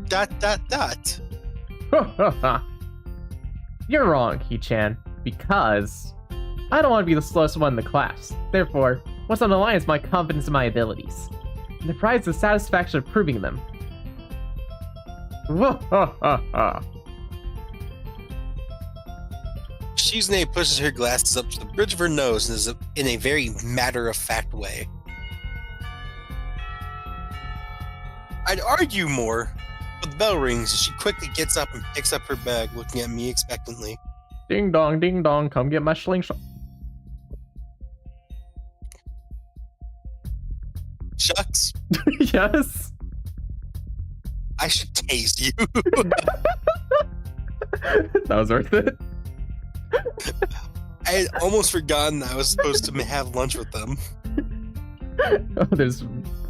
S2: Dot, dot, dot.
S1: You're wrong, Hee-chan, because I don't want to be the slowest one in the class. Therefore, what's on the line is my confidence in my abilities. And the prize is the satisfaction of proving them.
S2: Shizune pushes her glasses up to the bridge of her nose and is in a very matter-of-fact way. I'd argue more, but the bell rings and she quickly gets up and picks up her bag, looking at me expectantly.
S1: Ding dong, come get my slingshot.
S2: Shucks.
S1: Yes.
S2: I should tase you.
S1: That was worth it.
S2: I had almost forgotten I was supposed to have lunch with them.
S1: Oh, there's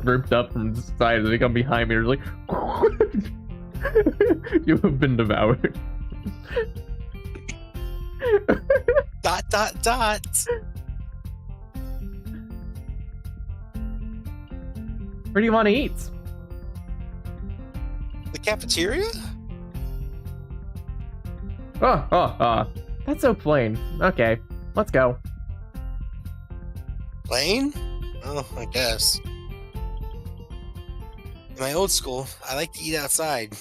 S1: burped up from the side, and they come behind me, and like, you have been devoured.
S2: Dot dot dot.
S1: Where do you want to eat?
S2: The cafeteria?
S1: Oh. That's so plain. Okay, let's go.
S2: Plain? Oh, I guess. In my old school, I liked to eat outside,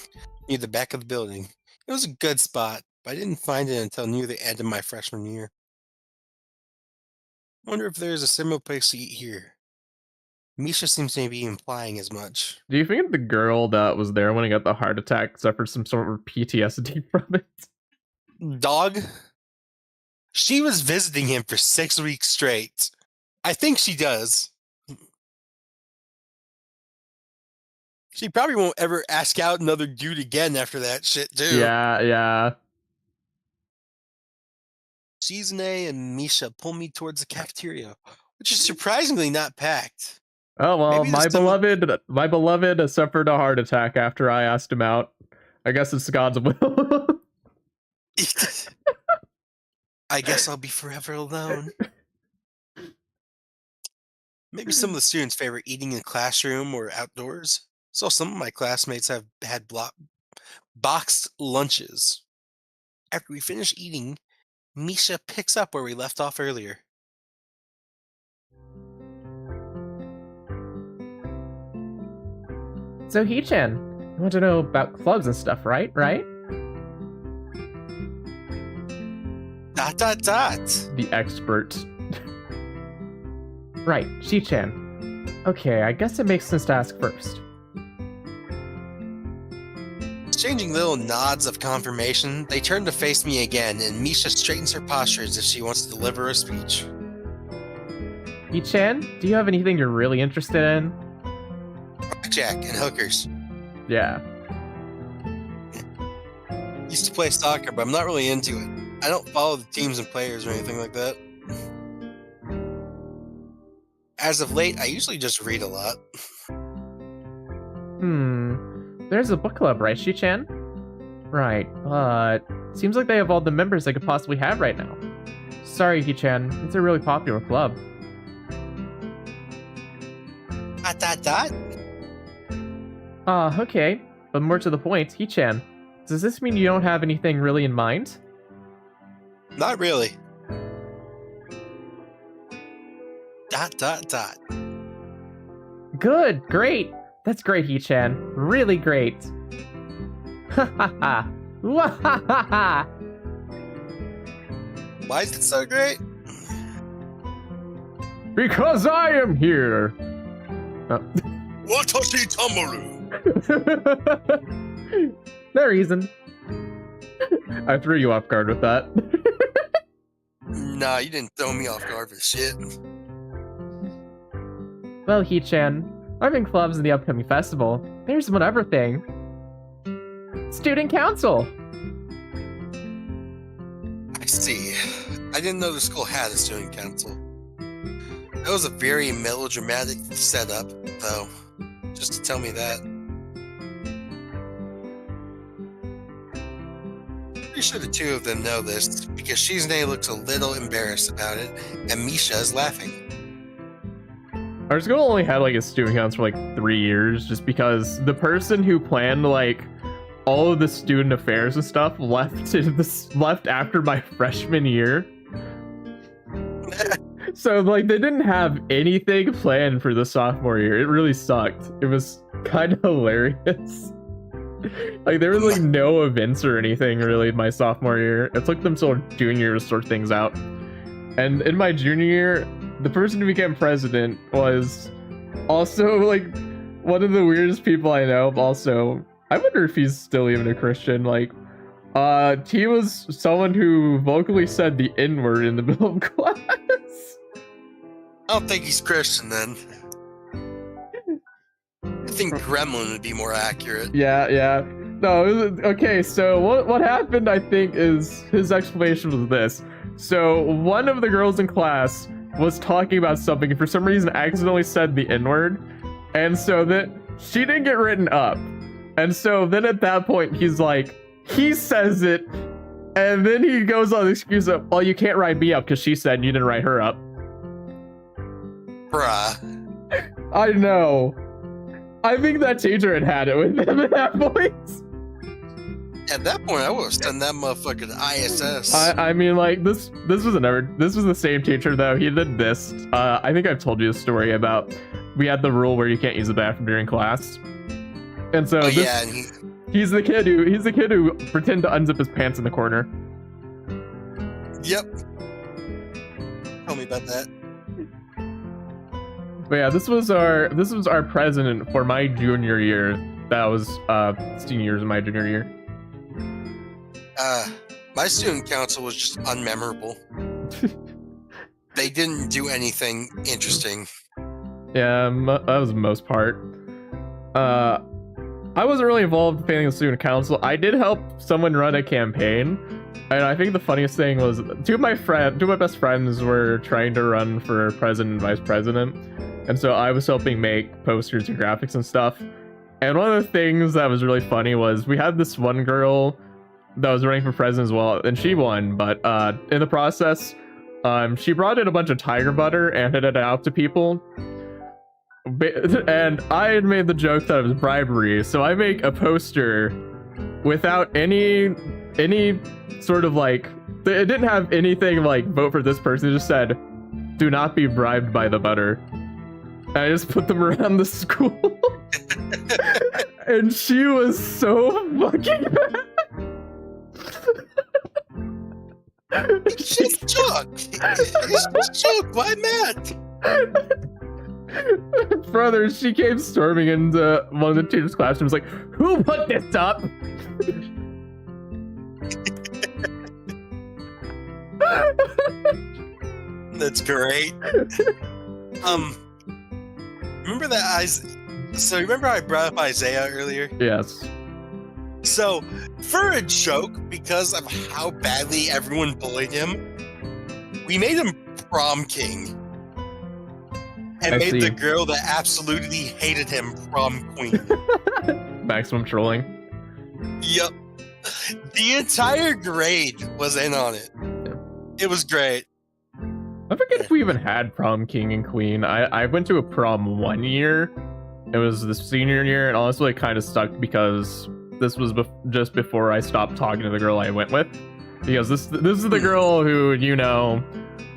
S2: near the back of the building. It was a good spot, but I didn't find it until near the end of my freshman year. Wonder if there's a similar place to eat here. Misha seems to be implying as much.
S1: Do you think the girl that was there when he got the heart attack suffered some sort of PTSD from it?
S2: Dog? She was visiting him for 6 weeks straight. I think she does. She probably won't ever ask out another dude again after that shit, too.
S1: Yeah.
S2: Shizune and Misha pull me towards the cafeteria, which is surprisingly not packed.
S1: Oh well,
S2: Maybe
S1: my
S2: there's
S1: my beloved suffered a heart attack after I asked him out. I guess it's God's will.
S2: I guess I'll be forever alone. Maybe some of the students favor eating in the classroom or outdoors. So some of my classmates have had boxed lunches. After we finish eating, Misha picks up where we left off earlier.
S1: So Hee-chan, you want to know about clubs and stuff, right?
S2: Dot dot dot.
S1: The expert. Right, Hee-chan. Okay, I guess it makes sense to ask first.
S2: Exchanging little nods of confirmation, they turn to face me again, and Misha straightens her posture as if she wants to deliver a speech.
S1: Hee-chan, do you have anything you're really interested in?
S2: Blackjack and hookers.
S1: Yeah.
S2: Used to play soccer, but I'm not really into it. I don't follow the teams and players or anything like that. As of late, I usually just read a lot.
S1: There's a book club, right, Hee-chan? Right, but seems like they have all the members they could possibly have right now. Sorry, Hee-chan, it's a really popular club.
S2: Dot dot dot?
S1: Okay, but more to the point, Hee-chan, does this mean you don't have anything really in mind?
S2: Not really. Dot dot dot.
S1: Good, great! That's great, Hee-chan. Really great. Ha ha ha! Wahahaha!
S2: Why is it so great?
S1: Because I am here! Oh.
S2: Watashi Tamaru!
S1: No reason. I threw you off guard with that.
S2: Nah, you didn't throw me off guard for shit.
S1: Well, Hee-chan, I'm in clubs in the upcoming festival. There's one other thing. Student council!
S2: I see. I didn't know the school had a student council. That was a very melodramatic setup, though, just to tell me that. Pretty sure the two of them know this, because Shizune looks a little embarrassed about it, and Misha is laughing.
S1: Our school only had like a student council for like 3 years, just because the person who planned like all of the student affairs and stuff left after my freshman year. So like they didn't have anything planned for the sophomore year. It really sucked. It was kind of hilarious. Like there was like no events or anything really in my sophomore year. It took them till junior to sort things out. And in my junior year, the person who became president was also like one of the weirdest people I know. Also, I wonder if he's still even a Christian. Like, he was someone who vocally said the N-word in the middle of class.
S2: I don't think he's Christian then. I think Gremlin would be more accurate.
S1: Yeah. No, okay, so what happened, I think, is his explanation was this. So one of the girls in class was talking about something and for some reason accidentally said the N-word. And so that she didn't get written up. And so then at that point, he's like, he says it. And then he goes on the excuse of, well, you can't write me up because she said you didn't write her up.
S2: Bruh.
S1: I know. I think that teacher had it with him at that point.
S2: At that point, I would have sent that motherfucker to ISS.
S1: I mean, like, this was the same teacher, though. He did this. I think I've told you the story about, we had the rule where you can't use the bathroom during class. And so he's the kid who pretended to unzip his pants in the corner.
S2: Yep. Tell me about that.
S1: But yeah, this was our president for my junior year. That was senior years of my junior year.
S2: My student council was just unmemorable. They didn't do anything interesting.
S1: Yeah, that was the most part. I wasn't really involved with anything in the student council. I did help someone run a campaign, and I think the funniest thing was two of my best friends were trying to run for president and vice president, and so I was helping make posters and graphics and stuff. And one of the things that was really funny was we had this one girl that was running for president as well, and she won, but in the process, she brought in a bunch of tiger butter and handed it out to people. And I had made the joke that it was bribery, so I make a poster without any sort of like, it didn't have anything like vote for this person. It just said, do not be bribed by the butter. And I just put them around the school. And she was so fucking mad.
S2: She's shocked. He's shocked. Why mad?
S1: Brother, she came storming into one of the teachers' classrooms like, who put this up?
S2: That's great. Remember that remember I brought up Isaiah earlier?
S1: Yes.
S2: So, for a joke, because of how badly everyone bullied him, we made him prom king. And made the girl that absolutely hated him prom queen.
S1: Maximum trolling.
S2: Yep. The entire grade was in on it. Yeah. It was great.
S1: I forget if we even had prom king and queen. I went to a prom one year. It was the senior year, and honestly, it kind of sucked because this was just before I stopped talking to the girl I went with. Because this is the girl who,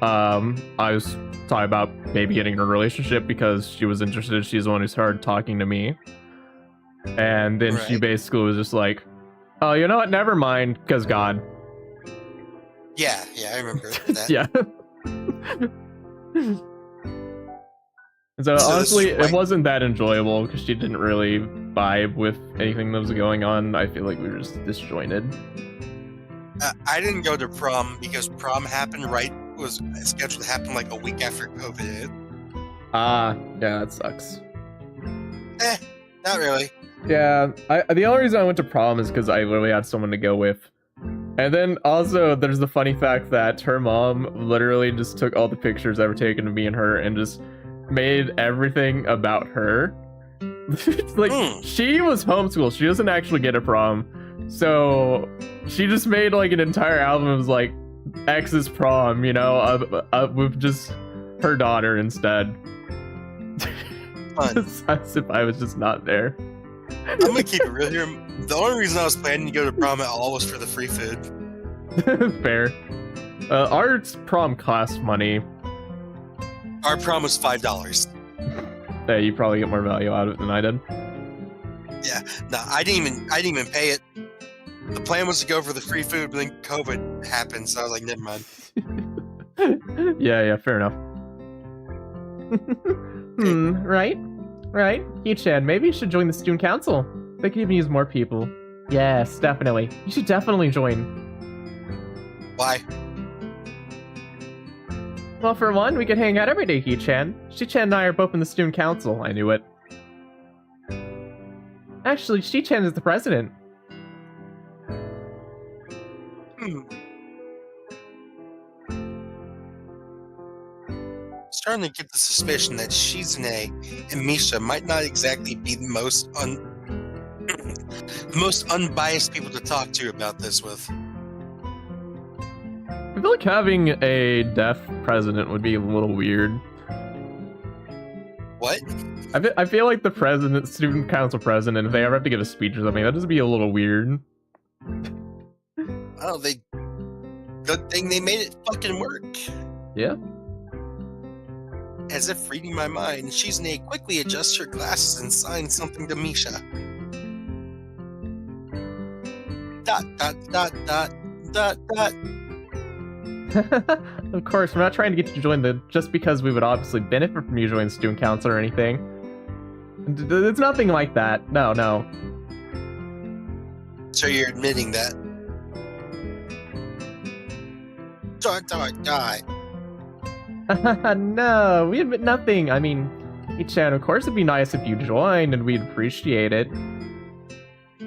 S1: I was talking about maybe getting in a relationship because she was interested. She's the one who started talking to me. And then she basically was just like, oh, you know what? Never mind, because God.
S2: Yeah, I remember that.
S1: Yeah. And so honestly, it wasn't that enjoyable because she didn't really vibe with anything that was going on. I feel like we were just disjointed.
S2: I didn't go to prom because prom happened was scheduled to happen like a week after COVID hit.
S1: Yeah, that sucks.
S2: Not really.
S1: Yeah, the only reason I went to prom is because I literally had someone to go with. And then also, there's the funny fact that her mom literally just took all the pictures ever taken of me and her and just made everything about her. She was homeschooled. She doesn't actually get a prom. So she just made like an entire album of like X's prom, with just her daughter instead. As if I was just not there.
S2: I'm gonna keep it real here. The only reason I was planning to go to prom at all was for the free food.
S1: Fair. Our prom cost money.
S2: Our prom was $5.
S1: Yeah, you probably get more value out of it than I did.
S2: Yeah, no, I didn't even pay it. The plan was to go for the free food, but then COVID happened, so I was like, never mind.
S1: Yeah, fair enough. Right. He-chan, maybe you should join the student council. They could even use more people. Yes, definitely. You should definitely join.
S2: Why?
S1: Well, for one, we could hang out every day, He-chan. Shi-chan and I are both in the student council. I knew it. Actually, Shi-chan is the president.
S2: starting to get the suspicion that Shizune and Misha might not exactly be the most unbiased people to talk to about this with.
S1: I feel like having a deaf president would be a little weird.
S2: What?
S1: I feel like the president, student council president, if they ever have to give a speech or something, that'd just be a little weird.
S2: Oh, good thing they made it fucking work.
S1: Yeah.
S2: As if reading my mind, Shizune quickly adjusts her glasses and signs something to Misha. Dot, dot, dot, dot, dot, dot.
S1: Of course, we're not trying to get you to join just because we would obviously benefit from you joining the student council or anything. It's nothing like that. No.
S2: So you're admitting that? Dot, dot, dot.
S1: No, we admit nothing. I mean, hey Chan, of course it'd be nice if you joined and we'd appreciate it.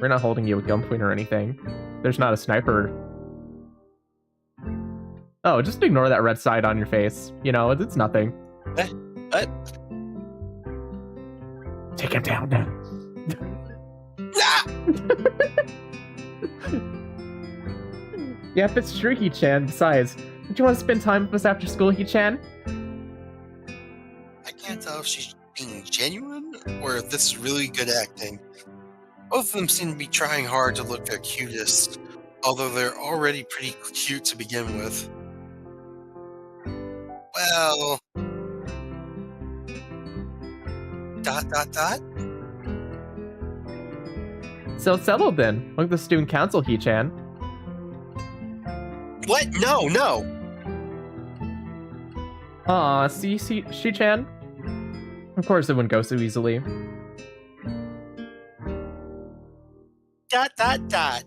S1: We're not holding you at gunpoint or anything. There's not a sniper. Oh, just ignore that red side on your face. You know, it's nothing.
S2: What?
S1: Take him down now.
S2: Ah!
S1: Yep, it's true, He-chan. Besides, don't you want to spend time with us after school, He-chan?
S2: I can't tell if she's being genuine or if this is really good acting. Both of them seem to be trying hard to look their cutest, although they're already pretty cute to begin with. Well... Dot, dot, dot?
S1: So settled then. Look at the student council, He-chan.
S2: What? No!
S1: Aw, see, She-chan? Of course it wouldn't go so easily.
S2: Dot, dot, dot.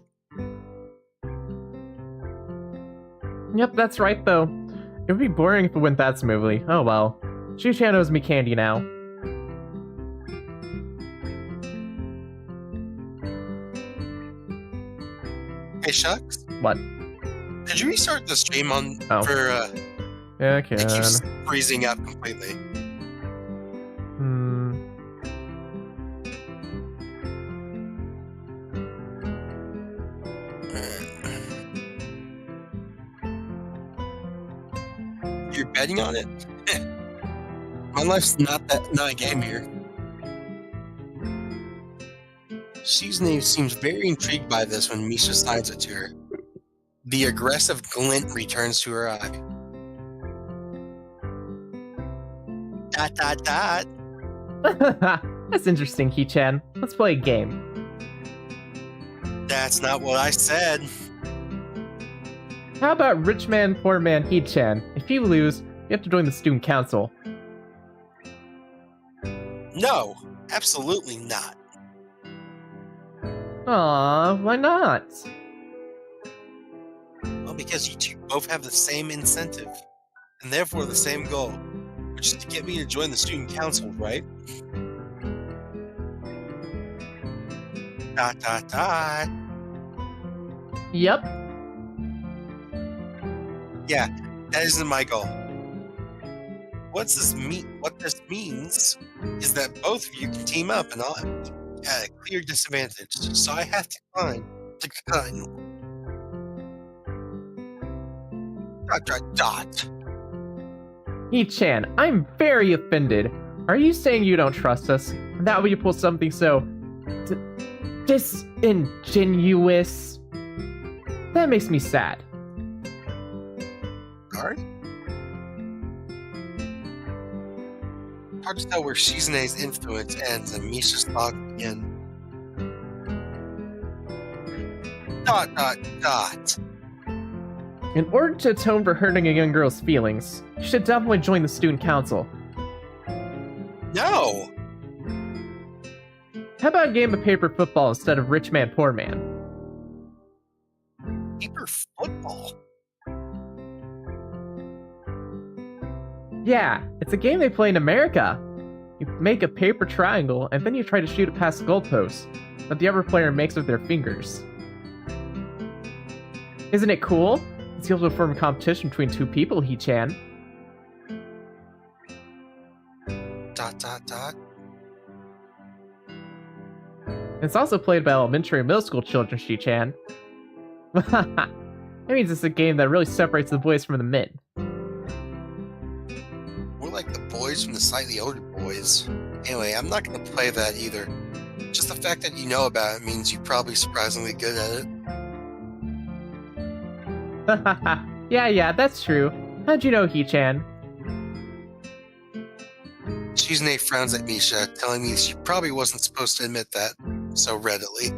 S1: Yep, that's right, though. It would be boring if it went that smoothly. Oh well. She-chan owes me candy now.
S2: Hey, Shucks?
S1: What?
S2: Could you restart the stream
S1: Oh.
S2: for,
S1: Yeah, I can.
S2: it keeps freezing up completely. You're betting on it? My life's not a game here. Shizune seems very intrigued by this when Misha signs it to her. The aggressive glint returns to her eye. Dot, dot, dot.
S1: That's interesting, He-chan. Let's play a game.
S2: That's not what I said.
S1: How about rich man, poor man, He-chan? If you lose, you have to join the student council.
S2: No, absolutely not.
S1: Aw, why not?
S2: Well, because you two both have the same incentive, and therefore the same goal, which is to get me to join the student council, right? Dot, dot, dot.
S1: Yep.
S2: Yeah, that isn't my goal. What this means is that both of you can team up, and I'm at a clear disadvantage, so I have to climb. Dot, dot, dot.
S1: He-chan, I'm very offended. Are you saying you don't trust us? That way you pull something so... disingenuous? That makes me sad.
S2: Sorry? Hard to tell where Shizune's influence ends and Misha's thought begin. Dot, dot, dot.
S1: In order to atone for hurting a young girl's feelings, you should definitely join the student council.
S2: No!
S1: How about a game of paper football instead of rich man, poor man?
S2: Paper football?
S1: Yeah, it's a game they play in America. You make a paper triangle, and then you try to shoot it past the goalpost that the other player makes with their fingers. Isn't it cool? It's able to form a competition between two people, He-chan. ... It's also played by elementary and middle school children, Shi-chan. That means it's a game that really separates the boys from the men.
S2: We're like the boys from the slightly older boys. Anyway, I'm not going to play that either. Just the fact that you know about it means you're probably surprisingly good at it.
S1: Yeah, that's true. How'd you know, He-chan?
S2: Shizune frowns at Misha, telling me she probably wasn't supposed to admit that so readily.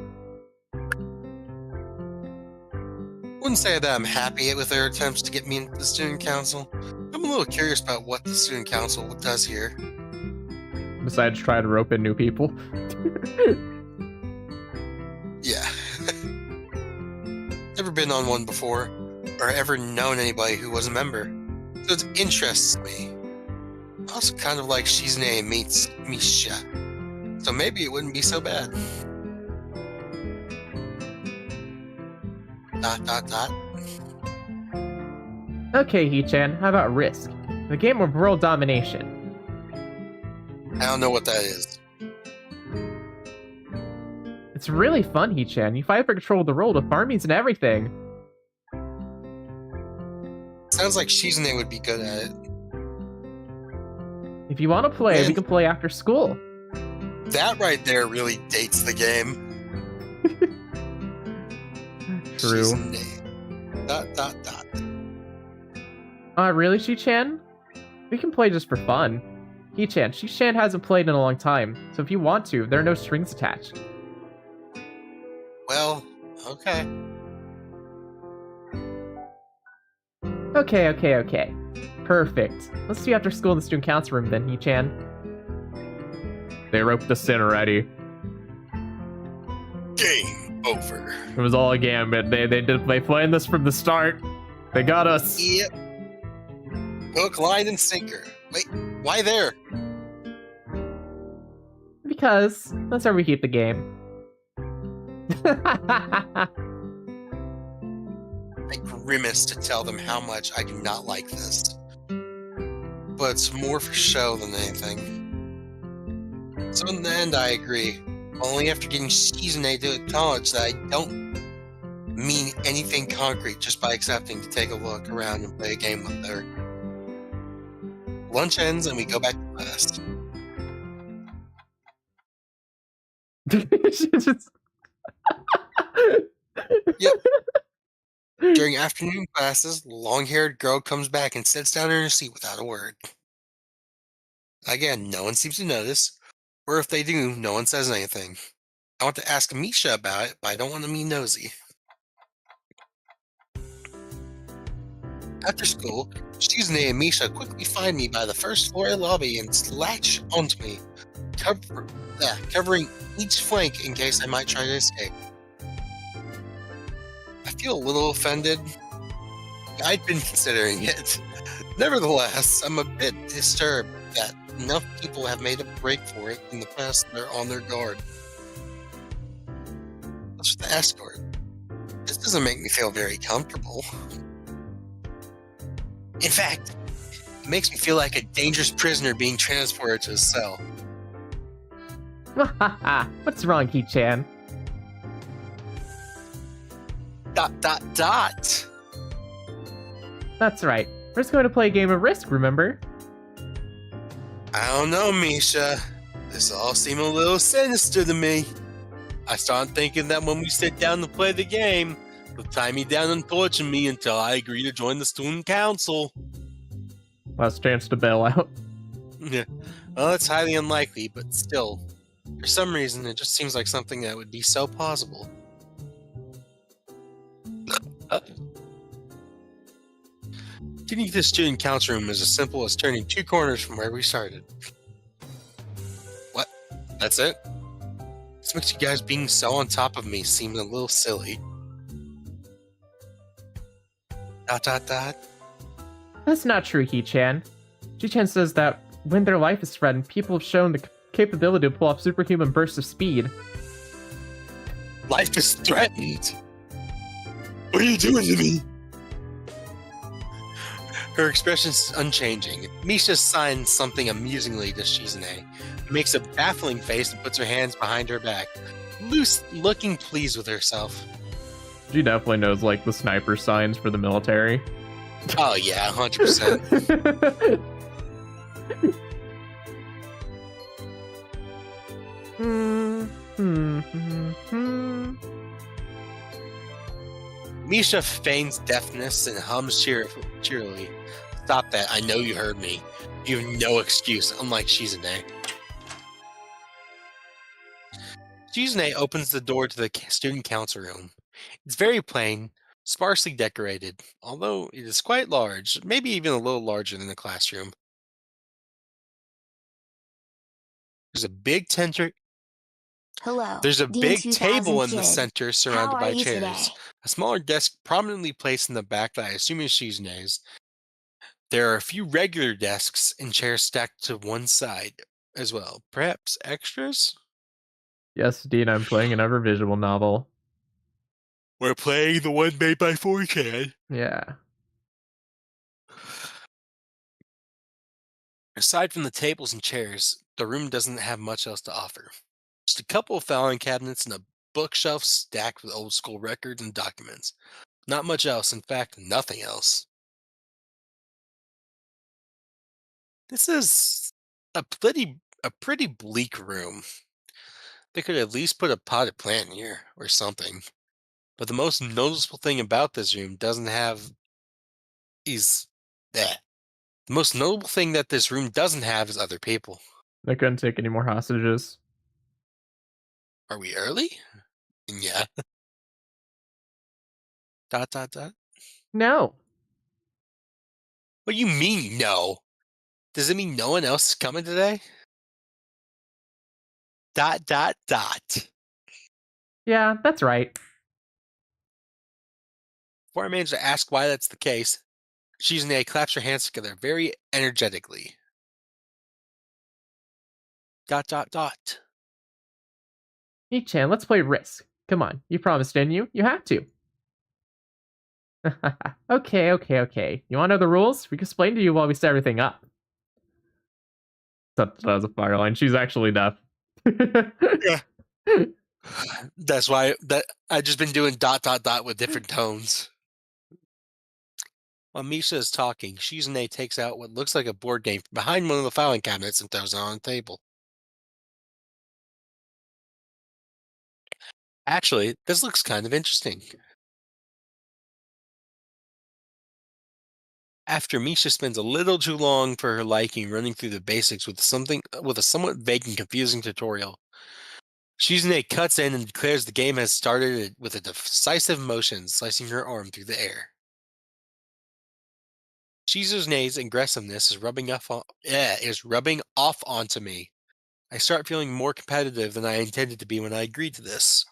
S2: Wouldn't say that I'm happy with their attempts to get me into the student council. I'm a little curious about what the student council does here.
S1: Besides try to rope in new people.
S2: Yeah. Never been on one before, or ever known anybody who was a member. So it interests me. Also kind of like Shizune meets Misha. So maybe it wouldn't be so bad. ...
S1: Okay, He-chan, how about Risk? The game of world domination.
S2: I don't know what that is.
S1: It's really fun, He-chan. You fight for control of the world with armies and everything.
S2: Sounds like Shizune would be good at it.
S1: If you want to play,
S2: Man.
S1: we can play after school.
S2: That right there really dates the game.
S1: True.
S2: Shizune. ...
S1: Really, Shi-chan? We can play just for fun. He-chan, Shi-chan hasn't played in a long time, so if you want to, there are no strings attached.
S2: Well, okay.
S1: Okay. Perfect. Let's see you after school in the student council room then, He-chan. They roped us in already.
S2: Game over.
S1: It was all a gambit. They planned this from the start. They got us.
S2: Yep. Hook, line, and sinker. Wait, why there?
S1: Because that's where we keep the game.
S2: I grimace to tell them how much I do not like this. But it's more for show than anything. So in the end, I agree. Only after getting Shizune to acknowledge that I don't mean anything concrete just by accepting to take a look around and play a game with her. Lunch ends and we go back to class. Yep. During afternoon classes, the long-haired girl comes back and sits down in her seat without a word. Again, no one seems to notice, or if they do, no one says anything. I want to ask Misha about it, but I don't want to be nosy. After school, Shizune and Misha quickly find me by the first floor lobby and latch onto me, covering each flank in case I might try to escape. I feel a little offended. I'd been considering it. Nevertheless, I'm a bit disturbed that enough people have made a break for it in the past and they're on their guard. What's with the escort? This doesn't make me feel very comfortable. In fact, it makes me feel like a dangerous prisoner being transported to a cell.
S1: What's wrong, He-chan? ... That's right. We're just going to play a game of Risk, remember?
S2: I don't know, Misha. This all seems a little sinister to me. I start thinking that when we sit down to play the game, they'll tie me down and torture me until I agree to join the student council.
S1: Last chance to bail out.
S2: Yeah. Well, it's highly unlikely, but still. For some reason, it just seems like something that would be so possible. Getting to the student council room is as simple as turning 2 corners from where we started. What? That's it? This makes you guys being so on top of me seem a little silly. ...
S1: That's not true, He-chan. He-chan says that when their life is threatened, people have shown the capability to pull off superhuman bursts of speed.
S2: Life is threatened! What are you doing to me? Her expression's unchanging. Misha signs something amusingly to Shizune, who makes a baffling face and puts her hands behind her back, looking pleased with herself.
S1: She definitely knows, like, the sniper signs for the military.
S2: Oh yeah, 100%. Misha feigns deafness and hums cheerily. Stop that, I know you heard me. You have no excuse, unlike Shizune. Shizune opens the door to the student council room. It's very plain, sparsely decorated, although it is quite large, maybe even a little larger than the classroom. There's a big
S3: Hello.
S2: There's a
S3: the
S2: big
S3: 2000
S2: table in the
S3: kid.
S2: center surrounded
S3: How
S2: by
S3: are you
S2: chairs.
S3: today?
S2: A smaller desk prominently placed in the back that I assume is Shizune's. There are a few regular desks and chairs stacked to one side as well. Perhaps extras?
S1: Yes, Dean, I'm playing another visual novel.
S2: We're playing the one made by 4Chan.
S1: Yeah.
S2: Aside from the tables and chairs, the room doesn't have much else to offer. Just a couple of filing cabinets and a bookshelf stacked with old school records and documents. Not much else, in fact, nothing else. This is a pretty bleak room. They could at least put a potted plant in here or something. But the most noticeable thing about this room is that. The most notable thing that this room doesn't have is other people.
S1: They couldn't take any more hostages.
S2: Are we early? Yeah. ...
S1: No.
S2: What do you mean, no? Does it mean no one else is coming today? ...
S1: Yeah, that's right.
S2: Before I manage to ask why that's the case, Shizune claps her hands together very energetically. ...
S1: Nichan, let's play Risk. Come on, you promised, didn't you? You have to. Okay. You want to know the rules? We can explain to you while we set everything up. That was a fire line. She's actually deaf.
S2: Yeah. That's why I've just been doing ... with different tones. While Misha is talking, Shizune takes out what looks like a board game from behind one of the filing cabinets and throws it on the table. Actually, this looks kind of interesting. After Misha spends a little too long for her liking running through the basics with a somewhat vague and confusing tutorial, Shizune cuts in and declares the game has started with a decisive motion, slicing her arm through the air. Shizune's aggressiveness is rubbing off onto me. I start feeling more competitive than I intended to be when I agreed to this.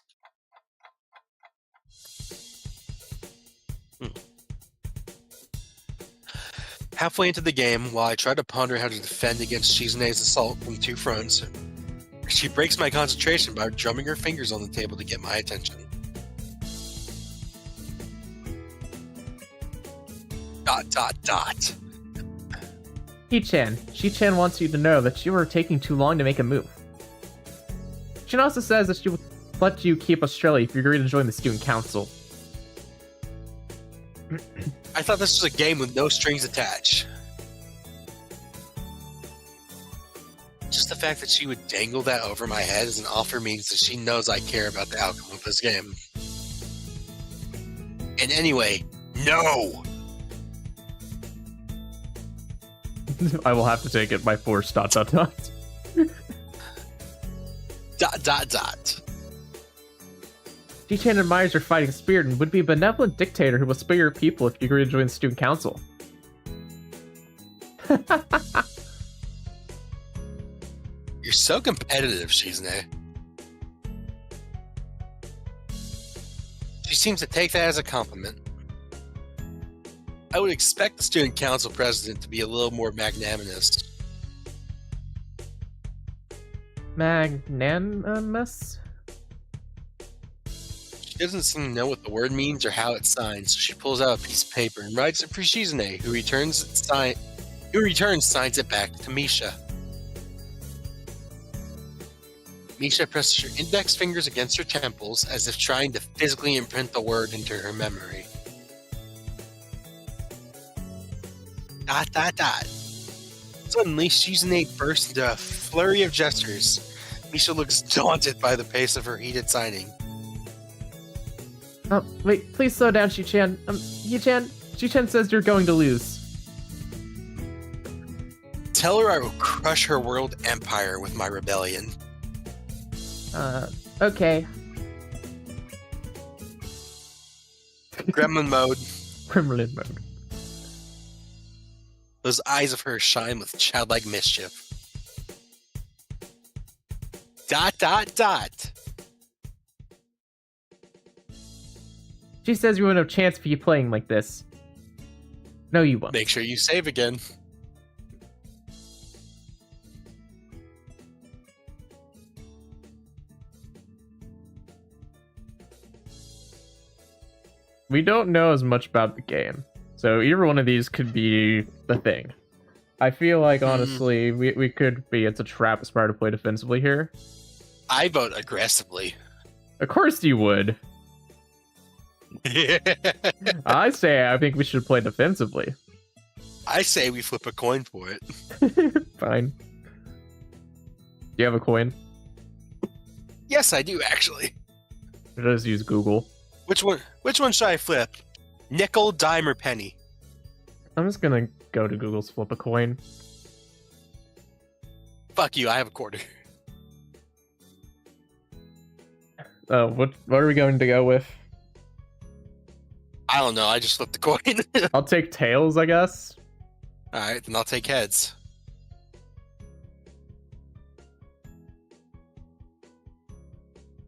S2: Halfway into the game, while I try to ponder how to defend against Shizune's assault from two fronts, she breaks my concentration by drumming her fingers on the table to get my attention. ...
S1: She-chan wants you to know that you are taking too long to make a move. She also says that she will let you keep Australia if you agree to join the student council.
S2: I thought this was a game with no strings attached. Just the fact that she would dangle that over my head as an offer means that she knows I care about the outcome of this game. And anyway, no!
S1: I will have to take it by force, ... G-Chan admires your fighting spirit and would be a benevolent dictator who will spare your people if you agree to join the student council.
S2: You're so competitive, Shizune. She seems to take that as a compliment. I would expect the student council president to be a little more magnanimous.
S1: Magnanimous?
S2: She doesn't seem to know what the word means or how it's signed, so she pulls out a piece of paper and writes it for Shizune, who signs it back to Misha. Misha presses her index fingers against her temples as if trying to physically imprint the word into her memory. ... Suddenly, Shizune bursts into a flurry of gestures. Misha looks daunted by the pace of her heated signing.
S1: Oh, wait, please slow down, Shi-chan. Shi-chan says you're going to lose.
S2: Tell her I will crush her world empire with my rebellion.
S1: Okay.
S2: Gremlin mode.
S1: Gremlin mode.
S2: Those eyes of hers shine with childlike mischief. ...
S1: She says you won't have a chance for you playing like this. No, you won't.
S2: Make sure you save again.
S1: We don't know as much about the game, so either one of these could be the thing. I feel like, honestly, we could be, it's a trap as far to play defensively here.
S2: I vote aggressively.
S1: Of course you would. I think we should play defensively.
S2: I say we flip a coin for it.
S1: Fine. Do you have a coin?
S2: Yes, I do, actually.
S1: Just use Google.
S2: Which one should I flip? Nickel, dime, or penny?
S1: I'm just gonna go to Google's flip a coin.
S2: Fuck you, I have a quarter.
S1: What are we going to go with?
S2: I don't know, I just flipped the coin.
S1: I'll take tails, I guess.
S2: Alright, then I'll take heads.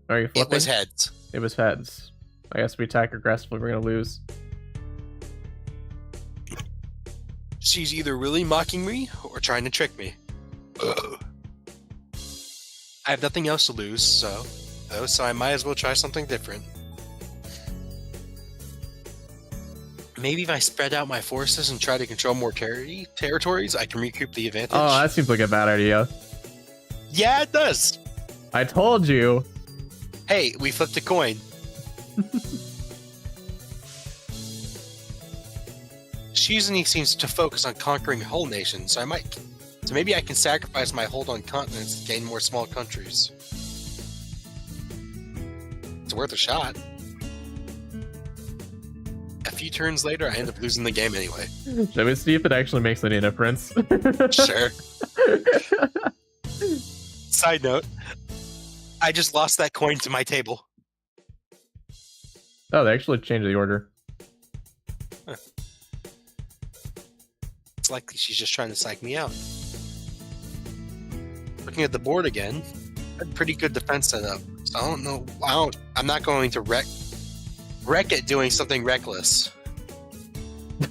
S1: Are you flipping?
S2: It was heads.
S1: It was heads. I guess we attack aggressively, we're gonna lose.
S2: She's either really mocking me or trying to trick me. Ugh. I have nothing else to lose, so I might as well try something different. Maybe if I spread out my forces and try to control more territories, I can recoup the advantage.
S1: Oh, that seems like a bad idea.
S2: Yeah, it does.
S1: I told you.
S2: Hey, we flipped a coin. Shizune seems to focus on conquering whole nations, so maybe I can sacrifice my hold on continents to gain more small countries. It's worth a shot. A few turns later, I end up losing the game anyway.
S1: Shall we see if it actually makes any difference?
S2: Sure. Side note, I just lost that coin to my table.
S1: Oh, they actually changed the order.
S2: Huh. It's likely she's just trying to psych me out. Looking at the board again, I had pretty good defense setup. So I don't know. I'm not going to wreck it doing something reckless.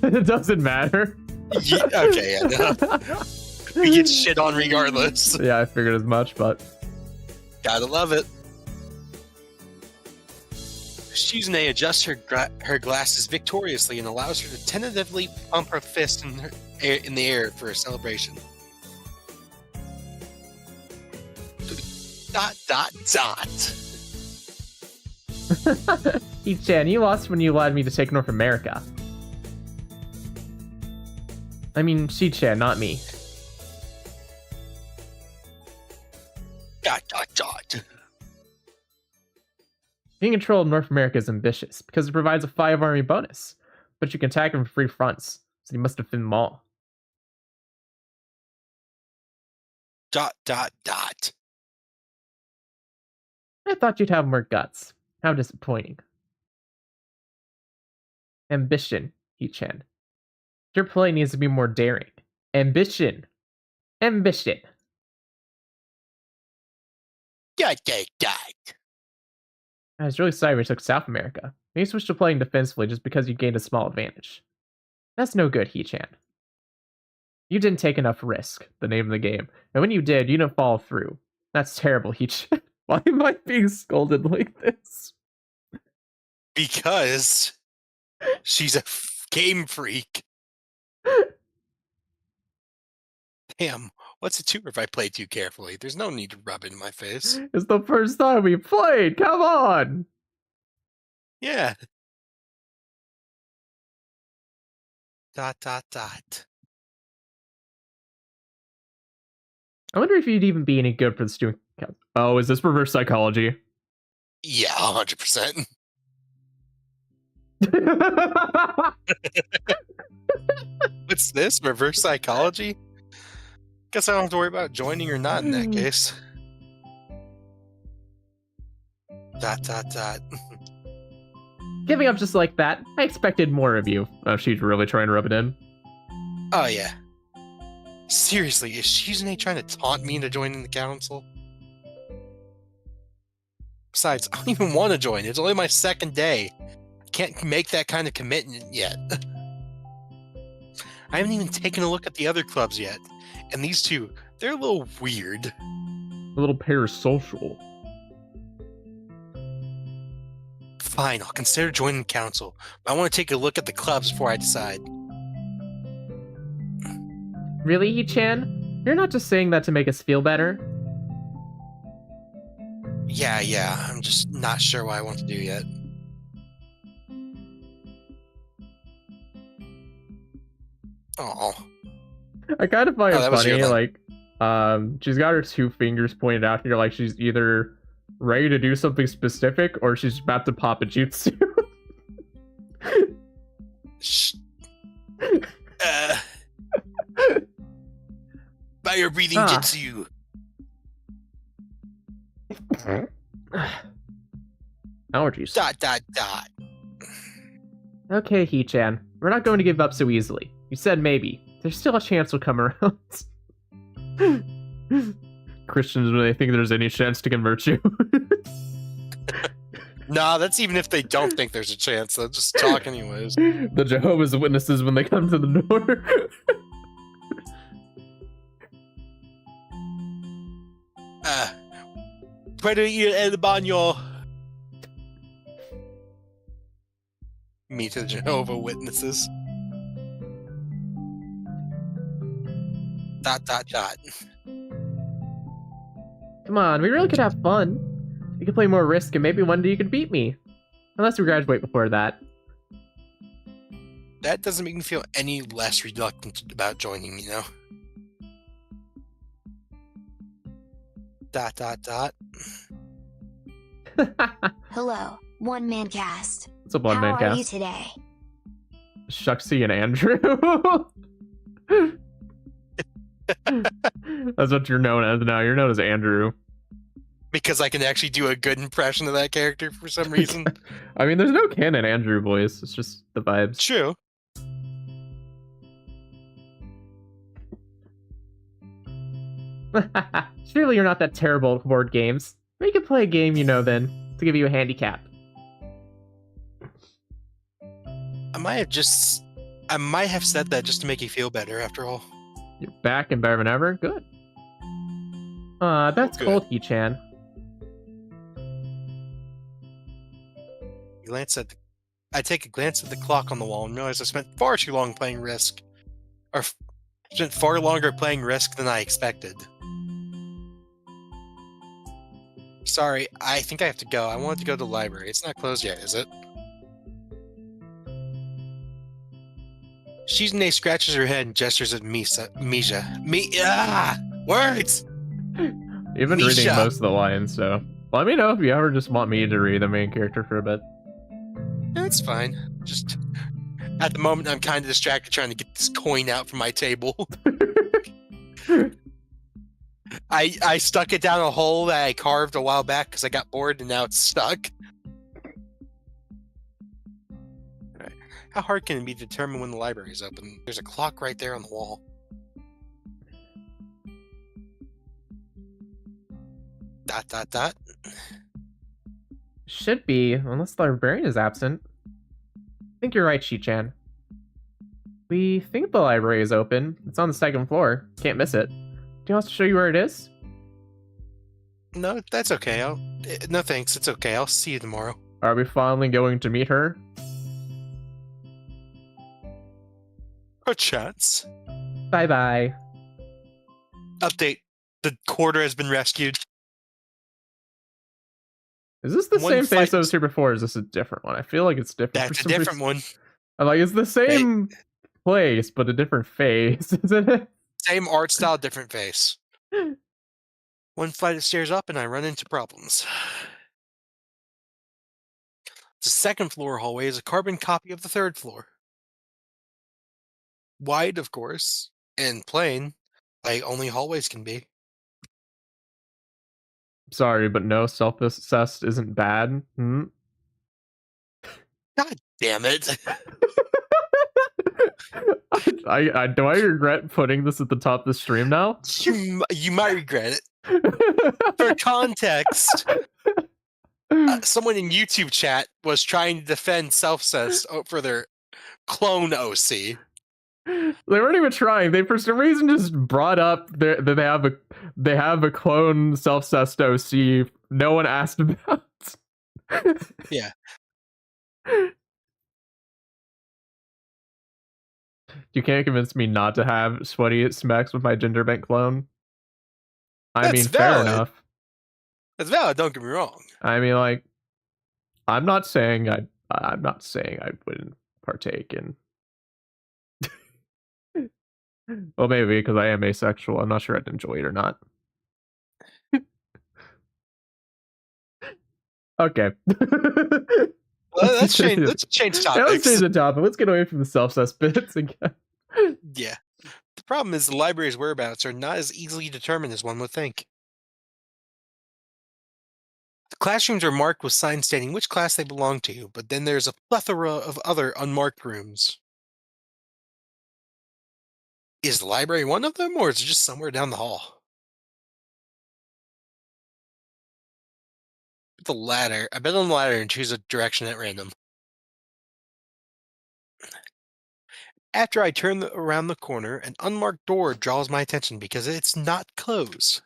S1: It doesn't matter.
S2: Yeah, okay, yeah, no. We get shit on regardless.
S1: Yeah, I figured as much, but
S2: Gotta love it. Shizune adjusts her glasses victoriously and allows her to tentatively pump her fist in the air for a celebration. ...
S1: Ichan, you lost when you allowed me to take North America. I mean, Shi-chan, not me. ... Being in control of North America is ambitious, because it provides a 5-army bonus, but you can attack from free fronts, so you must defend them all. ... I thought you'd have more guts. How disappointing. Ambition, Ichan. Your play needs to be more daring. Ambition. Ambition. I was really sorry we took South America. Maybe switch to playing defensively just because you gained a small advantage. That's no good, Hee-chan. You didn't take enough risk, the name of the game. And when you did, you didn't follow through. That's terrible, Hee-chan. Why am I being scolded like this?
S2: Because she's a game freak. Damn, what's a tuber if I play too carefully? There's no need to rub it in my face.
S1: It's the first time we played. Come on.
S2: Yeah. ... I
S1: wonder if you'd even be any good for the student. Oh, is this reverse psychology?
S2: Yeah, 100%. What's this? Reverse psychology? Guess I don't have to worry about joining or not in that case.
S1: Giving up just like that. I expected more of you. Oh, she's really trying to rub it in.
S2: Oh, yeah. Seriously, is Shizune trying to taunt me into joining the council? Besides, I don't even want to join. It's only my second day. I can't make that kind of commitment yet. I haven't even taken a look at the other clubs yet. And these two, they're a little weird.
S1: A little parasocial.
S2: Fine, I'll consider joining the council. But I want to take a look at the clubs before I decide.
S1: Really, Yi-chan? You're not just saying that to make us feel better?
S2: Yeah, I'm just not sure what I want to do yet. Oh.
S1: I kind of find it
S2: that was
S1: funny,
S2: your
S1: like, she's got her two fingers pointed out here, like she's either ready to do something specific or she's about to pop a jutsu.
S2: Shh. Fire breathing jutsu.
S1: Allergies. ... Okay, Hee-chan. We're not going to give up so easily. You said maybe. There's still a chance we'll come around. Christians really think there's any chance to convert you.
S2: Nah, that's even if they don't think there's a chance. They'll just talk anyways.
S1: The Jehovah's Witnesses when they come to the door.
S2: Puedo ir al baño. Meet the Jehovah Witnesses. ...
S1: Come on, we really could have fun. We could play more Risk and maybe one day you could beat me. Unless we graduate before that.
S2: That doesn't make me feel any less reluctant about joining, you know? ...
S3: Hello, one-man cast.
S1: It's a one-man
S3: How are you
S1: cast.
S3: today?
S1: Shucksy and Andrew. That's what you're known as now. You're known as Andrew.
S2: Because I can actually do a good impression of that character for some reason.
S1: I mean, there's no canon Andrew voice. It's just the vibes.
S2: True.
S1: Surely you're not that terrible at board games. We could play a game, you know, then, to give you a handicap.
S2: I might have said that just to make you feel better, after all.
S1: You're back and better than ever? Good. That's
S2: Good.
S1: cold, Yi-chan.
S2: I take a glance at the clock on the wall and realize I spent far too long playing Risk. Or spent far longer playing Risk than I expected. Sorry, I think I have to go. I wanted to go to the library. It's not closed yet, is it? Shizune scratches her head and gestures at Words!
S1: You've been reading
S2: Misha.
S1: most of the lines, so let me know if you ever just want me to read the main character for a bit.
S2: That's fine. Just at the moment, I'm kind of distracted trying to get this coin out from my table. I stuck it down a hole that I carved a while back because I got bored and now it's stuck. Right. How hard can it be to determine when the library is open? There's a clock right there on the wall. ...
S1: Should be, unless the librarian is absent. I think you're right, Shi-chan. We think the library is open. It's on the second floor. Can't miss it. Do you want us to show you where it is?
S2: No, that's okay. No thanks, it's okay. I'll see you tomorrow.
S1: Are we finally going to meet her?
S2: 4Chan's.
S1: Bye-bye.
S2: Update. The quarter has been rescued.
S1: Is this the
S2: One
S1: same face
S2: fight-
S1: that was here before, or is this a different one? I feel like it's different.
S2: That's a different one.
S1: I'm like, it's the same place, but a different face, isn't it?
S2: Same art style, different face. One flight of stairs up and I run into problems. The second floor hallway is a carbon copy of the third floor. Wide, of course, and plain, like only hallways can be.
S1: Sorry, but no, self-assessed isn't bad. Hmm?
S2: God damn it.
S1: Do I regret putting this at the top of the stream now?
S2: You might regret it. For context, someone in YouTube chat was trying to defend self-assessed for their clone OC.
S1: They weren't even trying. They, for some reason, just brought up that they have a clone self-assessed OC. No one asked about.
S2: Yeah.
S1: You can't convince me not to have sweaty smacks with my gender bent clone. I mean, fair
S2: valid.
S1: enough.
S2: That's valid. Don't get me wrong.
S1: I mean, like, I'm not saying I wouldn't partake in. Well, maybe because I am asexual. I'm not sure I'd enjoy it or not. Okay.
S2: Well, let's change topics.
S1: Yeah, let's change the topic. Let's get away from the self-assessed bits again.
S2: Yeah. The problem is the library's whereabouts are not as easily determined as one would think. The classrooms are marked with signs stating which class they belong to, but then there's a plethora of other unmarked rooms. Is the library one of them, or is it just somewhere down the hall? The ladder. I bet on the ladder and choose a direction at random. After I turn around the corner, an unmarked door draws my attention because it's not closed.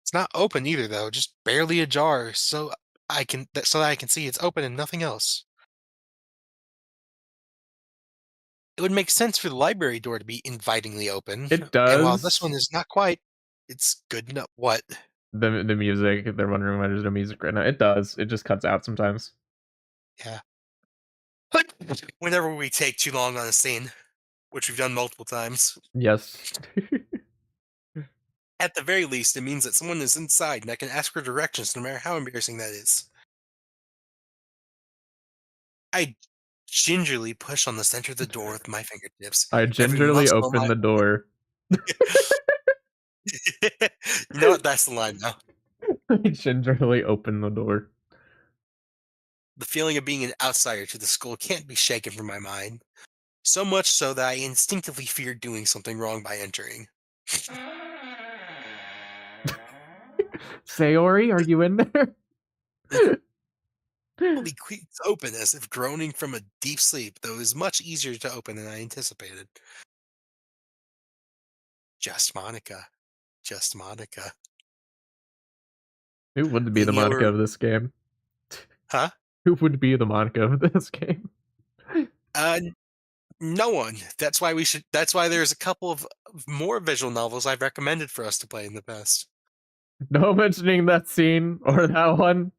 S2: It's not open either, though, just barely ajar, so that I can see it's open and nothing else. It would make sense for the library door to be invitingly open.
S1: It does.
S2: And while this one is not quite, it's good enough. What?
S1: The music. They're wondering why there's no music right now. It does. It just cuts out sometimes.
S2: Yeah. Whenever we take too long on a scene, which we've done multiple times.
S1: Yes.
S2: At the very least, it means that someone is inside and I can ask for directions no matter how embarrassing that is. I gingerly push on the center of the door with my fingertips.
S1: I gingerly open the door.
S2: You know what? That's the line now.
S1: I gingerly open the door.
S2: The feeling of being an outsider to the school can't be shaken from my mind. So much so that I instinctively fear doing something wrong by entering.
S1: Sayori, are you in there?
S2: Only creaks open as if groaning from a deep sleep, though it is much easier to open than I anticipated. Just Monica. Just Monica.
S1: Who would be the
S2: Leaning
S1: Monica
S2: over-
S1: of this game?
S2: Huh?
S1: Who would be the Monica of this game?
S2: No one. That's why there's a couple of more visual novels I've recommended for us to play in the past.
S1: No mentioning that scene or that one.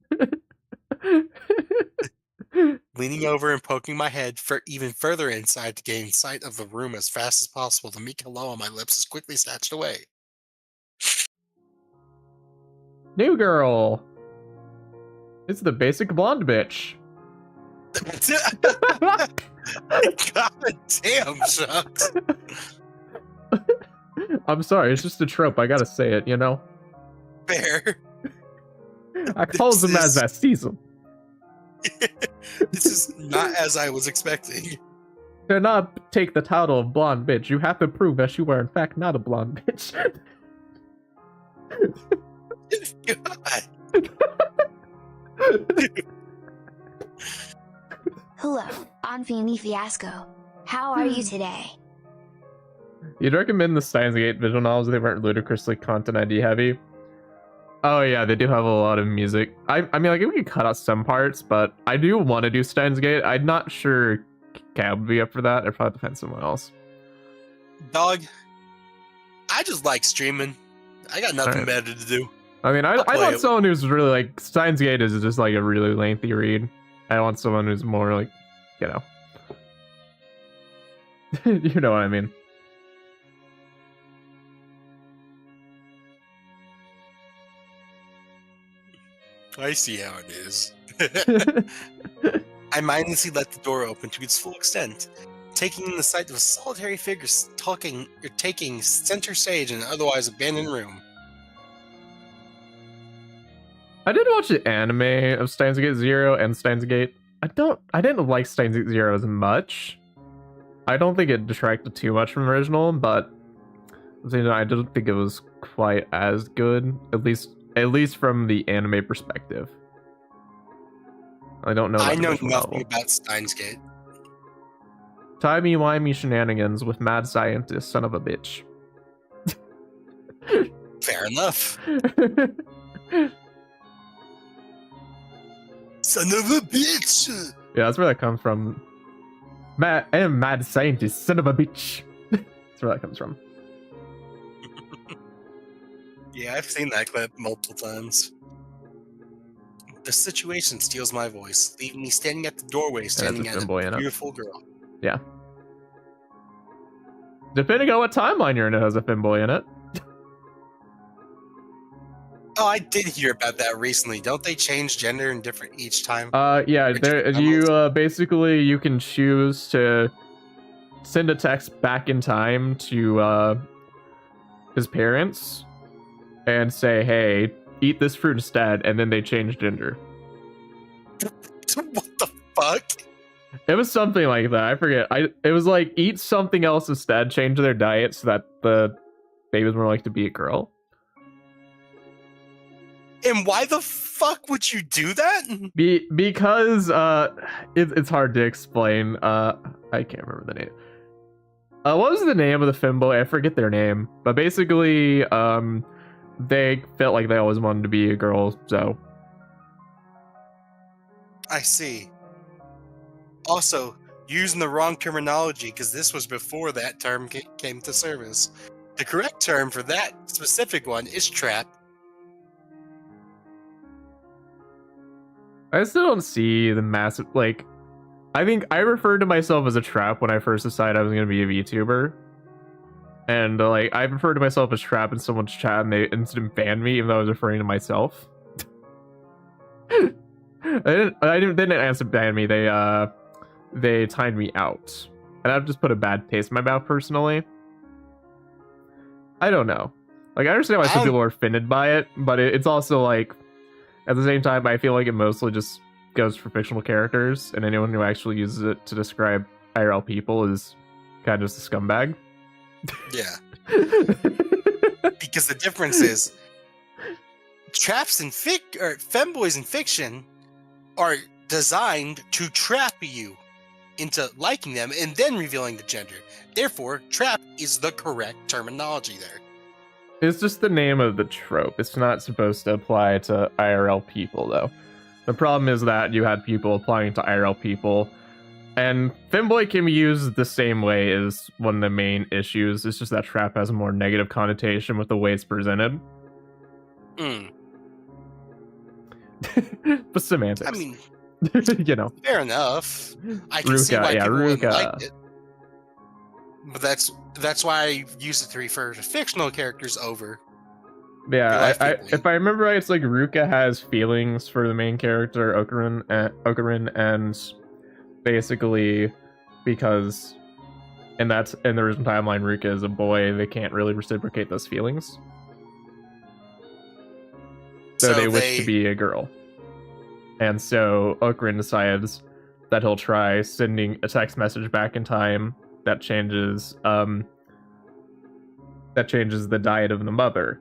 S2: Leaning over and poking my head even further inside to gain sight of the room as fast as possible to make hello on my lips is quickly snatched away.
S1: New girl. It's the basic blonde bitch.
S2: God damn, Shucks.
S1: I'm sorry, it's just a trope. I gotta say it, you know?
S2: Fair.
S1: I call them as I sees them.
S2: This is not as I was expecting.
S1: To not take the title of blonde bitch, you have to prove that you are in fact not a blonde bitch.
S2: God.
S3: Hello, I'm Fanny Fiasco. How are you today?
S1: You'd recommend the Steins Gate visual novels if they weren't ludicrously content ID heavy? Oh yeah, they do have a lot of music. I mean, like, we could cut out some parts, but I do want to do Steins Gate. I'm not sure Cab would be up for that. I'd probably depend on someone else.
S2: Dog, I just like streaming. I got nothing better to do.
S1: I mean, I want someone who's really like Steins Gate is just like a really lengthy read. I want someone who's more like, you know, you know what I mean.
S2: I see how it is. I mindlessly let the door open to its full extent, taking in the sight of a solitary figure taking center stage in an otherwise abandoned room.
S1: I did watch the anime of Steins Gate Zero and Steins Gate. I didn't like Steins Gate Zero as much. I don't think it detracted too much from the original, but I didn't think it was quite as good, at least from the anime perspective. I don't know.
S2: I know nothing about Steins Gate.
S1: Timey-wimey shenanigans with mad scientist, son of a bitch.
S2: Fair enough. Son of a bitch!
S1: Yeah, that's where that comes from. Mad scientist, son of a bitch. That's where that comes from.
S2: Yeah, I've seen that clip multiple times. The situation steals my voice, leaving me standing at the doorway, staring at a beautiful girl.
S1: Yeah. Depending on what timeline you're in, it has a femboy in it.
S2: Oh, I did hear about that recently. Don't they change gender and different each time?
S1: Yeah. Basically you can choose to send a text back in time to his parents and say, "Hey, eat this fruit instead," and then they change gender.
S2: What the fuck?
S1: It was something like that. I forget. It was like eat something else instead, change their diet so that the baby was more likely to be a girl.
S2: And why the fuck would you do that?
S1: Because it's hard to explain. I can't remember the name. What was the name of the femboy? I forget their name. But basically, they felt like they always wanted to be a girl, so.
S2: I see. Also, using the wrong terminology, because this was before that term came to service. The correct term for that specific one is trap.
S1: I still don't see the massive, like, I think I referred to myself as a trap when I first decided I was going to be a VTuber. And, like, I referred to myself as trap in someone's chat and they instant banned me even though I was referring to myself. They didn't answer ban me, they timed me out. And I've just put a bad taste in my mouth personally. I don't know. Like, I understand why some people are offended by it, but it's also like, at the same time, I feel like it mostly just goes for fictional characters, and anyone who actually uses it to describe IRL people is kind of just a scumbag.
S2: Yeah. Because the difference is, traps in femboys in fiction are designed to trap you into liking them and then revealing the gender. Therefore, trap is the correct terminology there.
S1: It's just the name of the trope. It's not supposed to apply to IRL people, though. The problem is that you had people applying to IRL people, and femboy can be used the same way as one of the main issues. It's just that trap has a more negative connotation with the way it's presented. But semantics.
S2: I mean,
S1: you know.
S2: Fair enough. I can see why people wouldn't like it. But that's why I use it to refer to fictional characters over.
S1: Yeah, if I remember right, it's like Ruka has feelings for the main character, Okarin, and basically because in the original timeline, Ruka is a boy, they can't really reciprocate those feelings. So they wish to be a girl. And so Okarin decides that he'll try sending a text message back in time that changes the diet of the mother.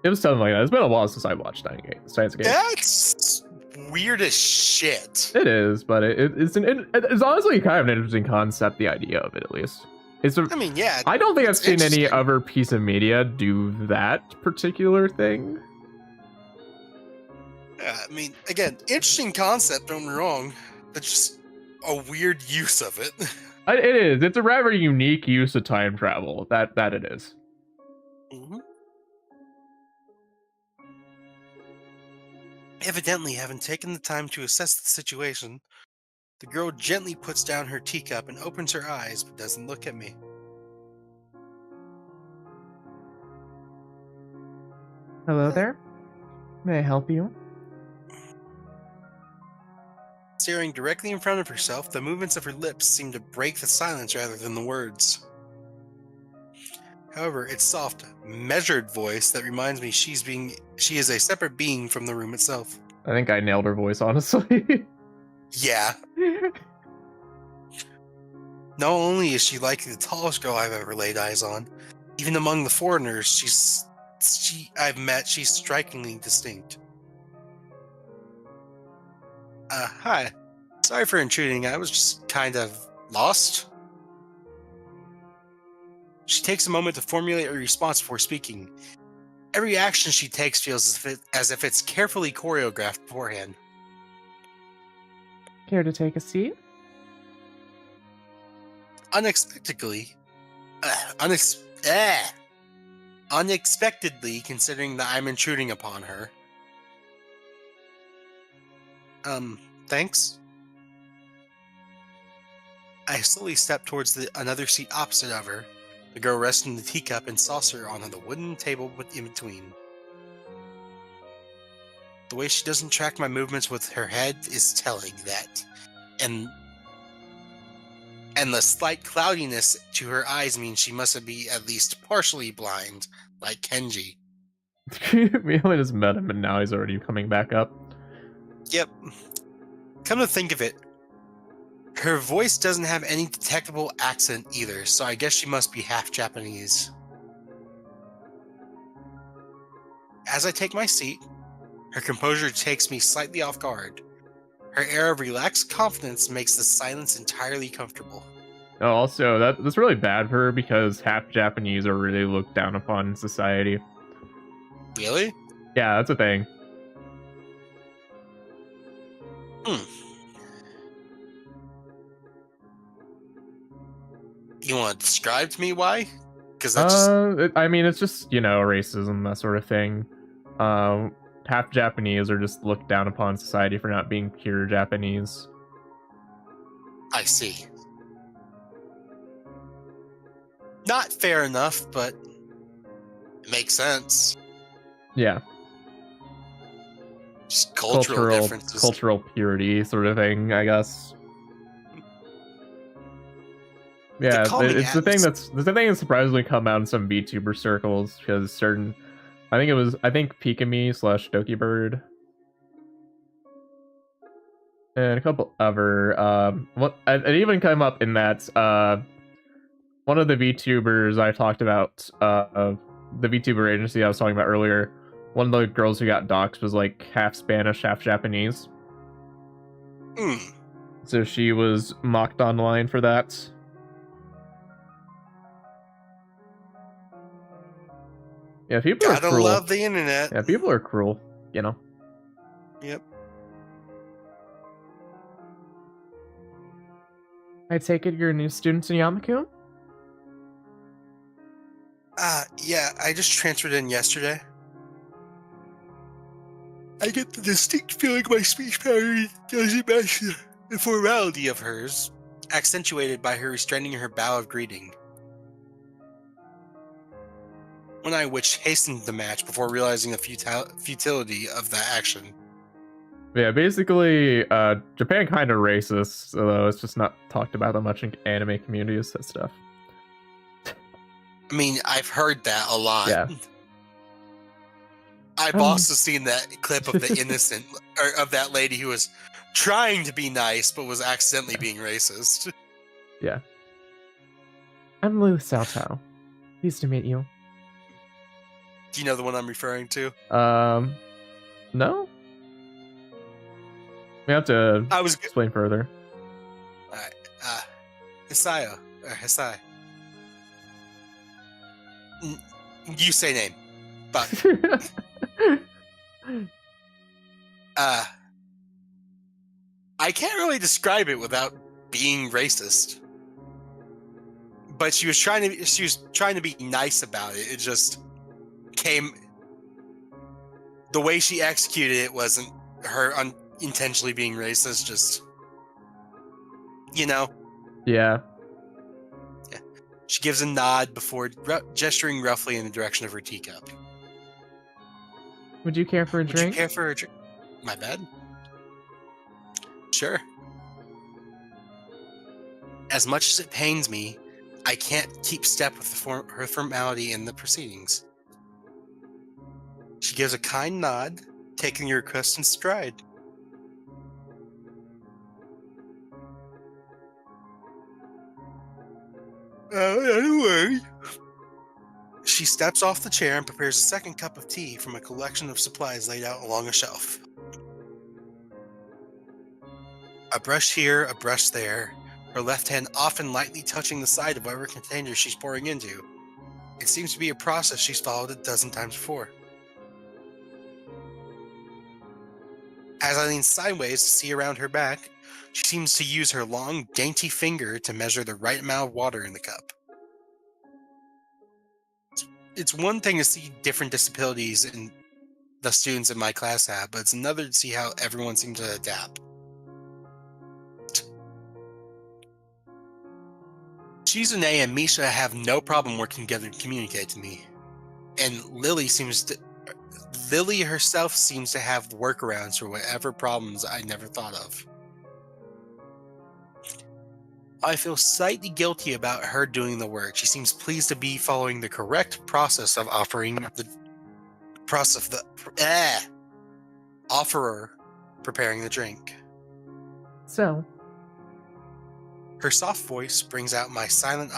S1: It was something like that. It's been a while since I watched Steins Gate.
S2: That's weird as shit.
S1: It is, but it's honestly kind of an interesting concept, the idea of it, at least.
S2: I mean, yeah.
S1: I don't think I've
S2: it's
S1: seen any
S2: interesting.
S1: other piece of media do that particular thing.
S2: Yeah, I mean, again, interesting concept, don't get me wrong. But just a weird use of it.
S1: It is. It's a rather unique use of time travel. That it is.
S2: Mhm. Evidently, having taken the time to assess the situation, the girl gently puts down her teacup and opens her eyes, but doesn't look at me.
S1: Hello there. May I help you?
S2: Staring directly in front of herself, the movements of her lips seem to break the silence rather than the words. However, it's soft, measured voice that reminds me she is a separate being from the room itself.
S1: I think I nailed her voice, honestly.
S2: Yeah. Not only is she likely the tallest girl I've ever laid eyes on, even among the foreigners I've met, she's strikingly distinct. Hi. Sorry for intruding. I was just kind of lost. She takes a moment to formulate a response before speaking. Every action she takes feels as if it's carefully choreographed beforehand.
S1: Care to take a seat?
S2: Unexpectedly, considering that I'm intruding upon her. Thanks. I slowly step towards another seat opposite of her, the girl resting the teacup and saucer on the wooden table in between. The way she doesn't track my movements with her head is telling that, and the slight cloudiness to her eyes means she must be at least partially blind, like Kenji.
S1: We only just met him and now he's already coming back up.
S2: Yep. Come to think of it, her voice doesn't have any detectable accent either, so I guess she must be half Japanese. As I take my seat, her composure takes me slightly off guard. Her air of relaxed confidence makes the silence entirely comfortable.
S1: Oh, also, that's really bad for her because half Japanese are really looked down upon in society.
S2: Really?
S1: Yeah, that's a thing.
S2: You want to describe to me why? Because that's
S1: I mean, it's just, racism, that sort of thing. Half Japanese are just looked down upon in society for not being pure Japanese.
S2: I see. Not fair enough, but it makes sense.
S1: Yeah.
S2: Just cultural differences.
S1: Cultural purity sort of thing, I guess. Yeah, it's the thing that's surprisingly come out in some VTuber circles because I think Pikami / Dokibird and a couple other it even came up in that one of the VTubers I talked about, the VTuber agency I was talking about earlier, one of the girls who got doxxed was like half Spanish, half Japanese. So she was mocked online for that. Yeah, people are cruel.
S2: Gotta love the internet.
S1: Yeah, people are cruel,
S2: Yep.
S1: I take it you're a new student in Yamaku?
S2: Yeah, I just transferred in yesterday. I get the distinct feeling my speech pattern doesn't match the formality of hers, accentuated by her restraining her bow of greeting. One eye which hastened the match before realizing the futility of that action.
S1: Yeah, basically, Japan kind of racist, although it's just not talked about that much in anime communities and stuff.
S2: I mean, I've heard that a lot.
S1: Yeah.
S2: I've also seen that clip of the innocent, or of that lady who was trying to be nice, but was accidentally being racist.
S1: Yeah. I'm Liu Xiaotao. Pleased to meet you.
S2: Do you know the one I'm referring to?
S1: No? We have to explain further.
S2: Alright, Hisai. You say name. But I can't really describe it without being racist. But she was trying to be nice about it. It just came. The way she executed it wasn't her unintentionally being racist. Just, you know.
S1: Yeah.
S2: Yeah. She gives a nod before gesturing roughly in the direction of her teacup.
S1: Would you care for a drink?
S2: Would you care for a drink? My bad. Sure. As much as it pains me, I can't keep step with her formality in the proceedings. She gives a kind nod, taking your request in stride. Don't worry. She steps off the chair and prepares a second cup of tea from a collection of supplies laid out along a shelf. A brush here, a brush there, her left hand often lightly touching the side of whatever container she's pouring into. It seems to be a process she's followed a dozen times before. As I lean sideways to see around her back, she seems to use her long, dainty finger to measure the right amount of water in the cup. It's one thing to see different disabilities in the students in my class have, but it's another to see how everyone seems to adapt. Shizune and Misha have no problem working together to communicate to me. And Lily herself seems to have workarounds for whatever problems I never thought of. I feel slightly guilty about her doing the work. She seems pleased to be following the correct process of offering the process of the offerer preparing the drink.
S1: So,
S2: her soft voice brings out my silent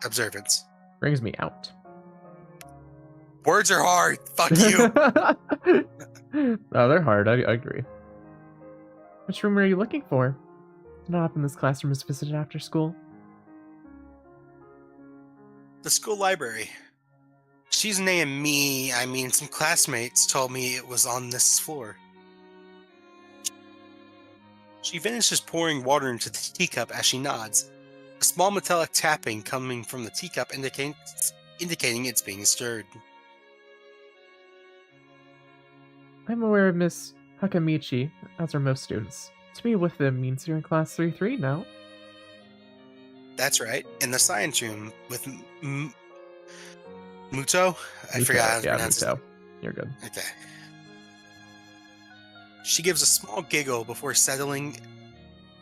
S2: observance.
S1: brings me out.
S2: Words are hard. Fuck you.
S1: No, they're hard. I agree. Which room are you looking for? Not often this classroom is visited after school.
S2: The school library. Shizune and me, some classmates told me it was on this floor. She finishes pouring water into the teacup as she nods. A small metallic tapping coming from the teacup indicating it's being stirred.
S1: I'm aware of Miss Hakamichi, as are most students. To be with them means you're in class 3-3 now.
S2: That's right. In the science room with Muto? I forgot how to pronounce it.
S1: You're good.
S2: Okay. She gives a small giggle before setting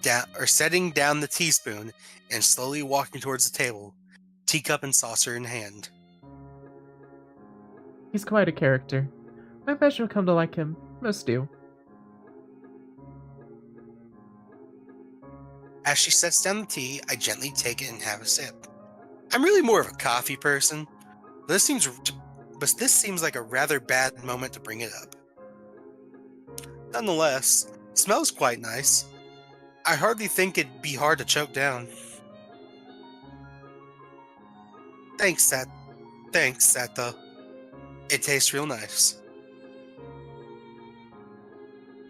S2: down the teaspoon and slowly walking towards the table, teacup and saucer in hand.
S1: He's quite a character. I bet you'll come to like him. Most do.
S2: As she sets down the tea, I gently take it and have a sip. I'm really more of a coffee person, but this seems like a rather bad moment to bring it up. Nonetheless, it smells quite nice. I hardly think it'd be hard to choke down. Thanks, Sato. It tastes real nice.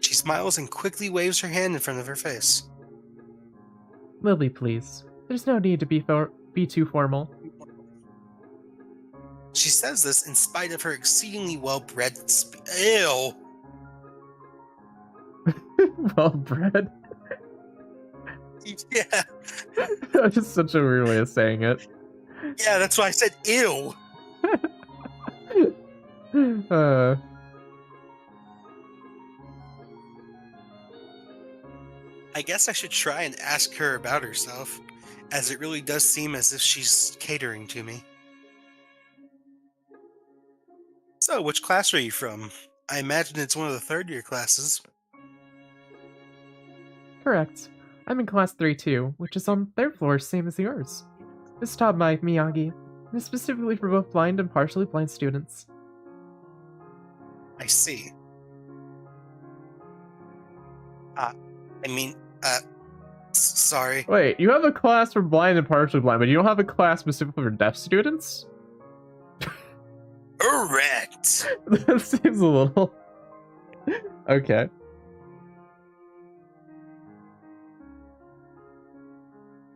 S2: She smiles and quickly waves her hand in front of her face.
S1: Lily, please. There's no need to be too formal.
S2: She says this in spite of her exceedingly well-bred Ew!
S1: Well-bred?
S2: Yeah.
S1: That's just such a weird way of saying it.
S2: Yeah, that's why I said ew! I guess I should try and ask her about herself, as it really does seem as if she's catering to me. So, which class are you from? I imagine it's one of the third-year classes.
S1: Correct. I'm in class 3-2, which is on their floor, same as yours. It's taught by Miyagi, and is specifically for both blind and partially blind students.
S2: I see. Sorry.
S1: Wait, you have a class for blind and partially blind, but you don't have a class specifically for deaf students?
S2: Correct.
S1: That seems a little... Okay.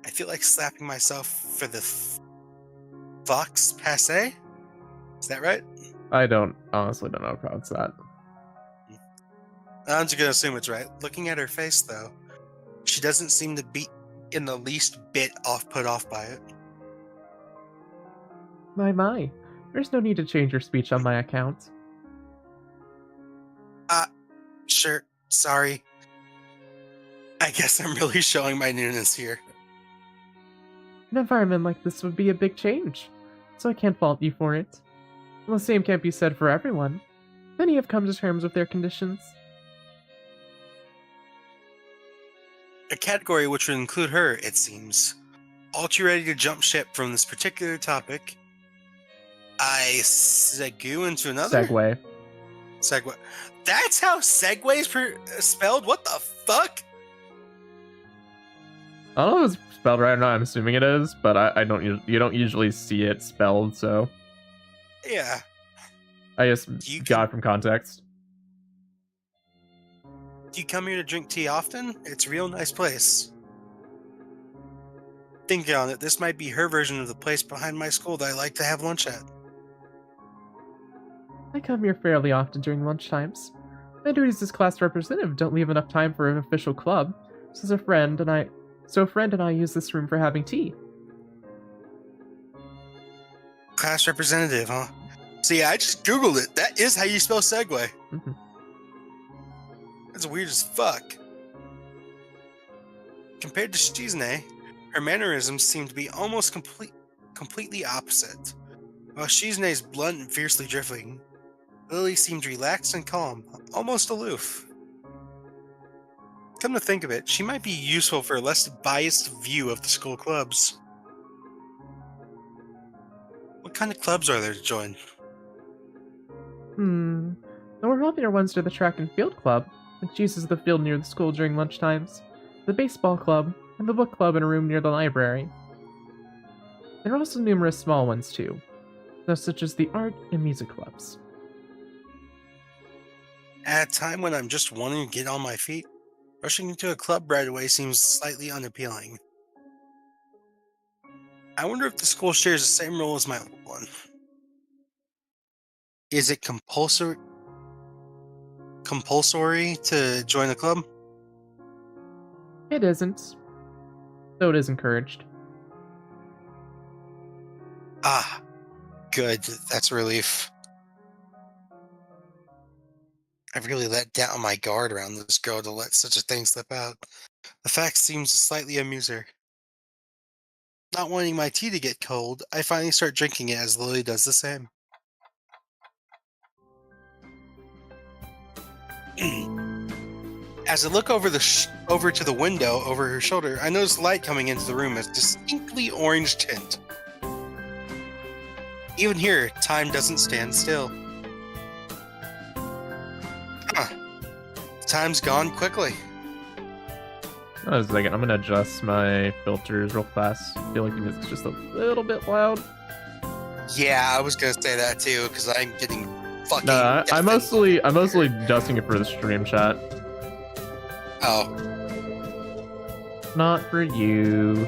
S2: I feel like slapping myself for the fox passe. Is that right?
S1: I honestly don't know about that.
S2: I'm just gonna assume it's right. Looking at her face, though, she doesn't seem to be in the least bit put off by it.
S1: My. There's no need to change your speech on my account.
S2: Sure. Sorry. I guess I'm really showing my newness here.
S1: An environment like this would be a big change, so I can't fault you for it. Well, the same can't be said for everyone. Many have come to terms with their conditions.
S2: A category which would include her, it seems. All too ready to jump ship from this particular topic. I segue into another?
S1: Segue.
S2: That's how segue is spelled? What the fuck?
S1: I don't know if it's spelled right or not. I'm assuming it is, but I don't. You don't usually see it spelled, so
S2: Yeah.
S1: I just got it from context.
S2: Do you come here to drink tea often? It's a real nice place. Thinking on it, this might be her version of the place behind my school that I like to have lunch at.
S3: I come here fairly often during lunchtimes. My duties as class representative don't leave enough time for an official club, so a friend and I use this room for having tea.
S2: Class representative, huh? See, I just googled it. That is how you spell segue.
S3: Mm-hmm.
S2: That's weird as fuck. Compared to Shizune, her mannerisms seem to be almost completely opposite. While Shizune's blunt and fiercely drifting, Lily seemed relaxed and calm, almost aloof. Come to think of it, she might be useful for a less biased view of the school clubs. What kind of clubs are there to join?
S3: The more popular ones are the track and field club, which uses the field near the school during lunchtimes, the baseball club, and the book club in a room near the library. There are also numerous small ones too, such as the art and music clubs.
S2: At a time when I'm just wanting to get on my feet, rushing into a club right away seems slightly unappealing. I wonder if the school shares the same rule as my old one. Is it compulsory to join the club?
S3: It isn't, though it is encouraged.
S2: Ah, good. That's a relief. I've really let down my guard around this girl to let such a thing slip out. The fact seems to slightly amuse her. Not wanting my tea to get cold, I finally start drinking it as Lily does the same. As I look over to the window over her shoulder, I notice light coming into the room as distinctly orange tint. Even here, time doesn't stand still. Huh. Time's gone quickly.
S1: Hold on a second, I'm gonna adjust my filters real fast. I feel like the music's just a little bit loud.
S2: Yeah, I was gonna say that too, because I'm getting fucking.
S1: No, I'm mostly adjusting it for the stream chat.
S2: Oh.
S1: Not for you.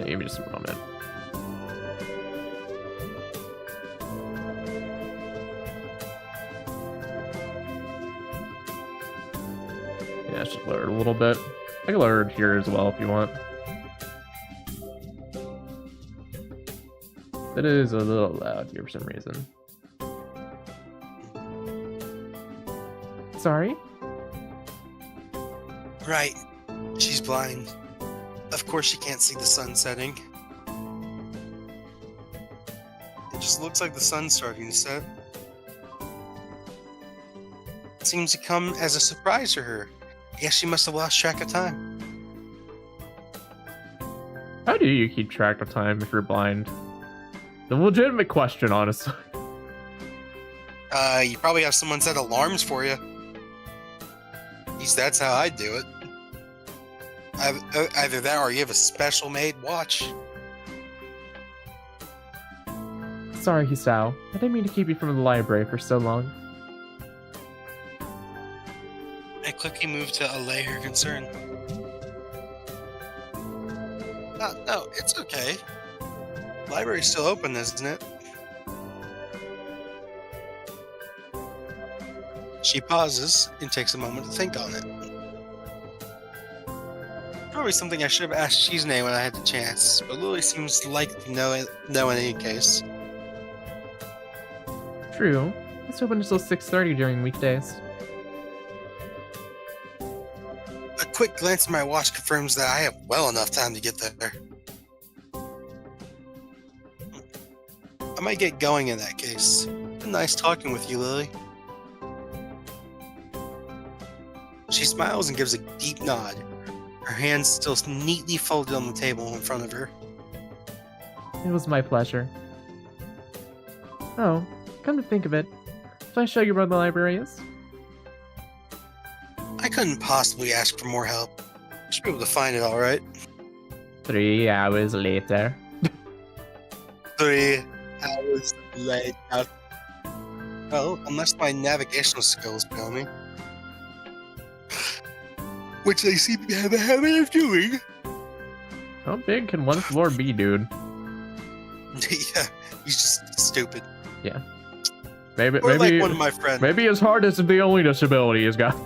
S1: Give me just a moment. Yeah, I should lower it a little bit. I can lower it here as well if you want. It is a little loud here for some reason.
S3: Sorry?
S2: Right. She's blind. Of course she can't see the sun setting. It just looks like the sun's starting to set. It seems to come as a surprise to her. Yes, she must have lost track of time.
S1: How do you keep track of time if you're blind? The legitimate question, honestly.
S2: You probably have someone set alarms for you. At least that's how I do it. Either that or you have a special made watch.
S3: Sorry, Hisao. I didn't mean to keep you from the library for so long.
S2: I quickly moved to allay her concern. No, it's okay. Library's still open, isn't it? She pauses and takes a moment to think on it. Probably something I should have asked Cheese when I had the chance, but Lily seems likely to know in any case.
S3: True. It's open until 6:30 during weekdays.
S2: A quick glance at my watch confirms that I have well enough time to get there. I might get going in that case. Been nice talking with you, Lily. She smiles and gives a deep nod, her hands still neatly folded on the table in front of her.
S3: It was my pleasure. Oh, come to think of it, should I show you where the library is?
S2: I couldn't possibly ask for more help. Should be able to find it all right.
S3: 3 hours later.
S2: 3 hours later. Well, unless my navigational skills fail me. Which they seem to have a habit of doing.
S3: How big can one floor be, dude?
S2: Yeah, he's just stupid.
S3: Yeah. Maybe
S2: like one of my friends.
S3: Maybe his heart isn't the only disability he's got.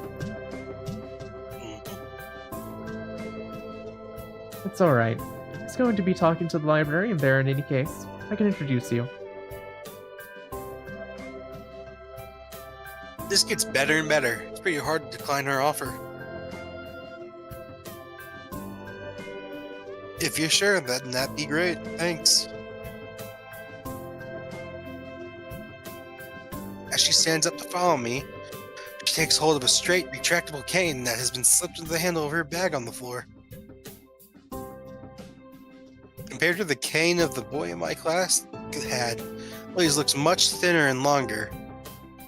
S3: It's alright. He's going to be talking to the librarian there in any case. I can introduce you.
S2: This gets better and better. It's pretty hard to decline her offer. If you're sure, then that'd be great. Thanks. As she stands up to follow me, she takes hold of a straight, retractable cane that has been slipped into the handle of her bag on the floor. Compared to the cane of the boy in my class had, Lily's looks much thinner and longer.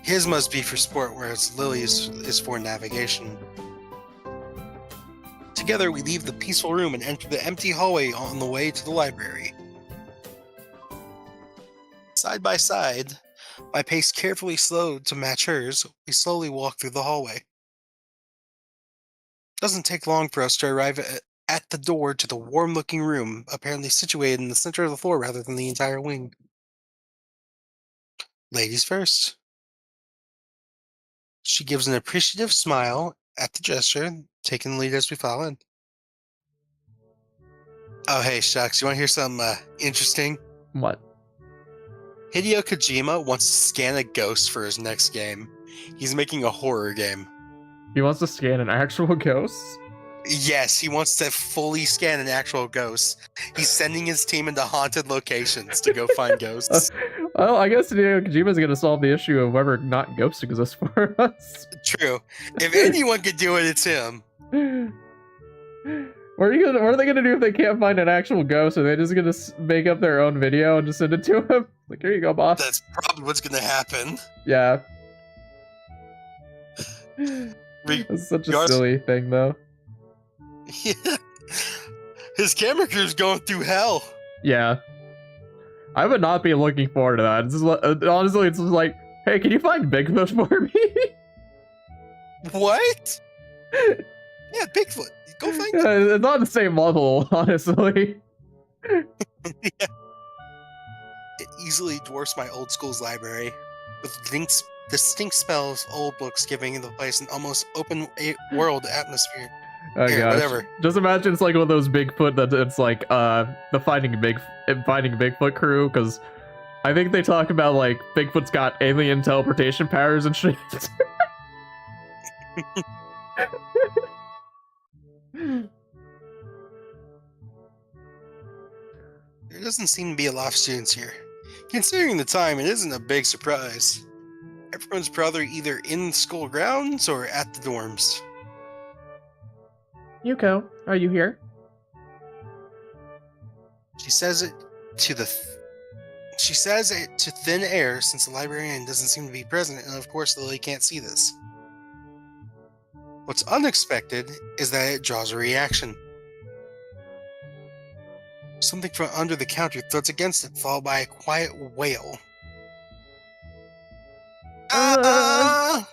S2: His must be for sport, whereas Lily's is for navigation. Together, we leave the peaceful room and enter the empty hallway on the way to the library. Side by side, my pace carefully slowed to match hers, we slowly walk through the hallway. Doesn't take long for us to arrive at the door to the warm-looking room, apparently situated in the center of the floor rather than the entire wing. Ladies first. She gives an appreciative smile at the gesture, taking the lead as we file in. Oh, hey, Shucks, you want to hear something interesting?
S3: What?
S2: Hideo Kojima wants to scan a ghost for his next game. He's making a horror game.
S3: He wants to scan an actual ghost?
S2: Yes, he wants to fully scan an actual ghost. He's sending his team into haunted locations to go find ghosts.
S3: Well, I guess Hideo Kojima's gonna solve the issue of whether not ghosts exist for us.
S2: True. If anyone could do it, it's him.
S3: What are they gonna do if they can't find an actual ghost? Are they just gonna make up their own video and just send it to him? Like, here you go, boss.
S2: That's probably what's gonna happen.
S3: Yeah. That's such a silly thing, though.
S2: Yeah. His camera crew's going through hell.
S3: Yeah. I would not be looking forward to that. It's just, honestly, it's just like, hey, can you find Bigfoot for me?
S2: What? Yeah, Bigfoot. Go find him.
S3: It's not the same level, honestly.
S2: Yeah. It easily dwarfs my old school's library, with distinct smell of old books giving the place an almost open world atmosphere.
S3: Oh
S2: Here,
S3: gosh.
S2: whatever.
S3: Just imagine it's like one of those Bigfoot that it's like the Finding Bigfoot crew, because I think they talk about like Bigfoot's got alien teleportation powers and shit.
S2: There doesn't seem to be a lot of students here. Considering the time, it isn't a big surprise. Everyone's probably either in school grounds or at the dorms.
S3: Yuko, are you here?
S2: She says it to thin air since the librarian doesn't seem to be present, and of course Lily can't see this. What's unexpected is that it draws a reaction. Something from under the counter thuds against it, followed by a quiet wail. Ah!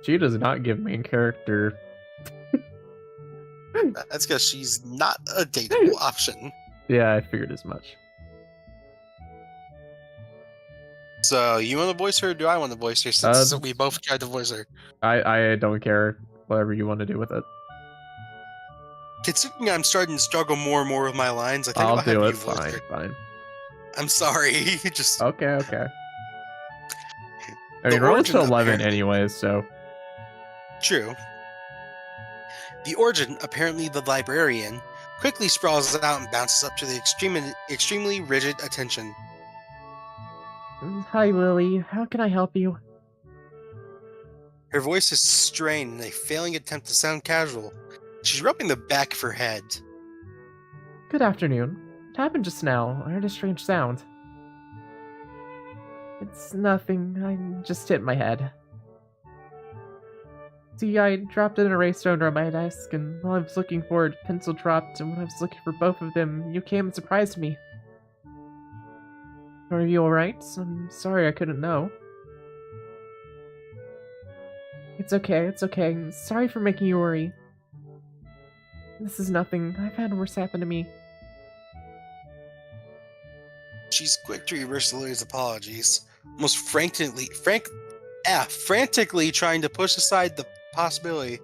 S1: She does not give main character.
S2: That's because she's not a dateable option.
S1: Yeah, I figured as much.
S2: So, you want to voice her, or do I want to voice her, since we both tried to voice her?
S1: I don't care. Whatever you want to do with it.
S2: Considering I'm starting to struggle more and more with my lines, I think
S1: I'll
S2: I'll have
S1: do
S2: you
S1: it.
S2: voice
S1: Fine,
S2: her.
S1: fine.
S2: I'm sorry. Just
S1: Okay. I mean, we're almost to 11 anyways, so.
S2: True. The origin, apparently the librarian, quickly sprawls out and bounces up to the extremely rigid attention.
S3: Hi, Lily. How can I help you?
S2: Her voice is strained in a failing attempt to sound casual. She's rubbing the back of her head.
S3: Good afternoon. What happened just now? I heard a strange sound. It's nothing. I just hit my head. See, I dropped an eraser under my desk, and while I was looking for it, pencil dropped, and when I was looking for both of them, you came and surprised me. Are you alright? I'm sorry I couldn't know. It's okay. Sorry for making you worry. This is nothing. I've had worse happen to me.
S2: She's quick to reverse the lawyer's apologies, almost frantically trying to push aside the possibility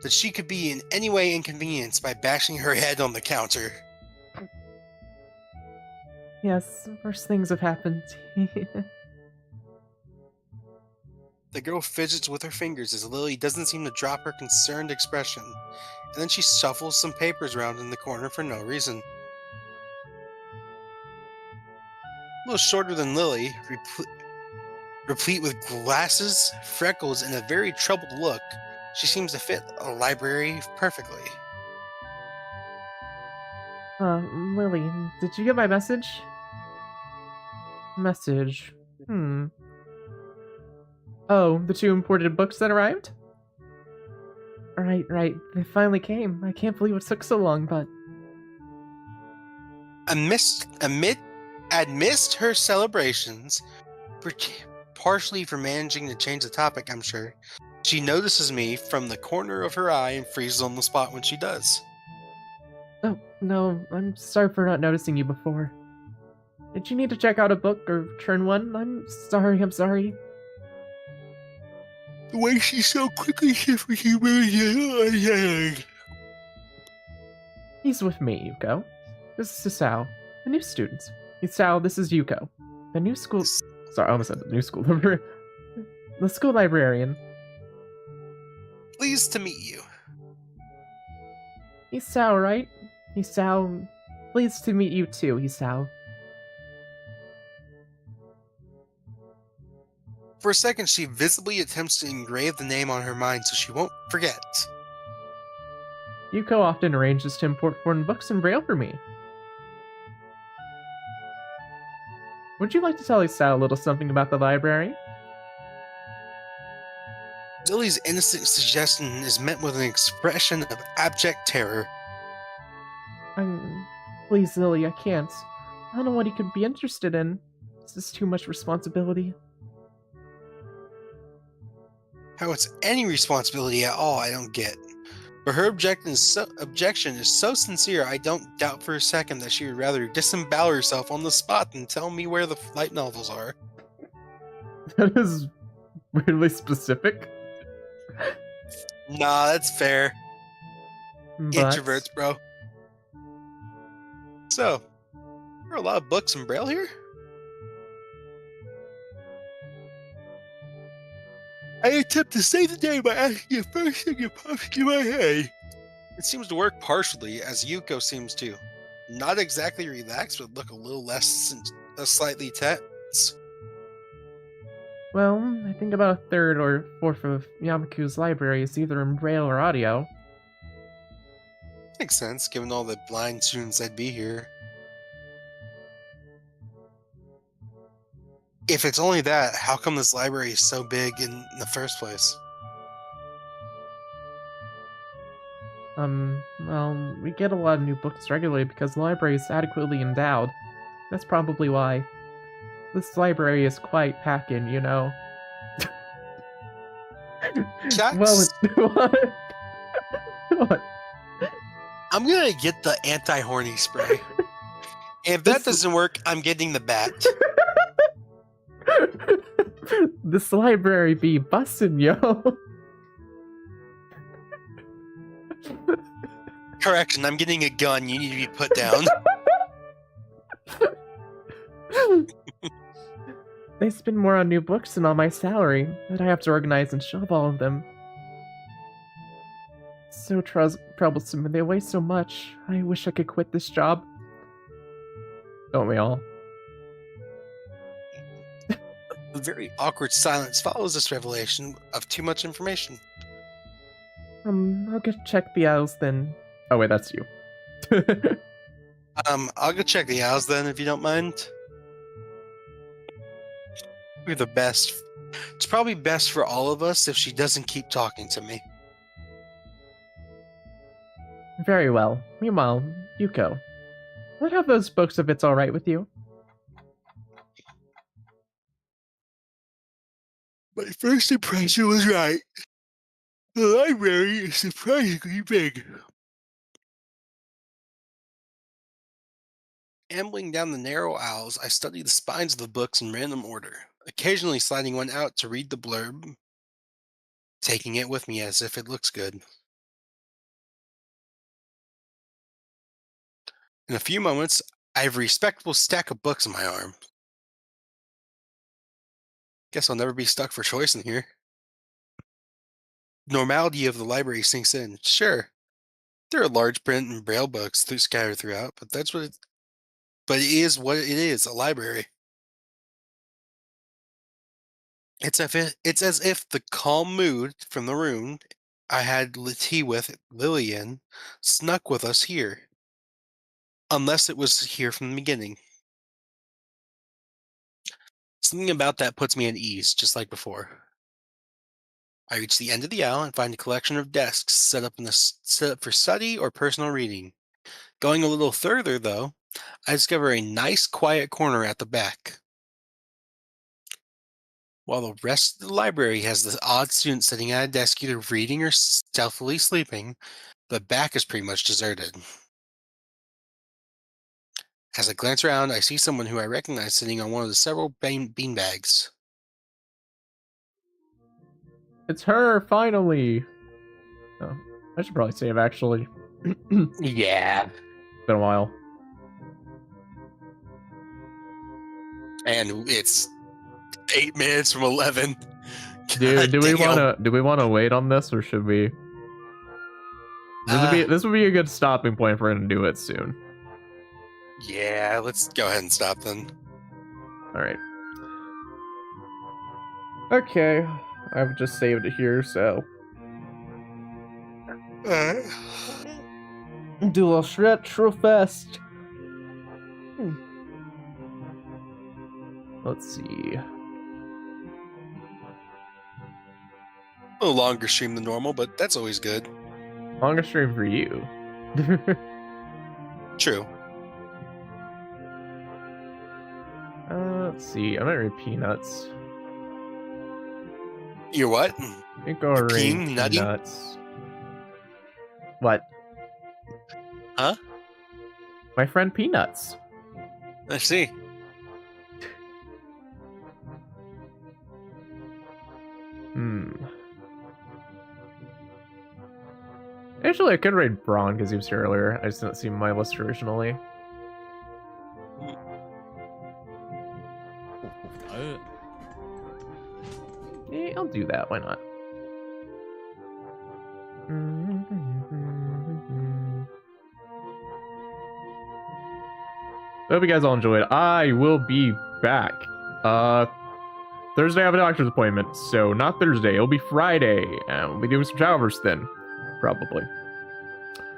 S2: that she could be in any way inconvenienced by bashing her head on the counter.
S3: Yes, worse things have happened.
S2: The girl fidgets with her fingers as Lily doesn't seem to drop her concerned expression, and then she shuffles some papers around in the corner for no reason. A little shorter than Lily, replete with glasses, freckles, and a very troubled look, she seems to fit a library perfectly.
S3: Lily, did you get my message? Message. Oh, the 2 imported books that arrived? Right. They finally came. I can't believe it took so long, but...
S2: Amidst her celebrations, partially for managing to change the topic, I'm sure, she notices me from the corner of her eye and freezes on the spot when she does.
S3: Oh, no, I'm sorry for not noticing you before. Did you need to check out a book or return one? I'm sorry.
S2: The way she so quickly shifts you.
S3: He's with me, Yuko. This is Sao, the new student. Sao, this is Yuko, the new school... Sorry, I almost said the new school. The school librarian.
S2: Pleased to meet you.
S3: Sao, right? Sao, pleased to meet you too, Sao.
S2: For a second, she visibly attempts to engrave the name on her mind so she won't forget.
S3: Yuko often arranges to import foreign books in Braille for me. Would you like to tell Sao a little something about the library?
S2: Lily's innocent suggestion is met with an expression of abject terror.
S3: Please, Lily, I can't. I don't know what he could be interested in. This is too much responsibility.
S2: How it's any responsibility at all, I don't get. But her objection is so sincere, I don't doubt for a second that she would rather disembowel herself on the spot than tell me where the light novels are.
S1: That is weirdly specific.
S2: Nah, that's fair.
S3: But...
S2: Introverts, bro. So, there are a lot of books in Braille here? I attempt to say the name by asking the first thing that pops into my head. It seems to work partially, as Yuko seems to. Not exactly relaxed, but look a little slightly tense.
S3: Well, I think about a third or fourth of Yamaku's library is either in Braille or audio.
S2: Makes sense, given all the blind students that'd be here. If it's only that, how come this library is so big in the first place?
S3: Well, we get a lot of new books regularly because the library is adequately endowed. That's probably why. This library is quite packing, you know.
S2: Shucks.
S3: What? What?
S2: I'm gonna get the anti-horny spray. If that doesn't work, I'm getting the bat.
S3: This library be bussin', yo.
S2: Correction, I'm getting a gun. You need to be put down.
S3: They spend more on new books than on my salary that I have to organize and shove all of them. So troublesome, and they waste so much. I wish I could quit this job. Don't we all?
S2: A very awkward silence follows this revelation of too much information.
S3: I'll go check the owls then. Oh wait, that's you.
S2: I'll go check the owls then, if you don't mind. We're the best. It's probably best for all of us if she doesn't keep talking to me.
S3: Very well. Meanwhile, Yuko, what have those books if it's alright with you?
S2: My first impression was right. The library is surprisingly big. Ambling down the narrow aisles, I study the spines of the books in random order, occasionally sliding one out to read the blurb, taking it with me as if it looks good. In a few moments, I have a respectable stack of books in my arm. Guess I'll never be stuck for choice in here. Normality of the library sinks in. Sure, there are large print and braille books scattered throughout, but it is what it is, a library. It's as if the calm mood from the room I had tea with Lily in snuck with us here. Unless it was here from the beginning. Something about that puts me at ease, just like before. I reach the end of the aisle and find a collection of desks set up for study or personal reading. Going a little further, though, I discover a nice quiet corner at the back. While the rest of the library has the odd student sitting at a desk either reading or stealthily sleeping, the back is pretty much deserted. As I glance around, I see someone who I recognize sitting on one of the several beanbags.
S3: It's her, finally! Oh, I should probably save, actually.
S2: Yeah.
S3: It's been a while.
S2: And it's 8 minutes from 11.
S3: Dude, do we wanna wait on this, or should we? This would be a good stopping point for him to do it soon.
S2: Yeah, let's go ahead and stop then.
S3: Alright. Okay, I've just saved it here, so. Do a little stretch real fast. Let's see.
S2: A little longer stream than normal, but that's always good.
S3: Longer stream for you.
S2: True.
S3: Let's see. I might read Peanuts.
S2: You're what?
S3: I think I'll read Peanuts. What?
S2: Huh?
S3: My friend Peanuts.
S2: I see.
S3: Actually, I could read Braun because he was here earlier. I just didn't see my list originally. Yeah, I'll do that. Why not? I hope you guys all enjoyed. I will be back. Thursday I have a doctor's appointment, so not Thursday. It'll be Friday, and we'll be doing some showers then, probably.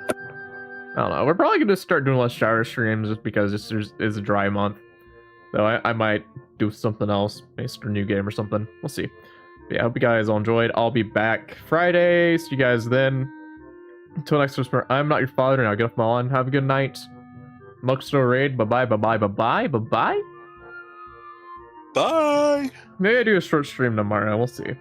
S3: I don't know. We're probably gonna start doing less shower streams just because this is a dry month.
S1: Though I might do something else, maybe start a new game or something. We'll see. But yeah, I hope you guys all enjoyed. I'll be back Friday. See you guys then. Until next time, I'm not your father. Now get off my lawn. Have a good night. Luck still raid. Bye-bye, bye-bye, bye-bye, bye-bye.
S2: Bye.
S1: Maybe I do a short stream tomorrow. We'll see.